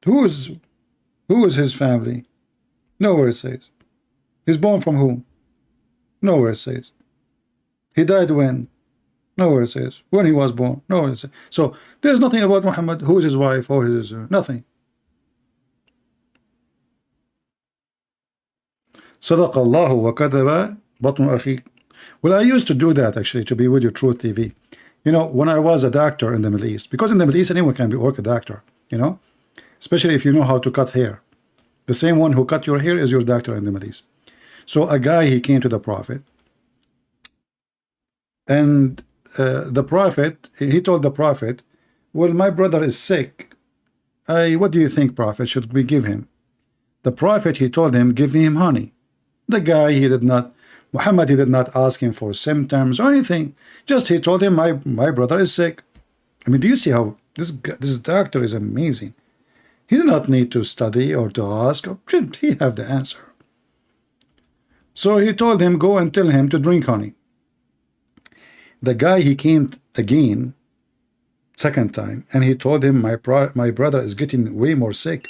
Who is his family? Nowhere it says. He's born from whom? Nowhere it says. He died when? Nowhere it says. When he was born? Nowhere it says. So there's nothing about Muhammad. Who is his wife or his nothing. صدق الله وكذب بطن أخيك. Well, I used to do that actually, to be with you, Truth TV. You know, when I was a doctor in the Middle East, because in the Middle East anyone can work a doctor, you know, especially if you know how to cut hair. The same one who cut your hair is your doctor in the Middle East. So a guy, he came to the Prophet, and the Prophet, he told the Prophet, well, my brother is sick. What do you think, Prophet? Should we give him? The Prophet, he told him, give him honey. The guy, he did not, Muhammad, he did not ask him for symptoms or anything. Just he told him, my brother is sick. I mean, do you see how this doctor is amazing? He did not need to study or to ask. He have the answer. So he told him, go and tell him to drink honey. The guy, he came again, second time, and he told him, my brother is getting way more sick.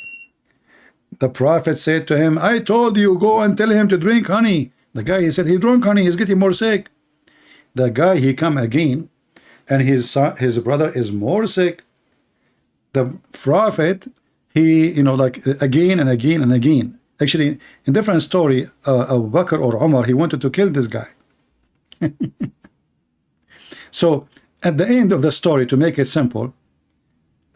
The Prophet said to him, I told you, go and tell him to drink honey. The guy, he said, he drank honey, he's getting more sick. The guy, he come again, and his brother is more sick. The Prophet, he, you know, like again and again and again. Actually, in different story, Abu Bakr or Umar, he wanted to kill this guy. So at the end of the story, to make it simple,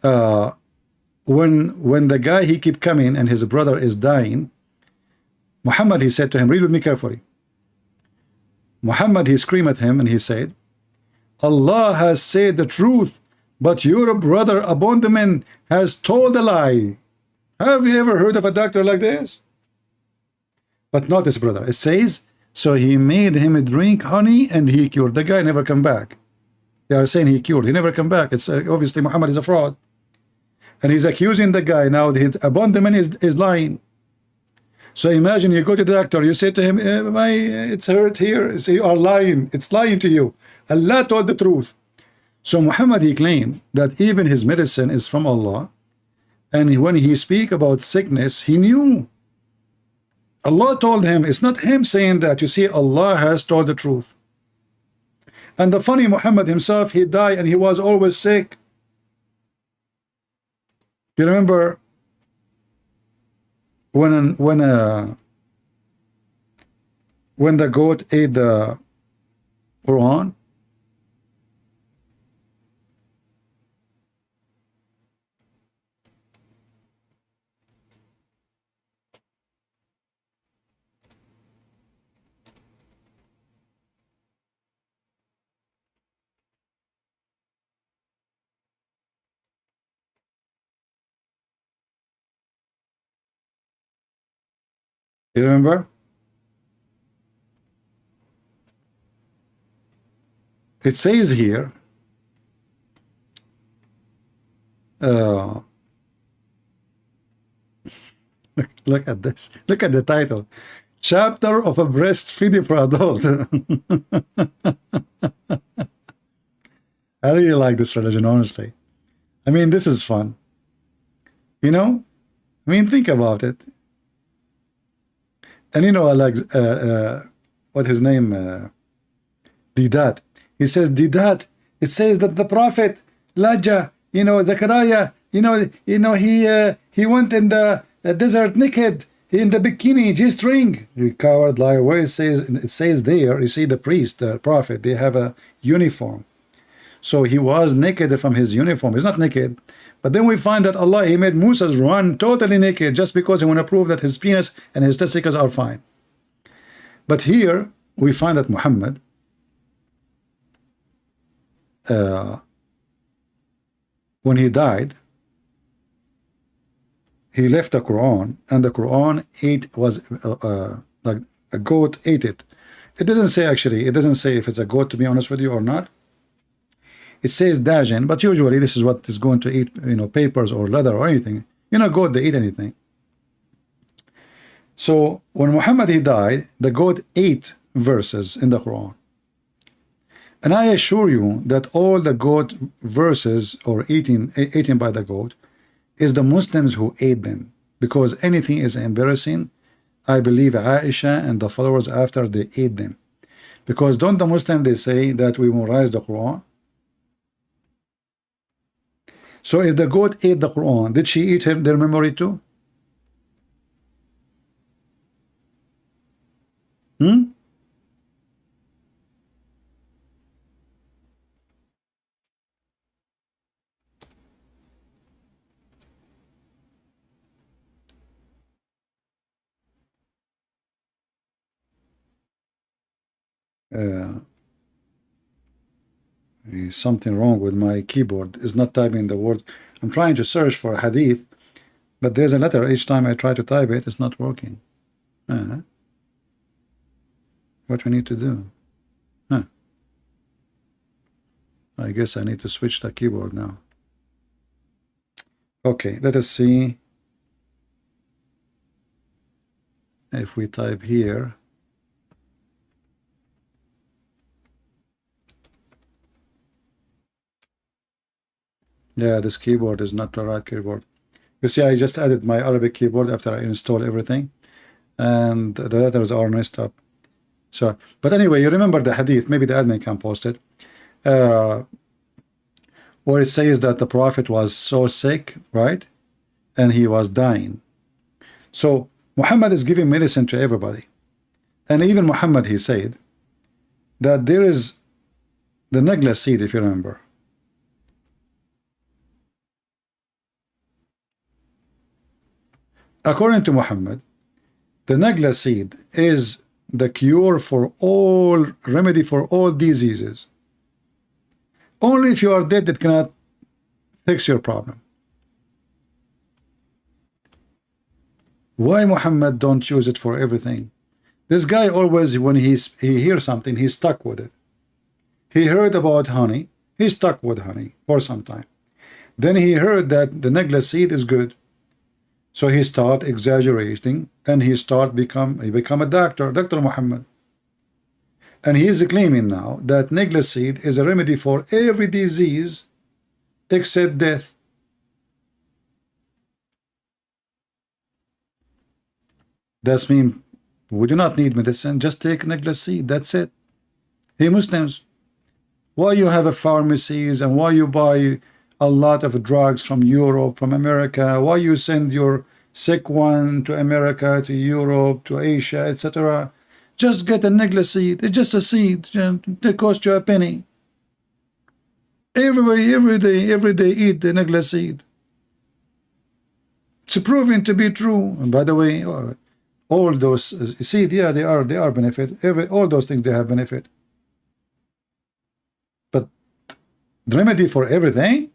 when the guy, he keep coming and his brother is dying, Muhammad, he said to him, read with me carefully. Muhammad, he screamed at him and he said, Allah has said the truth, but your brother abandonment has told a lie. Have you ever heard of a doctor like this? But not his brother. It says, so he made him drink honey and he cured. The guy never come back. They are saying he cured. He never come back. It's obviously Muhammad is a fraud. And he's accusing the guy now that his abandonment is lying. So imagine you go to the doctor, you say to him, it's hurt here. So you are lying. It's lying to you. Allah told the truth. So Muhammad, he claimed that even his medicine is from Allah. And when he speak about sickness, he knew. Allah told him. It's not him saying that. You see, Allah has told the truth. And the funny, Muhammad himself, he died and he was always sick. You remember when the goat ate the Quran? You remember? It says here, look at this. Look at the title. Chapter of a breastfeeding for adults. I really like this religion, honestly. I mean, this is fun. You know? I mean, think about it. And you know, I like, what his name, Didat. He says, Didat, it says that the Prophet, Laja, you know, Zechariah, he went in the desert naked, in the bikini, G-string. You coward liar. Where it says there, you see the priest, the Prophet, they have a uniform. So he was naked from his uniform. He's not naked. But then we find that Allah, he made Musa run totally naked just because he want to prove that his penis and his testicles are fine. But here we find that Muhammad, when he died, he left the Quran, and the Quran was like a goat ate it. It doesn't say, actually, it doesn't say if it's a goat, to be honest with you, or not. It says dajin, but usually this is what is going to eat, you know, papers or leather or anything. You know, goat, they eat anything. So when Muhammad, he died, the goat ate verses in the Quran. And I assure you that all the goat verses or eaten by the goat is the Muslims who aid them, because anything is embarrassing, I believe Aisha and the followers after, they aid them. Because don't the Muslims, they say that we memorize the Quran? So if the goat ate the Quran, did she eat their memory too? Uh, something wrong with my keyboard. It's not typing the word. I'm trying to search for a hadith, but there's a letter each time I try to type it, it's not working. What we need to do? I guess I need to switch the keyboard now. Okay, let us see if we type here. Yeah, this keyboard is not the right keyboard. You see, I just added my Arabic keyboard after I installed everything, and the letters are messed up. So, but anyway, you remember the hadith, maybe the admin can post it, where it says that the Prophet was so sick, right? And he was dying. So Muhammad is giving medicine to everybody. And even Muhammad, he said that there is the negla seed, if you remember. According to Muhammad, the negla seed is the cure for all, remedy for all diseases. Only if you are dead it cannot fix your problem. Why Muhammad don't use it for everything? This guy always, when he hears something, he's stuck with it. He heard about honey, he's stuck with honey for some time. Then he heard that the negla seed is good. So he start exaggerating, and he become a doctor, Dr. Muhammad. And he is claiming now that negla seed is a remedy for every disease except death. That's mean we do not need medicine, just take negla seed, that's it. Hey Muslims, why you have a pharmacies and why you buy a lot of drugs from Europe, from America, why you send your sick one to America, to Europe, to Asia, etc. Just get a negla seed. It's just a seed. It costs you a penny. Every day eat the negla seed. It's proven to be true. And by the way, all those seed, yeah, they are benefit. All those things, they have benefit. But the remedy for everything?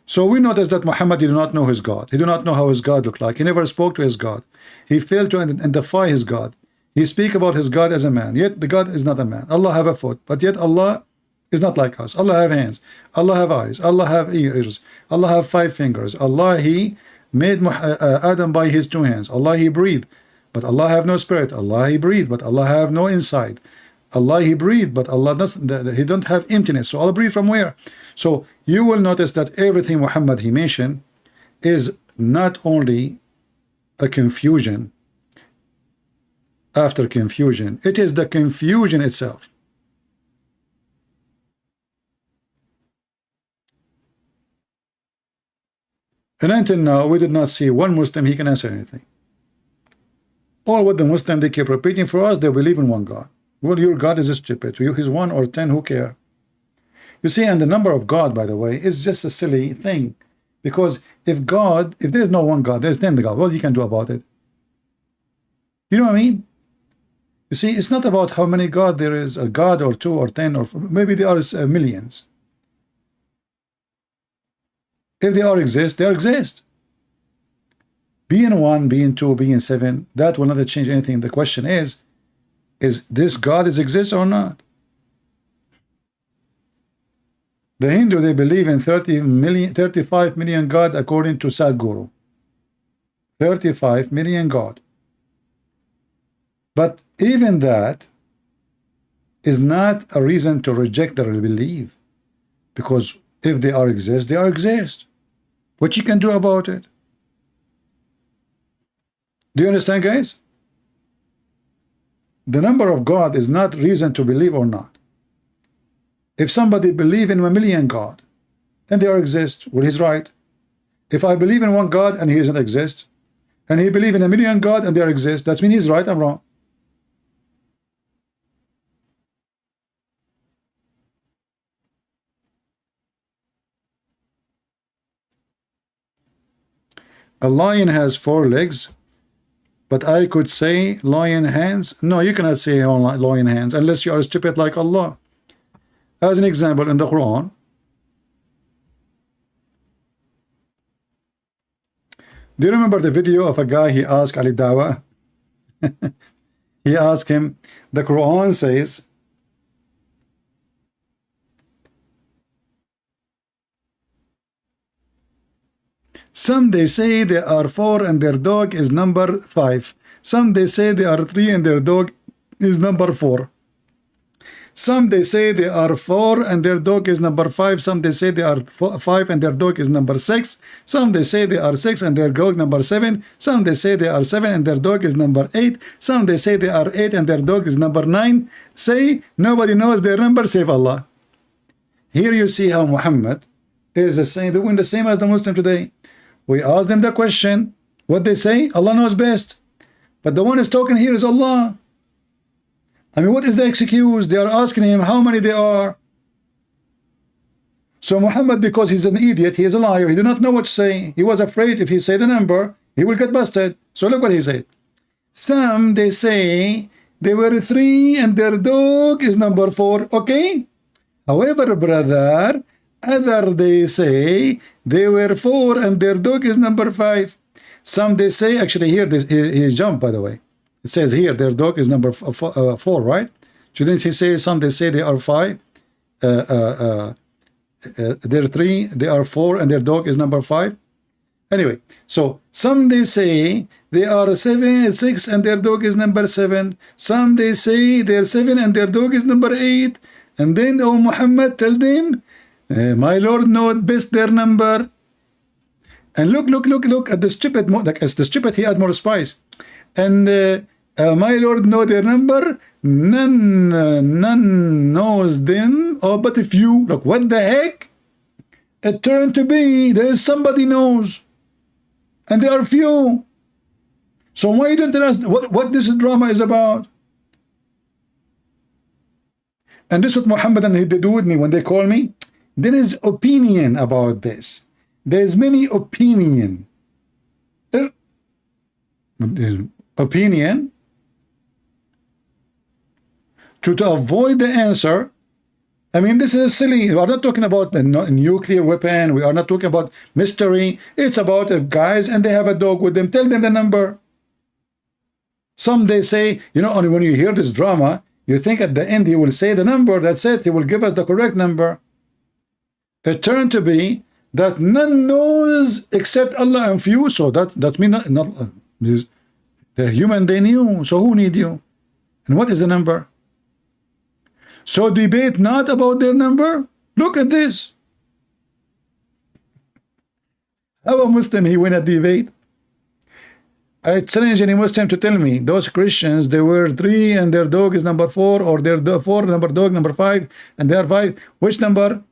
So we notice that Muhammad did not know his God. He did not know how his God looked like. He never spoke to his God. He failed to identify his God. He speak about his God as a man, yet the God is not a man. Allah have a foot, but yet Allah is not like us. Allah have hands. Allah have eyes. Allah have ears. Allah have 5 fingers. Allah, he made Adam by his 2 hands. Allah, he breathed, but Allah have no spirit. Allah, he breathed, but Allah have no inside. Allah, he breathed, but Allah doesn't, he don't have emptiness. So Allah breathe from where? So you will notice that everything Muhammad he mentioned is not only a confusion after confusion, it is the confusion itself. And until now, we did not see one Muslim he can answer anything. All what the Muslim they keep repeating for us, they believe in one God. Well, your God is stupid. You, he's 1 or 10, who care? You see, and the number of God, by the way, is just a silly thing. Because if there is no one God, there's 10 God, what you can do about it? You know what I mean? You see, it's not about how many God there is, a God or 2 or 10, or maybe there are millions. If they all exist, they exist. Being 1, being 2, being 7, that will not change anything. The question is this God exist or not? The Hindu, they believe in 35 million God according to Sadhguru. 35 million God. But even that, is not a reason to reject their belief, because if they are exist, they are exist. What you can do about it? Do you understand, guys? The number of God is not reason to believe or not. If somebody believe in 1,000,000 God and they are exist, well, he's right. If I believe in one God and he doesn't exist, and he believe in 1,000,000 God and they are exist, that means he's right, I'm wrong. A lion has 4 legs, but I could say lion hands. No, you cannot say lion hands unless you are stupid like Allah. As an example, in the Quran, do you remember the video of a guy, he asked Ali Dawa? He asked him, the Quran says, some they say they are 4 and their dog is number 5. Some they say they are 3 and their dog is number 4. Some they say they are 4 and their dog is number 5. Some they say they are 5 and their dog is number 6. Some they say they are 6 and their dog number 7. Some they say they are 7 and their dog is number 8. Some they say they are 8 and their dog is number 9. Say nobody knows their number save Allah. Here you see how Muhammad is the same, doing the same as the Muslim today. We ask them the question, what they say, Allah knows best. But the one is talking here is Allah. I mean, what is the excuse? They are asking him how many they are. So Muhammad, because he's an idiot, he is a liar, he did not know what to say. He was afraid if he said the number, he will get busted. So look what he said. Some, they say, they were 3 and their dog is number 4. Okay? However, brother, other they say they were 4 and their dog is number 5. Some they say, actually here, he jumped, by the way. It says here their dog is number 4, right? Shouldn't he say some they say they are 5? They're 3, they are 4, and their dog is number 5. Anyway, so some they say they are 7, 6, and their dog is number 7. Some they say they're 7 and their dog is number 8. And then, oh Muhammad, tell them, my Lord knows best their number. And look at the stupid, like as the stupid, he had more spice. And my Lord know their number. None knows them. Oh, but if you look, what the heck? It turned to be there is somebody knows, and there are few. So why don't tell us what this drama is about? And this is what Muhammad and they do with me when they call me. There is opinion about this. There is many opinion. Opinion to avoid the answer. I mean, this is silly. We are not talking about a nuclear weapon. We are not talking about mystery. It's about guys and they have a dog with them. Tell them the number. Some they say, you know, only when you hear this drama, you think at the end he will say the number. That's it. He will give us the correct number. It turned to be that none knows except Allah and few. So that means not they're human, they knew. So who need you? And what is the number? So debate not about their number. Look at this. How a Muslim he win a debate? I challenge any Muslim to tell me those Christians they were 3 and their dog is number 4, or their 4 number dog number 5 and they are 5. Which number?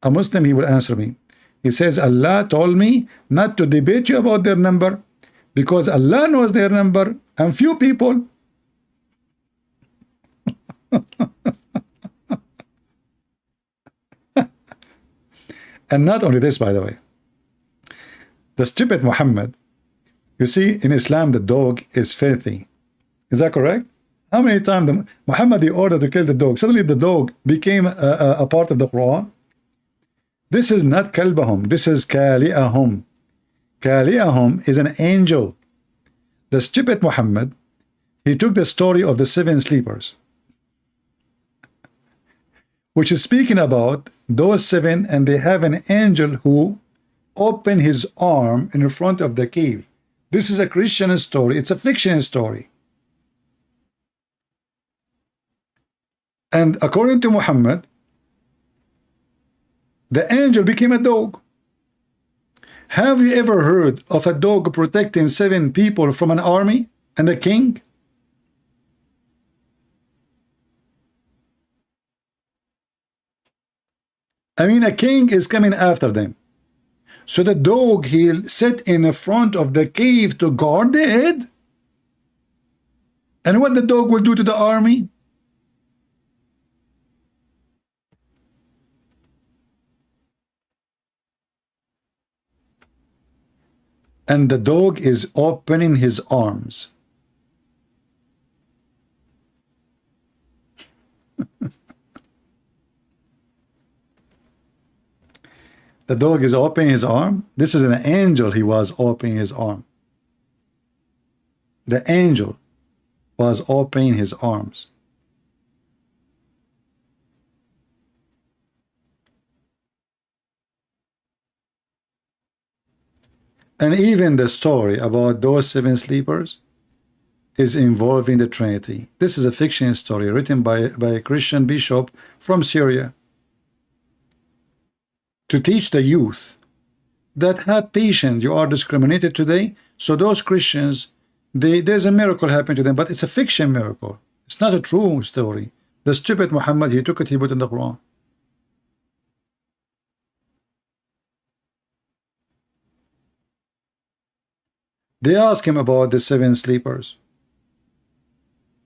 A Muslim he will answer me. He says Allah told me not to debate you about their number, because Allah knows their number and few people. And not only this, by the way, the stupid Muhammad, you see in Islam the dog is filthy. Is that correct? How many times Muhammad he ordered to kill the dog? Suddenly the dog became a part of the Quran. This is not kalbahum, this is kali'ahum. Kali'ahum is an angel. The stupid Muhammad, he took the story of the 7 sleepers, which is speaking about those 7, and they have an angel who opened his arm in front of the cave. This is a Christian story. It's a fiction story. And according to Muhammad, the angel became a dog. Have you ever heard of a dog protecting 7 people from an army and a king? I mean, a king is coming after them. So the dog, he'll sit in the front of the cave to guard the head. And what the dog will do to the army? And the dog is opening his arms. The dog is opening his arm. This is an angel. He was opening his arm. The angel was opening his arms. And even the story about those 7 sleepers is involving the Trinity. This is a fiction story written by a Christian bishop from Syria to teach the youth that have patience, you are discriminated today. So those Christians, there's a miracle happening to them, but it's a fiction miracle. It's not a true story. The stupid Muhammad, he took it, he put it in the Quran. They asked him about the 7 sleepers.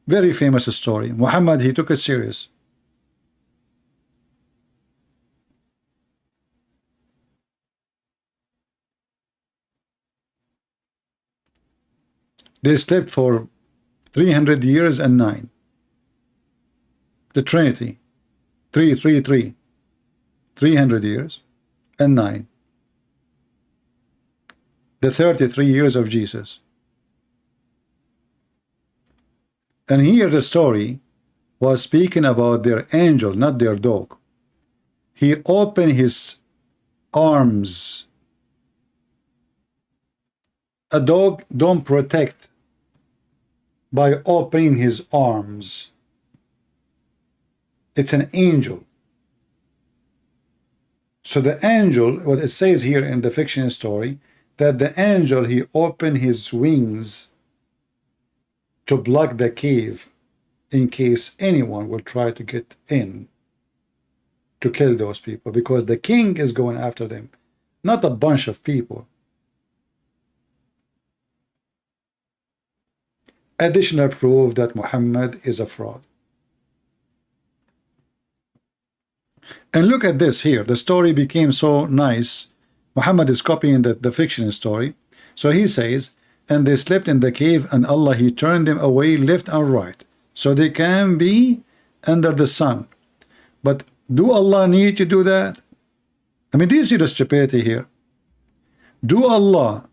Very famous story. Muhammad, he took it serious. They slept for 300 years and 9. The Trinity. 333. 300 years and 9. The 33 years of Jesus. And here the story was speaking about their angel, not their dog. He opened his arms. A dog don't protect by opening his arms. It's an angel. So the angel, what it says here in the fiction story, that the angel, he opened his wings to block the cave in case anyone will try to get in to kill those people, because the king is going after them, not a bunch of people. Additional proof that Muhammad is a fraud. And look at this here. The story became so nice. Muhammad is copying the fiction story. So he says, and they slept in the cave, and Allah, he turned them away left and right, so they can be under the sun. But do Allah need to do that? I mean, do you see the stupidity here? Do Allah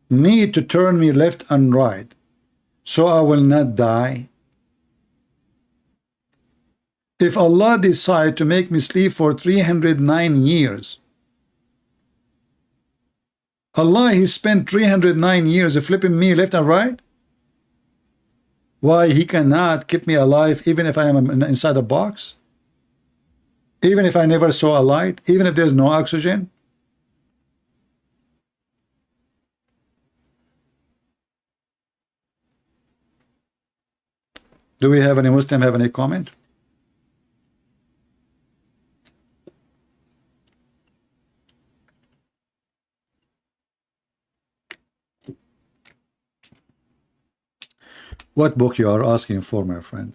need to turn me left and right so I will not die? If Allah decide to make me sleep for 309 years, Allah, he spent 309 years flipping me left and right. Why he cannot keep me alive even if I am inside a box? Even if I never saw a light? Even if there's no oxygen? Do we have any Muslim have any comment? What book you are asking for, my friend?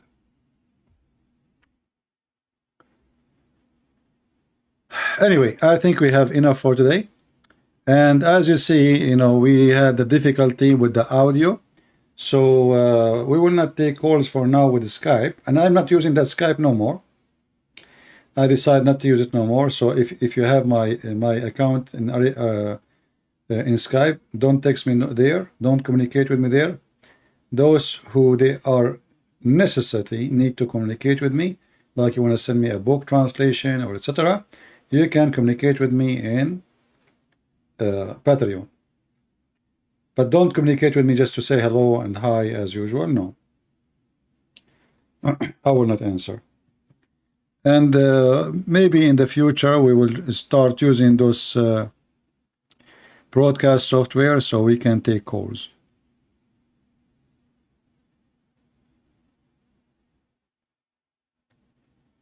Anyway, I think we have enough for today. And as you see, you know, we had the difficulty with the audio. So we will not take calls for now with Skype. And I'm not using that Skype no more. I decided not to use it no more. So if you have my account in Skype, don't text me there. Don't communicate with me there. Those who they are necessity need to communicate with me, like you want to send me a book translation or etc. You can communicate with me in Patreon, but don't communicate with me just to say hello and hi as usual. No, I will not answer. And maybe in the future we will start using those broadcast software so we can take calls.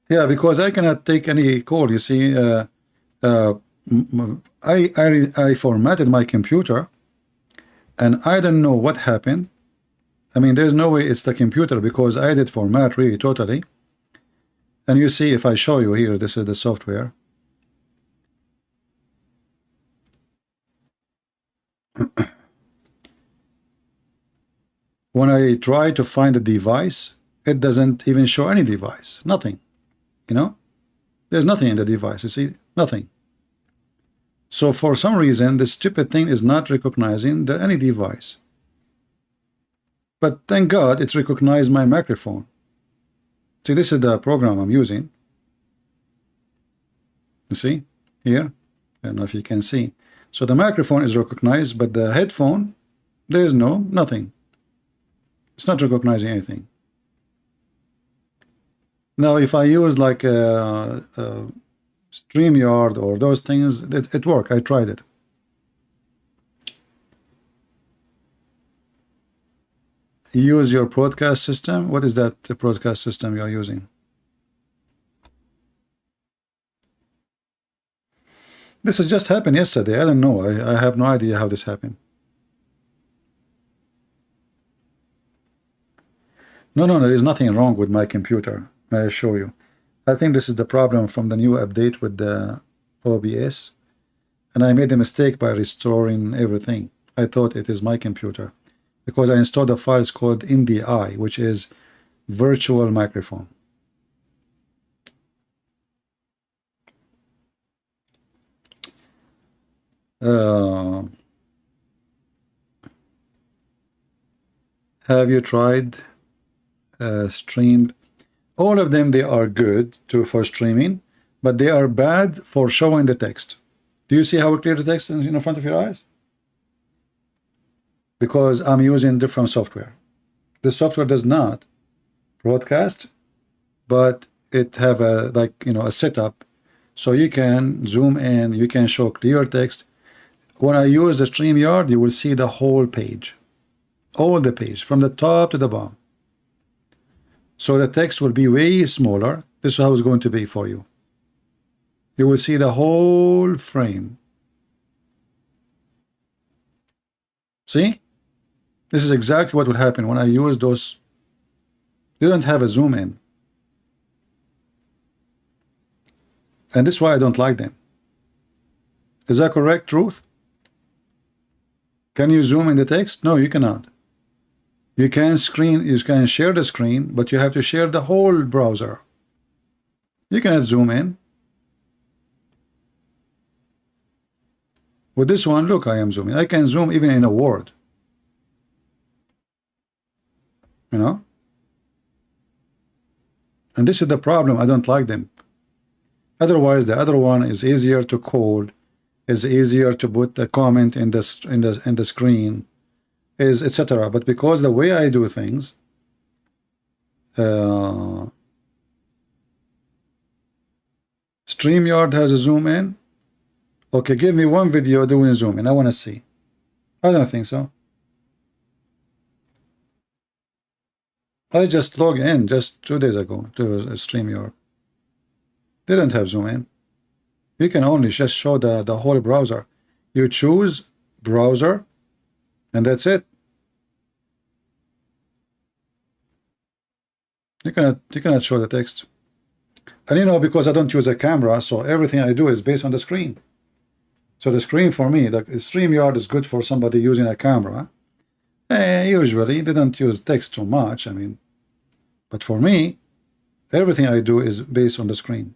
Yeah, because I cannot take any call. You see, I formatted my computer, and I don't know what happened. I mean, there's no way it's the computer because I did format really totally. And you see, if I show you here, this is the software. When I try to find a device, it doesn't even show any device, nothing. You know, there's nothing in the device. You see, nothing. So for some reason, this stupid thing is not recognizing any device. But thank God it's recognized my microphone. See, this is the program I'm using. You see here? I don't know if you can see. So the microphone is recognized, but the headphone, there is nothing. It's not recognizing anything. Now, if I use like a StreamYard or those things, it worked. I tried it. Use your broadcast system. What is that broadcast system you are using? This has just happened yesterday. I don't know. I have no idea how this happened. No, there is nothing wrong with my computer. May I show you? I think this is the problem from the new update with the OBS. And I made a mistake by restoring everything. I thought it is my computer because I installed a file called NDI, which is virtual microphone. Have you tried streamed? All of them, they are good for streaming, but they are bad for showing the text. Do you see how clear the text is in front of your eyes? Because I'm using different software. The software does not broadcast, but it have a a setup, so you can zoom in, you can show clear text. When I use the StreamYard, you will see the whole page, all the page from the top to the bottom. So the text will be way smaller. This is how it's going to be for you. You will see the whole frame. See? This is exactly what will happen when I use those. You don't have a zoom in. And this is why I don't like them. Is that correct, Truth? Can you zoom in the text? No, you cannot. You can share the screen, but you have to share the whole browser. You cannot zoom in. With this one, look, I am zooming. I can zoom even in a Word. You know? And this is the problem. I don't like them. Otherwise, the other one is easier to code, is easier to put a comment in the screen, is etc. But because the way I do things, StreamYard has a zoom in. Okay, give me one video doing zoom in. I want to see. I don't think so. I just logged in just 2 days ago to StreamYard. They don't have zoom in. You can only just show the whole browser. You choose browser, and that's it. You cannot show the text. And because I don't use a camera, so everything I do is based on the screen. So the screen for me, the StreamYard is good for somebody using a camera. Usually they don't use text too much. I mean, but for me, everything I do is based on the screen.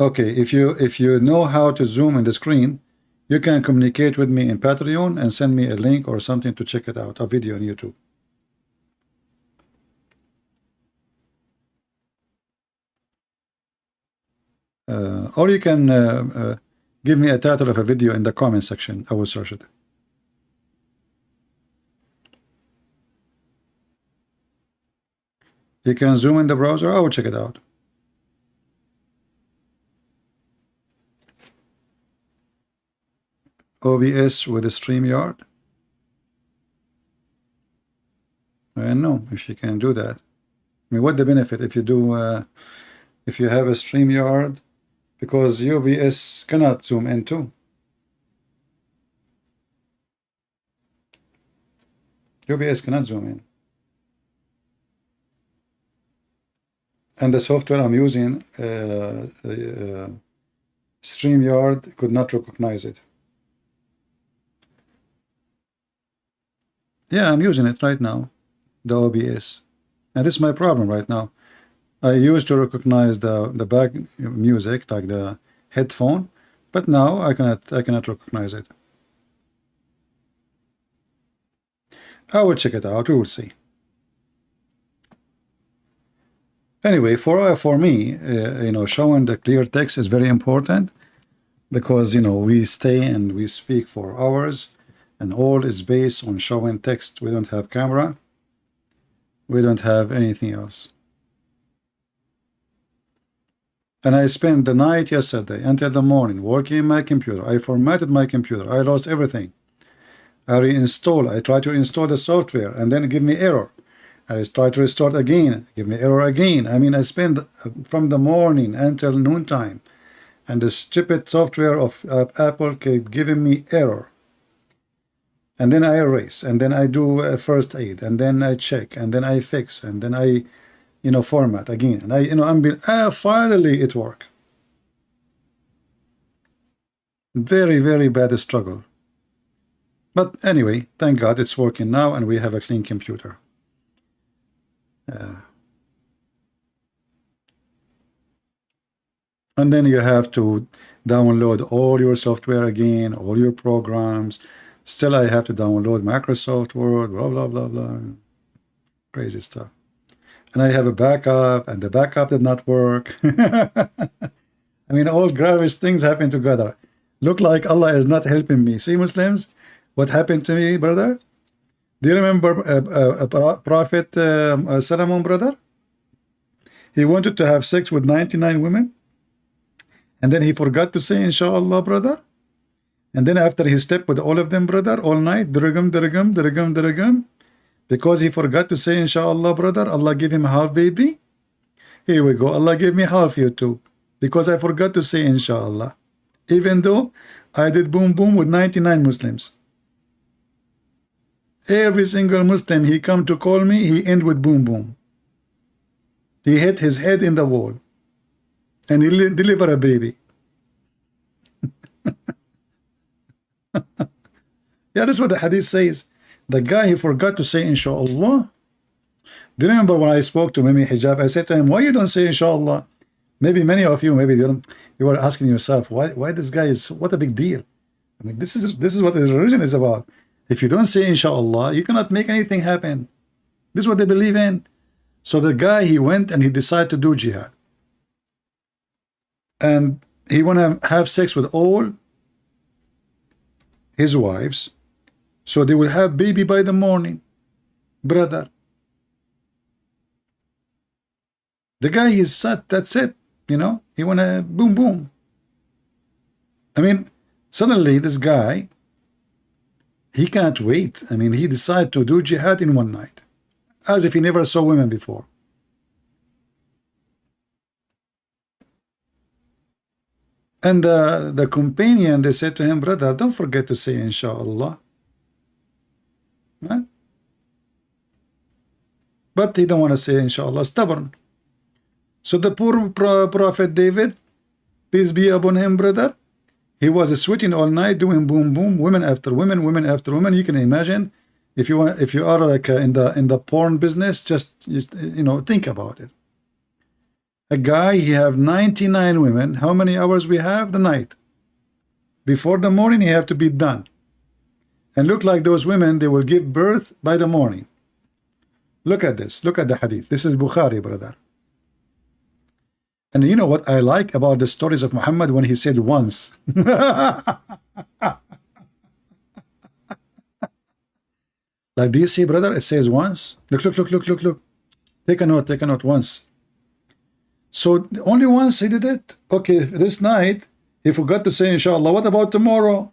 Okay, if you know how to zoom in the screen, you can communicate with me in Patreon and send me a link or something to check it out, a video on YouTube. Or you can Give me a title of a video in the comment section. I will search it. You can zoom in the browser. I will check it out. OBS with a StreamYard. I don't know if you can do that. I mean, what the benefit if you do, if you have a StreamYard, because OBS cannot zoom in too. OBS cannot zoom in. And the software I'm using, StreamYard, could not recognize it. Yeah, I'm using it right now, the OBS. And this is my problem right now. I used to recognize the back music, like the headphone, but now I cannot recognize it. I will check it out. We will see. Anyway, for me, you know, showing the clear text is very important, because, you know, we stay and we speak for hours, and all is based on showing text. We don't have camera. We don't have anything else. And I spent the night yesterday until the morning working on my computer. I formatted my computer. I lost everything. I reinstall. I try to install the software and then give me error. I try to restart again, give me error again. I mean, I spend from the morning until noontime, and the stupid software of Apple kept giving me error. And then I erase, and then I do a first aid, and then I check, and then I fix, and then I, you know, format again. And I'm finally it worked. Very, very bad struggle. But anyway, thank God it's working now, and we have a clean computer. And then you have to download all your software again, all your programs. Still, I have to download Microsoft Word, blah, blah, blah, blah. Crazy stuff. And I have a backup, and the backup did not work. I mean, all gravest things happen together. Look like Allah is not helping me. See, Muslims, what happened to me, brother? Do you remember Prophet Solomon, brother? He wanted to have sex with 99 women, and then he forgot to say inshallah, brother. And then after he slept with all of them, brother, all night, dirgam, dirgam, dirgam, dirgam, because he forgot to say inshallah, brother, Allah gave him half baby. Here we go. Allah gave me half you too, because I forgot to say inshallah, even though I did boom boom with 99 Muslims. Every single Muslim he come to call me, he end with boom boom. He hit his head in the wall, and he deliver a baby. Yeah, that's what the hadith says. The guy, he forgot to say inshallah. Do you remember when I spoke to Mimi Hijab? I said to him, why you don't say inshallah? Maybe many of you, maybe you were asking yourself, why this guy is, what a big deal. I mean, this is what his religion is about. If you don't say inshallah, you cannot make anything happen. This is what they believe in. So the guy, he went and he decided to do jihad. And he want to have sex with all his wives, so they will have baby by the morning, brother. The guy is set, that's it, you know, he want to boom boom. I mean, suddenly this guy, he can't wait. I mean, he decided to do jihad in one night, as if he never saw women before. And the companion, they said to him, brother, don't forget to say inshallah. Right? But he don't want to say inshallah, stubborn. So the poor Prophet David, peace be upon him, brother, he was sweating all night, doing boom boom, women after women, women after women. You can imagine, if you are like in the porn business, just you know, think about it. A guy, he have 99 women. How many hours we have? The night. Before the morning, he have to be done. And look like those women, they will give birth by the morning. Look at this. Look at the hadith. This is Bukhari, brother. And you know what I like about the stories of Muhammad when he said once? Like, do you see, brother? It says once. Look, look, look, look, look, look. Take a note once. So only once he did it. Okay, this night he forgot to say inshallah. What about tomorrow?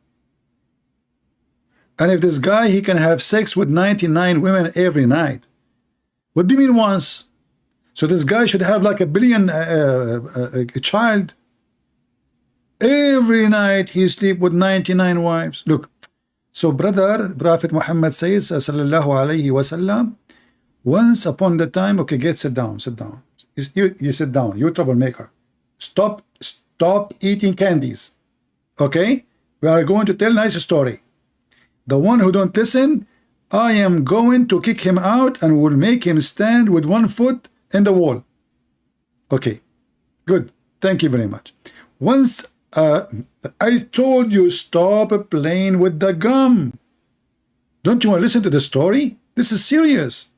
And if this guy, he can have sex with 99 women every night. What do you mean once? So this guy should have like a billion a child. Every night he sleep with 99 wives. Look. So brother, Prophet Muhammad says, sallallahu alayhi wasallam, once upon the time, okay, sit down. You sit down, you troublemaker. Stop eating candies. Okay? We are going to tell a nice story. The one who don't listen, I am going to kick him out and will make him stand with one foot in the wall. Okay, good. Thank you very much. Once I told you stop playing with the gum. Don't you want to listen to the story? This is serious.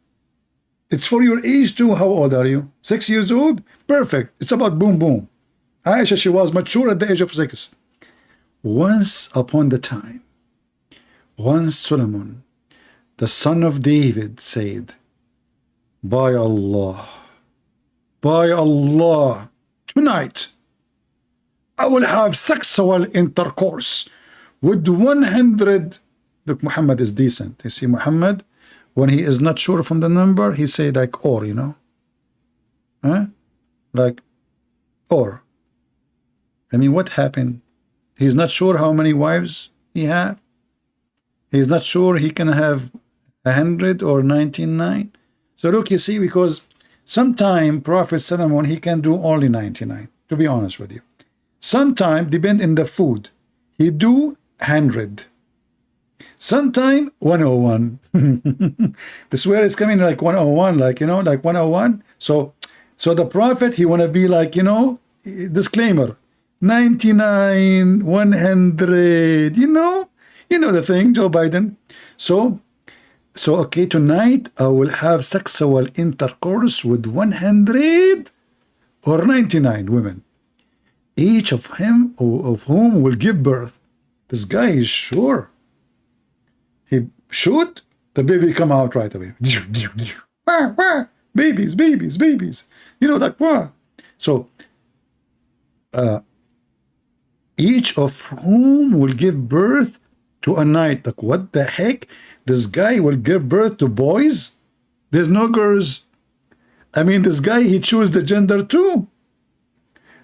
It's for your age too. How old are you? 6 years old? Perfect. It's about boom boom. Aisha, she was mature at the age of 6. Once upon the time, once Solomon, the son of David, said, by Allah, tonight I will have sexual intercourse with 100. Look, Muhammad is decent. You see, Muhammad, when he is not sure from the number, he say like or, you know, like or. I mean, what happened? He's not sure how many wives he have. He's not sure he can have 100 or 99. So look, you see, because sometime Prophet Solomon, he can do only 99, to be honest with you. Sometime, depend in the food, he do 100. Sometime 101. This is where it's coming like 101, like, you know, like 101. So the Prophet, he want to be like, you know, disclaimer, 99, 100, you know the thing, Joe Biden. So okay, tonight I will have sexual intercourse with 100 or 99 women, each of whom will give birth. This guy is sure. He shoot, the baby come out right away. Babies. You know, like what? So each of whom will give birth to a night. Like, what the heck? This guy will give birth to boys? There's no girls. I mean, this guy, he choose the gender too.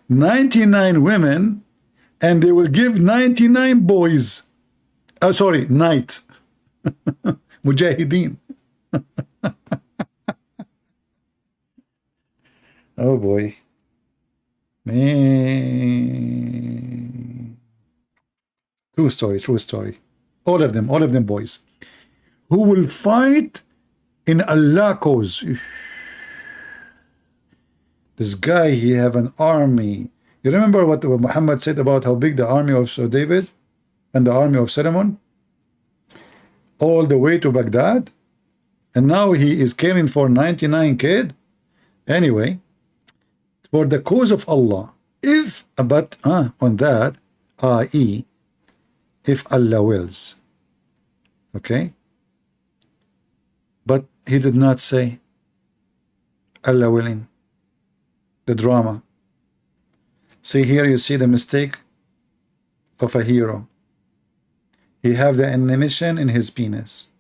99 women, and they will give 99 boys. Sorry, night. Mujahideen. Oh boy. Man. True story. All of them boys. Who will fight in Allah's cause. This guy, he have an army. You remember what Muhammad said about how big the army of David and the army of Solomon? All the way to Baghdad. And now he is caring for 99 kids. Anyway, for the cause of Allah, on that, i.e., if Allah wills. Okay? But he did not say Allah willing. The drama. See, here you see the mistake of a hero. He have the animation in his penis.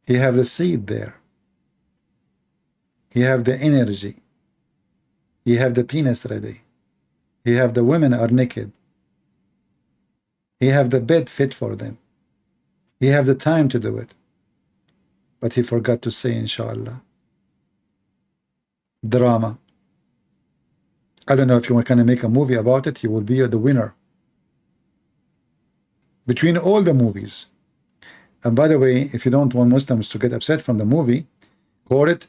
He have the seed there. He have the energy. He have the penis ready. He have the women are naked. He have the bed fit for them. He have the time to do it. But he forgot to say inshallah. Drama. I don't know if you want to make a movie about it, you will be the winner. Between all the movies. And by the way, if you don't want Muslims to get upset from the movie, call it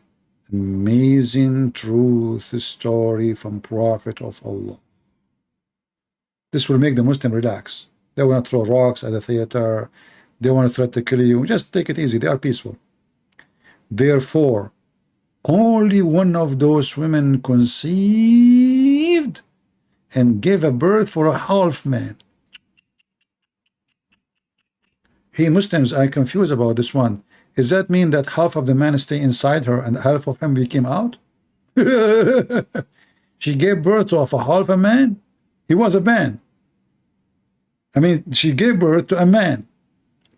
Amazing Truth Story from Prophet of Allah. This will make the Muslim relax. They want to throw rocks at the theater. They want to threaten to kill you. Just take it easy. They are peaceful. Therefore, only one of those women conceived and gave a birth for a half man. Hey, Muslims are confused about this one. Does that mean that half of the man stay inside her and half of him became out? She gave birth to a half a man? He was a man. I mean, she gave birth to a man,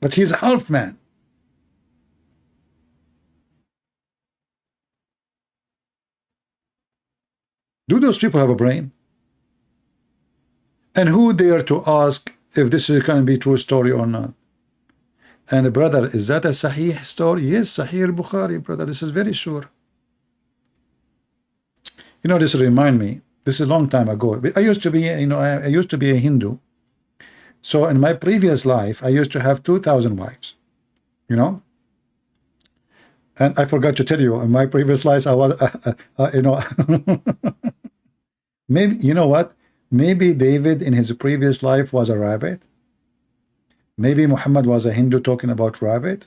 but he's a half man. Do those people have a brain? And who dare to ask if this is going to be a true story or not? And brother, is that a Sahih story? Yes, Sahih Bukhari, brother. This is very sure. You know, this remind me. This is a long time ago. I used to be, you know, I used to be a Hindu. So in my previous life, I used to have 2,000 wives. You know. And I forgot to tell you, in my previous life, I was, you know, maybe, you know what? Maybe David in his previous life was a rabbit. Maybe Muhammad was a Hindu talking about rabbit.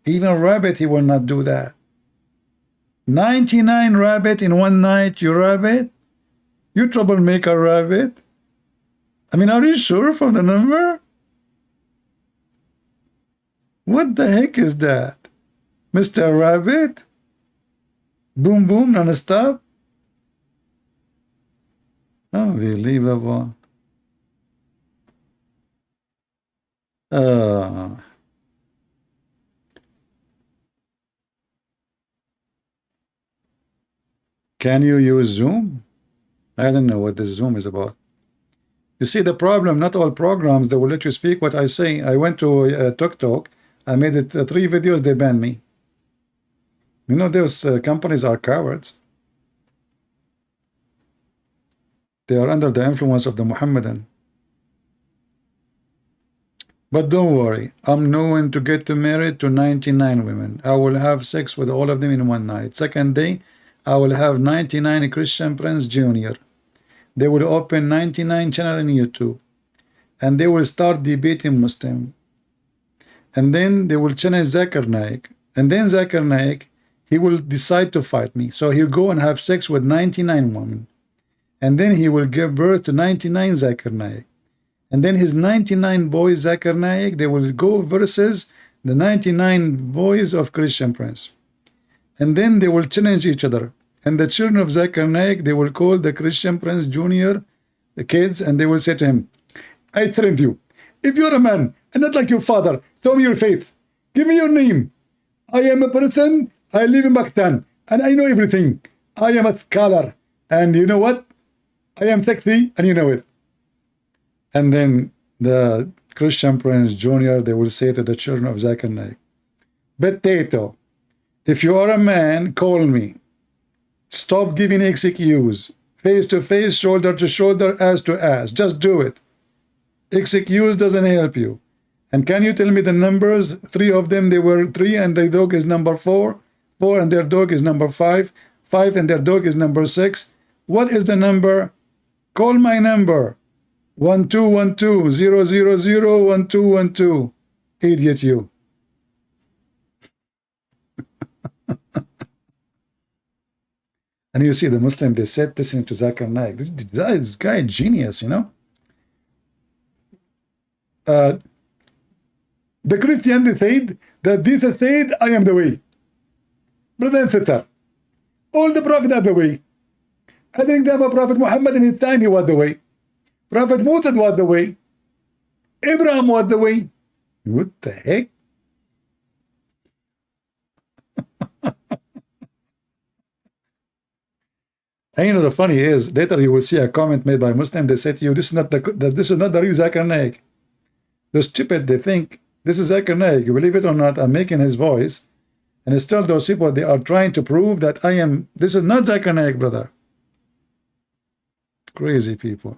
Even a rabbit, he will not do that. 99 rabbit in one night, you rabbit? You troublemaker rabbit? I mean, are you sure from the number? What the heck is that? Mr. Rabbit? Boom boom non-stop? Unbelievable. Can you use Zoom? I don't know what this Zoom is about. You see the problem, not all programs, they will let you speak what I say. I went to TikTok, I made it 3 videos, they banned me. You know, those companies are cowards. They are under the influence of the Muhammadan. But don't worry, I'm known to get married to 99 women. I will have sex with all of them in one night. Second day, I will have 99 Christian Prince Jr. They will open 99 channel on YouTube. And they will start debating Muslim. And then they will challenge Zakir Naik. And then Zakir Naik, he will decide to fight me. So he'll go and have sex with 99 women. And then he will give birth to 99 Zakir Naik. And then his 99 boys, Zakir Naik, they will go versus the 99 boys of Christian Prince. And then they will challenge each other. And the children of Zakir Naik, they will call the Christian Prince Jr. the kids, and they will say to him, I threaten you. If you're a man, and not like your father, tell me your faith. Give me your name. I am a person, I live in Pakistan, and I know everything. I am a scholar. And you know what? I am sexy, and you know it. And then the Christian Prince Jr., they will say to the children of Zakir Naik, Potato, if you are a man, call me. Stop giving excuse. Face to face, shoulder to shoulder, ass to ass. Just do it. Excuse doesn't help you. And can you tell me the numbers? 3 of them, they were 3, and their dog is number 4. 4 and their dog is number 5. 5 and their dog is number 6. What is the number? Call my number. 1212-000-1212. Idiot you. And you see the Muslim, they said, listening to Zakir Naik. This guy is genius, you know. The Christian said that Jesus said, I am the way. Brother and sister, all the prophets are the way. I think that Prophet Muhammad in his time, he was the way. Prophet Moses was the way. Abraham was the way. What the heck? And you know, the funny is, later you will see a comment made by Muslim. They say to you, this is not the real Zakir Naik. They're stupid. They think this is Zakir Naik. You believe it or not, I'm making his voice. And still those people, they are trying to prove that this is not Zakir Naik, brother. Crazy people.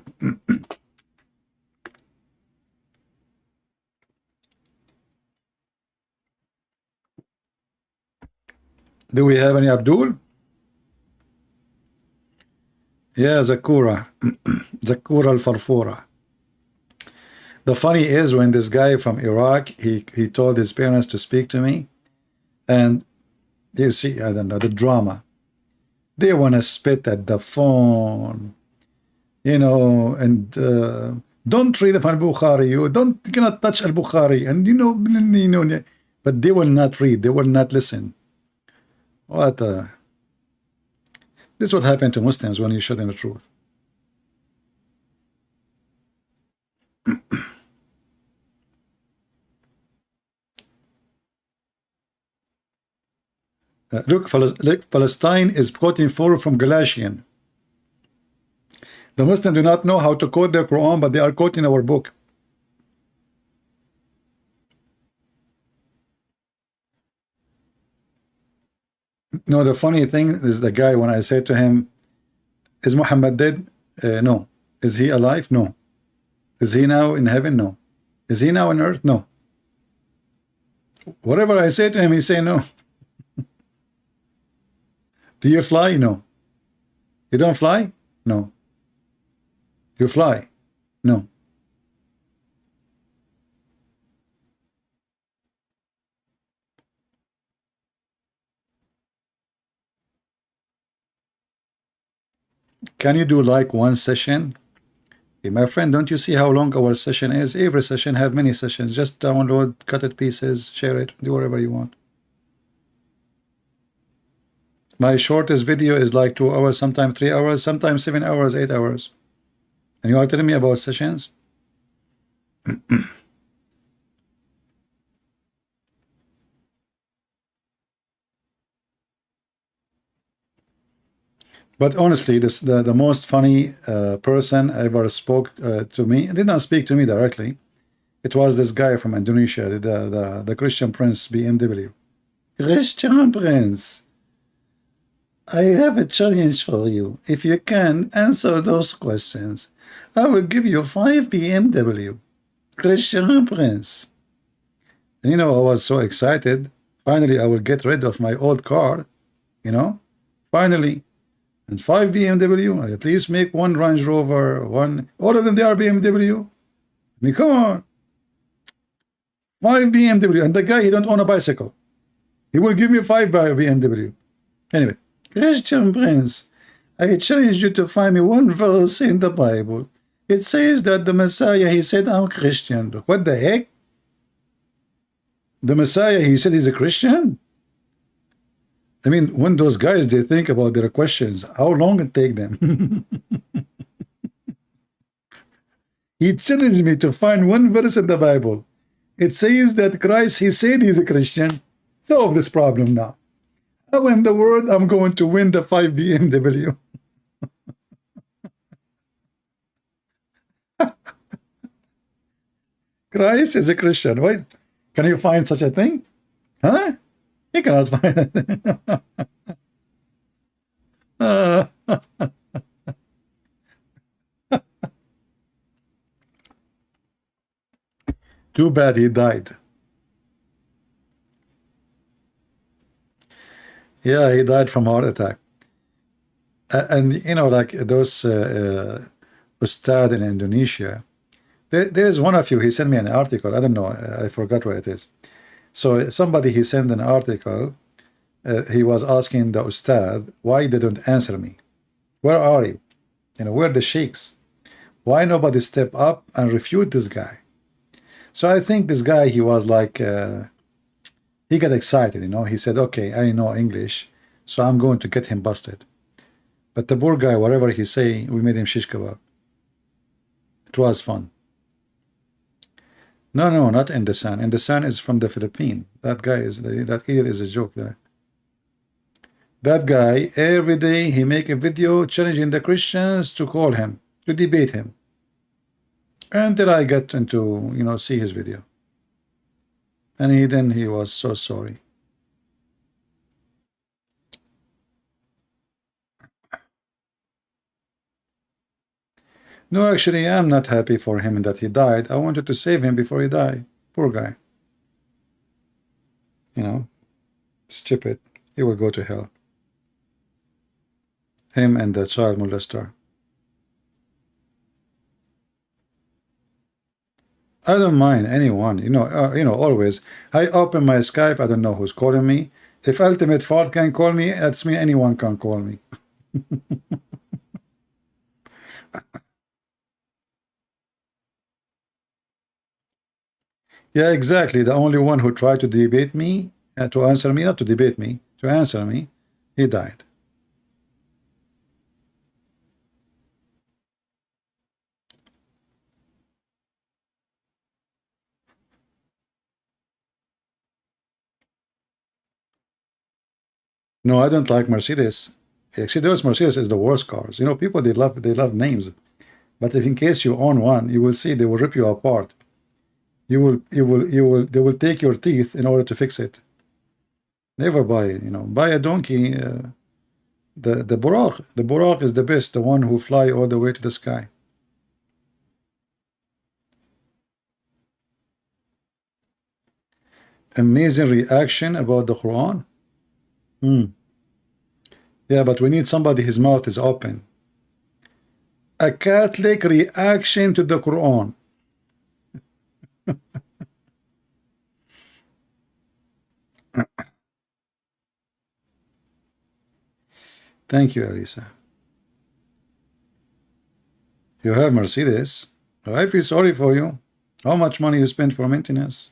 Do we have any Abdul? Yeah, Zakura. Zakura al-Farfura. The funny is, when this guy from Iraq, he told his parents to speak to me, and You see, I don't know, the drama. They want to spit at the phone, you know, and don't read from Bukhari. You cannot touch al-Bukhari, and you know, but they will not read. They will not listen. What? This is what happened to Muslims when you show them the truth. Look, Palestine is quoting from Galatian. The Muslims do not know how to quote their Quran, but they are quoting our book. No, the funny thing is the guy, when I said to him, is Muhammad dead? No. Is he alive? No. Is he now in heaven? No. Is he now on earth? No. Whatever I say to him, he say no. Do you fly? No. You don't fly? No. You fly? No. Can you do like one session? Hey, my friend, don't you see how long our session is? Every session have many sessions. Just download, cut it pieces, share it, do whatever you want. My shortest video is like 2 hours, sometimes 3 hours, sometimes 7 hours, 8 hours. And you are telling me about sessions? But honestly, the most funny person ever spoke to me, did not speak to me directly. It was this guy from Indonesia, the Christian Prince BMW. Christian Prince, I have a challenge for you. If you can answer those questions, I will give you 5 BMW. Christian Prince. And you know, I was so excited. Finally, I will get rid of my old car, you know, finally. And 5 BMW, I at least make 1 Range Rover, all of them, they are BMW. I mean, come on. 5 BMW, and the guy, he don't own a bicycle. He will give me 5 BMW. Anyway, Christian Prince, I challenge you to find me 1 verse in the Bible. It says that the Messiah, he said, I'm Christian. What the heck? The Messiah, he said he's a Christian? I mean, when those guys, they think about their questions, how long it take them? He challenged me to find 1 verse in the Bible. It says that Christ, he said he's a Christian. Solve this problem now. How in the world I'm going to win the 5 BMW? Christ is a Christian. Wait, can you find such a thing? Huh? You cannot find it. Too bad he died. Yeah, he died from heart attack. And you know, like those ustad in Indonesia, there is one of you, he sent me an article. I don't know, I forgot what it is. So somebody, he sent an article. He was asking the ustad, why they don't answer me? Where are you? You know, where are the sheikhs? Why nobody step up and refute this guy? So I think this guy, he was like, he got excited, you know. He said, okay, I know English, so I'm going to get him busted. But the poor guy, whatever he say, we made him shish kebab. It was fun. No, no, not in the Sun. In the Sun is from the Philippines. That guy is, that idiot is a joke there. That guy, every day he make a video challenging the Christians to call him, to debate him. Until I got into, you know, see his video. And he was so sorry. No, actually, I'm not happy for him that he died. I wanted to save him before he died. Poor guy. You know, stupid. He will go to hell. Him and the child molester. I don't mind anyone. You know, always. I open my Skype. I don't know who's calling me. If Ultimate Fault can call me, that's me, anyone can call me. Yeah, exactly. The only one who tried to debate me, to answer me, not to debate me, to answer me, he died. No, I don't like Mercedes. Actually, those Mercedes is the worst cars. You know, people they love names, but if in case you own one, you will see they will rip you apart. They will take your teeth in order to fix it. Never buy, buy a donkey. The Buraq is the best, the one who fly all the way to the sky. Amazing reaction about the Quran. Yeah, but we need somebody his mouth is open. A Catholic reaction to the Quran. Thank you, Elisa. You have Mercedes. I feel sorry for you. How much money you spend for maintenance?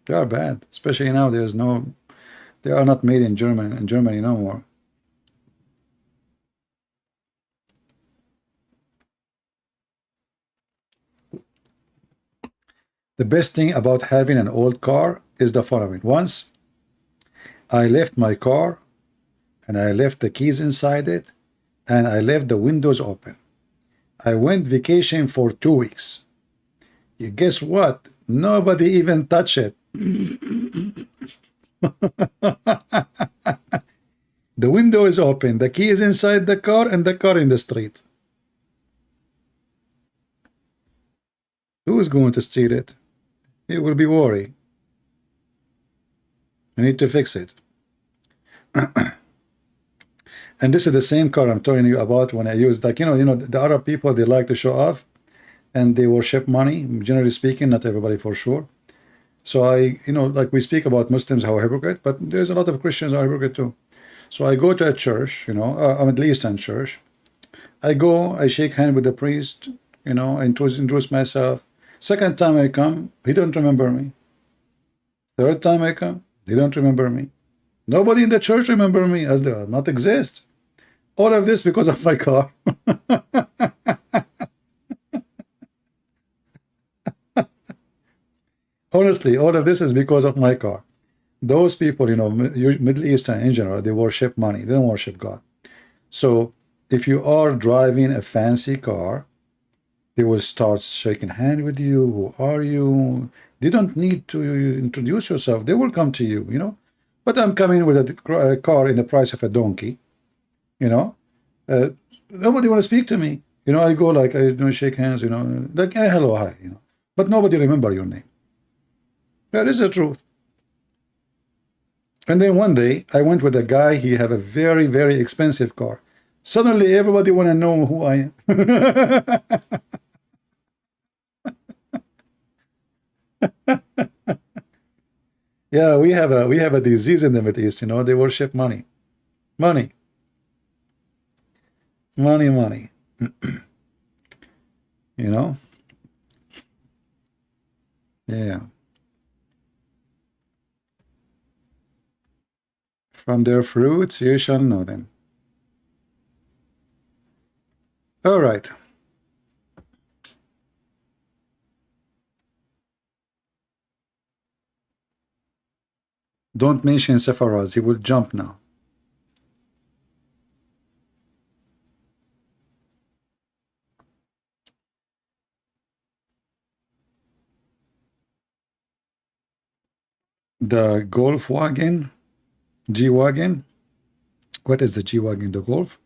They are bad, especially now. They are not made in Germany no more. The best thing about having an old car is the following. Once I left my car and I left the keys inside it and I left the windows open. I went vacation for 2 weeks. You guess what? Nobody even touched it. The window is open, the key is inside the car, and the car in the street. Who is going to steal it? It will be worry. I need to fix it. And this is the same car I'm telling you about when I use, like, the Arab people, they like to show off and they worship money, generally speaking, not everybody for sure. So like we speak about Muslims, how hypocrite, but there's a lot of Christians are hypocrite too. So I go to a church, a Middle Eastern church. I go, I shake hand with the priest, I introduce myself. Second time I come, he don't remember me. Third time I come, they don't remember me. Nobody in the church remember me, as they not exist. All of this because of my car. Honestly, all of this is because of my car. Those people, Middle Eastern in general, they worship money. They don't worship God. So if you are driving a fancy car, they will start shaking hand with you. Who are you? They don't need to introduce yourself. They will come to you, But I'm coming with a car in the price of a donkey, Nobody want to speak to me. I go like, I don't shake hands, like, hey, hello, hi, But nobody remember your name. That is the truth. And then one day, I went with a guy, he have a very, very expensive car. Suddenly, everybody want to know who I am. Yeah, we have a disease in the Middle East, they worship money. Money. Money, money. Yeah. From their fruits you shall know them. All right. Don't mention Sepharaz, he will jump now. The Golf wagon, G-Wagon. What is the G-Wagon? The Golf?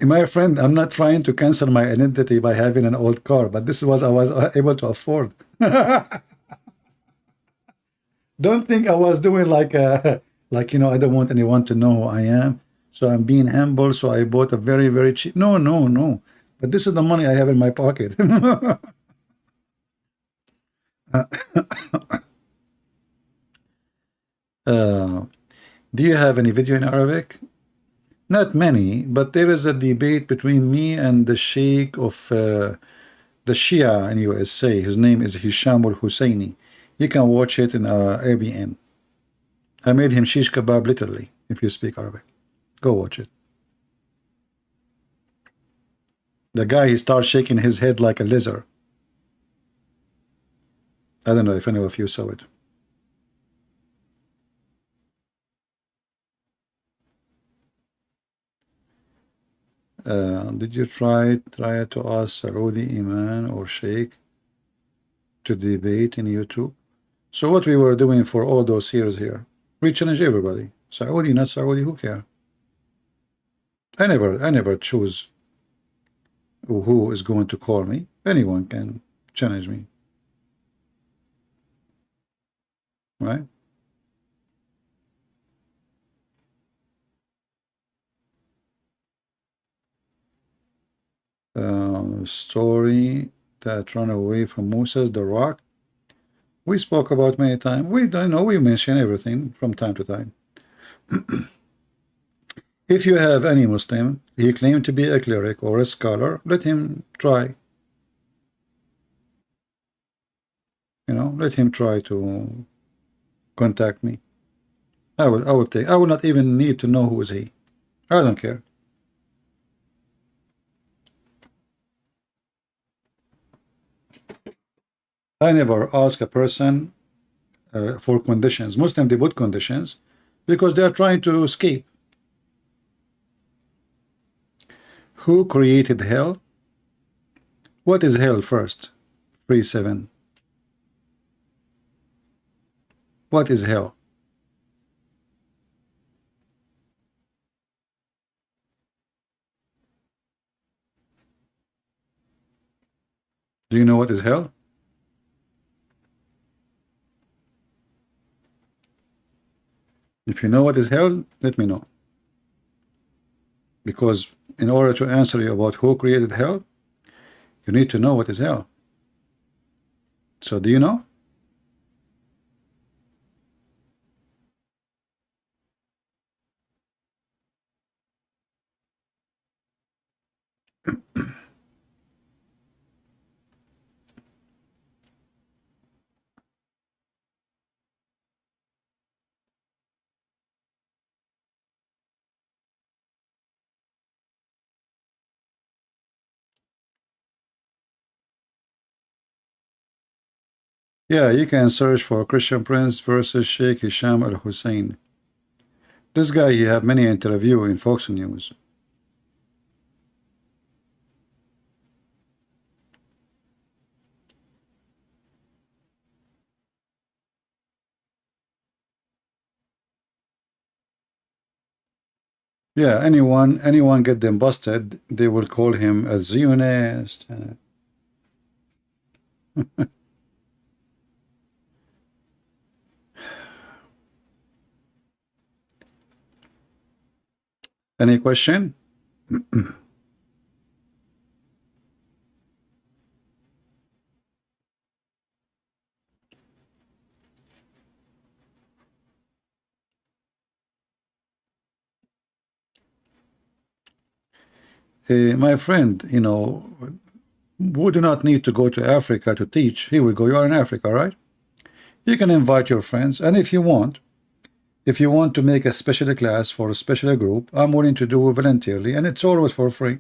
My friend, I'm not trying to cancel my identity by having an old car, but this was I was able to afford. Don't think I was doing like I don't want anyone to know who I am, so I'm being humble. So I bought a very, very cheap. No, no, no. But this is the money I have in my pocket. Do you have any video in Arabic? Not many, but there is a debate between me and the Sheikh of the Shia in USA. His name is Hisham al-Husseini. You can watch it in ABN. I made him shish kebab literally, if you speak Arabic. Go watch it. The guy, he starts shaking his head like a lizard. I don't know if any of you saw it. Did you try to ask Saudi Iman or Sheikh to debate in YouTube? So what we were doing for all those years here, we challenge everybody. Saudi, not Saudi, who care? I never choose who is going to call me. Anyone can challenge me, right? Story that ran away from Moses, the rock. We spoke about many times. We don't know, we mention everything from time to time. If you have any Muslim, he claimed to be a cleric or a scholar, let him try. You know, let him try to contact me. I will not even need to know who is he. I don't care. I never ask a person for conditions. Muslims, they put conditions because they are trying to escape. Who created hell? What is hell first? 3-7. What is hell? Do you know what is hell? If you know what is hell, let me know. Because in order to answer you about who created hell, you need to know what is hell. So do you know? Yeah, you can search for Christian Prince versus Sheikh Hisham al-Hussein. This guy, he have many interview in Fox News. Yeah, anyone get them busted, they will call him a Zionist. Any question? My friend, you know, would not need to go to Africa to teach. Here we go. You are in Africa, right? You can invite your friends, and if you want to make a special class for a special group, I'm willing to do it voluntarily, and it's always for free.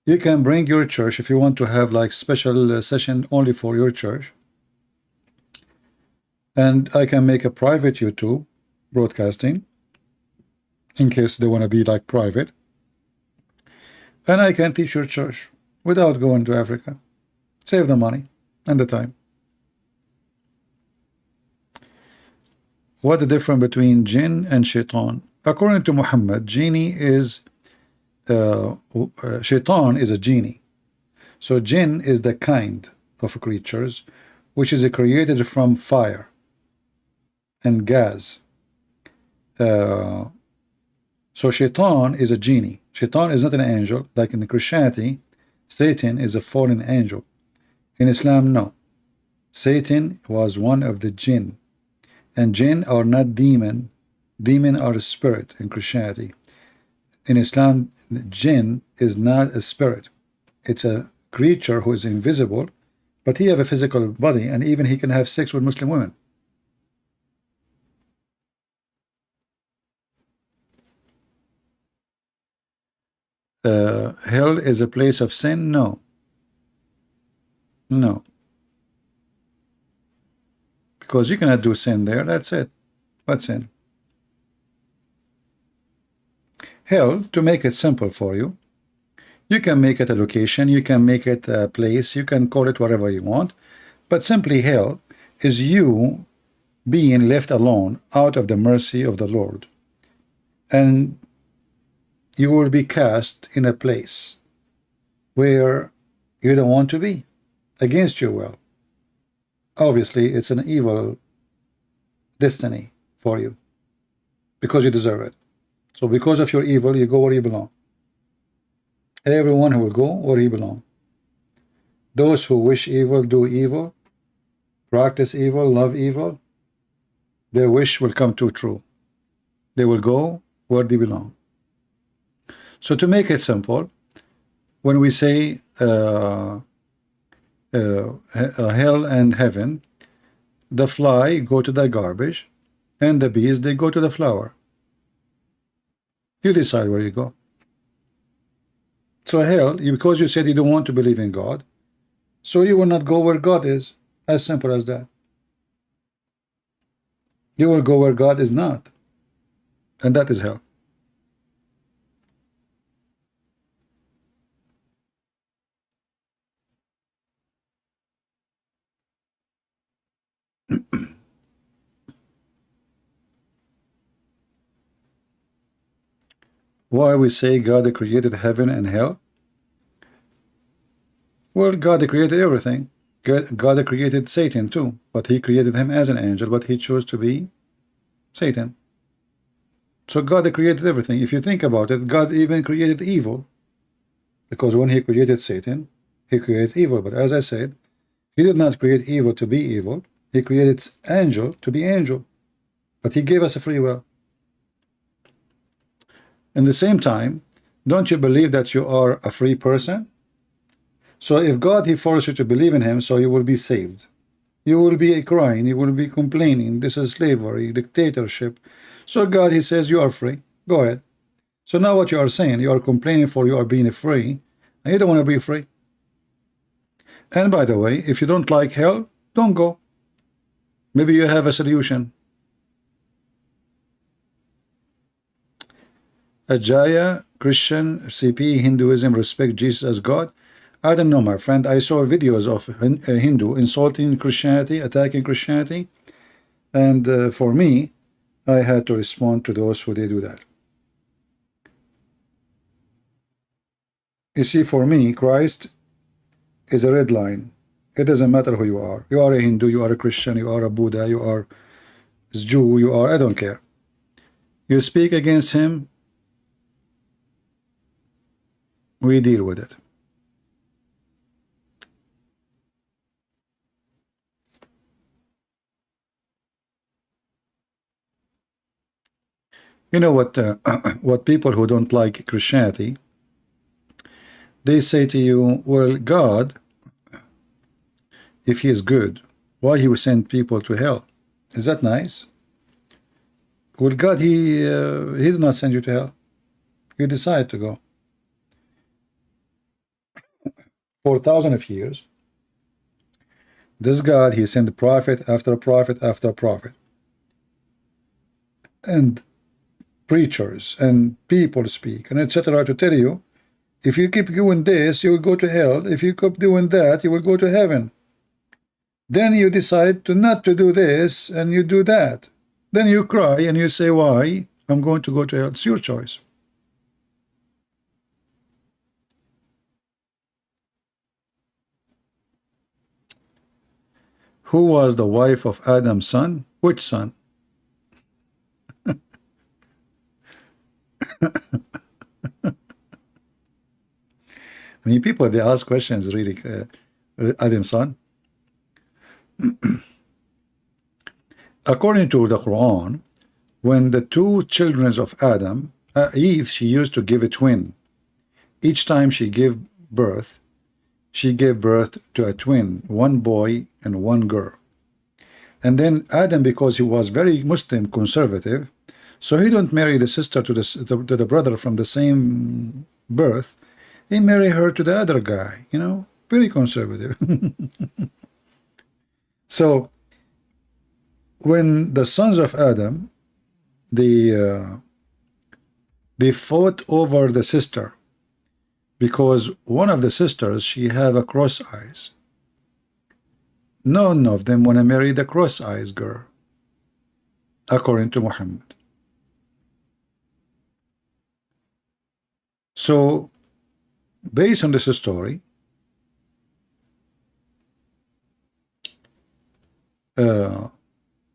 You can bring your church if you want to have like special session only for your church, and I can make a private YouTube broadcasting in case they want to be like private, and I can teach your church without going to Africa. Save the money and the time. What the difference between jinn and shaitan? According to Muhammad, genie is shaitan is a genie. So jinn is the kind of creatures which is created from fire and gas. So Shaitan is a genie. Shaitan is not an angel. Like in Christianity, Satan is a fallen angel. In Islam, no. Satan was one of the jinn. And jinn are not demon. Demon are a spirit in Christianity. In Islam, jinn is not a spirit. It's a creature who is invisible, but he have a physical body, and even he can have sex with Muslim women. Hell is a place of sin? No. No. Because you cannot do sin there. That's it. What sin? Hell, to make it simple for you, you can make it a location, you can make it a place, you can call it whatever you want, but simply hell is you being left alone out of the mercy of the Lord. And you will be cast in a place where you don't want to be, against your will. Obviously, it's an evil destiny for you, because you deserve it. So because of your evil, you go where you belong. Everyone who will go where he belongs. Those who wish evil, do evil, practice evil, love evil, their wish will come to true. They will go where they belong. So to make it simple, when we say hell and heaven, the fly go to the garbage, and the bees, they go to the flower. You decide where you go. So hell, because you said you don't want to believe in God, so you will not go where God is. As simple as that. You will go where God is not. And that is hell. Why we say God created heaven and hell? Well, God created everything. God created Satan too, but he created him as an angel, but he chose to be Satan. So God created everything. If you think about it, God even created evil, because when he created Satan, he created evil. But as I said, he did not create evil to be evil. He created angel to be angel, but he gave us a free will. In the same time, don't you believe that you are a free person? So if God, he forced you to believe in him, so you will be saved. You will be crying, you will be complaining, this is slavery, dictatorship. So God, he says, you are free. Go ahead. So now what you are saying, you are complaining for you are being free, and you don't want to be free. And by the way, if you don't like hell, don't go. Maybe you have a solution. Ajaya, Christian, CP, Hinduism, respect Jesus as God. I don't know, my friend. I saw videos of a Hindu insulting Christianity, attacking Christianity. And for me, I had to respond to those who they do that. You see, for me, Christ is a red line. It doesn't matter who you are. You are a Hindu, you are a Christian, you are a Buddha, you are a Jew, you are, I don't care. You speak against him, we deal with it. You know what? What people who don't like Christianity, they say to you, well, God, if he is good, why he will send people to hell? Is that nice? Well, God, he did not send you to hell. You decide to go. For thousands of years, this God, he sent prophet after prophet after prophet, and preachers and people speak and etc. to tell you, if you keep doing this, you will go to hell. If you keep doing that, you will go to heaven. Then you decide to not to do this, and you do that. Then you cry and you say, why? I'm going to go to hell. It's your choice. Who was the wife of Adam's son? Which son? I mean, people, they ask questions really, Adam son. According to the Quran, when the two children of Adam, Eve, she used to give a twin. Each time she gave birth to a twin, one boy and one girl. And then Adam, because he was very Muslim conservative, so he don't marry the sister to the brother from the same birth. He married her to the other guy, you know, very conservative. So when the sons of Adam, they fought over the sister, because one of the sisters, she have a cross eyes. None of them want to marry the cross eyes girl, according to Muhammad. So based on this story,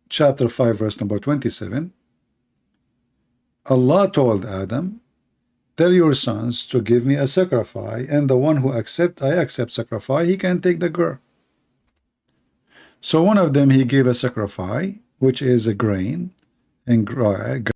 chapter 5 verse number 27, Allah told Adam, tell your sons to give me a sacrifice, and the one who I accept sacrifice, he can take the girl. So one of them, he gave a sacrifice, which is a grain, and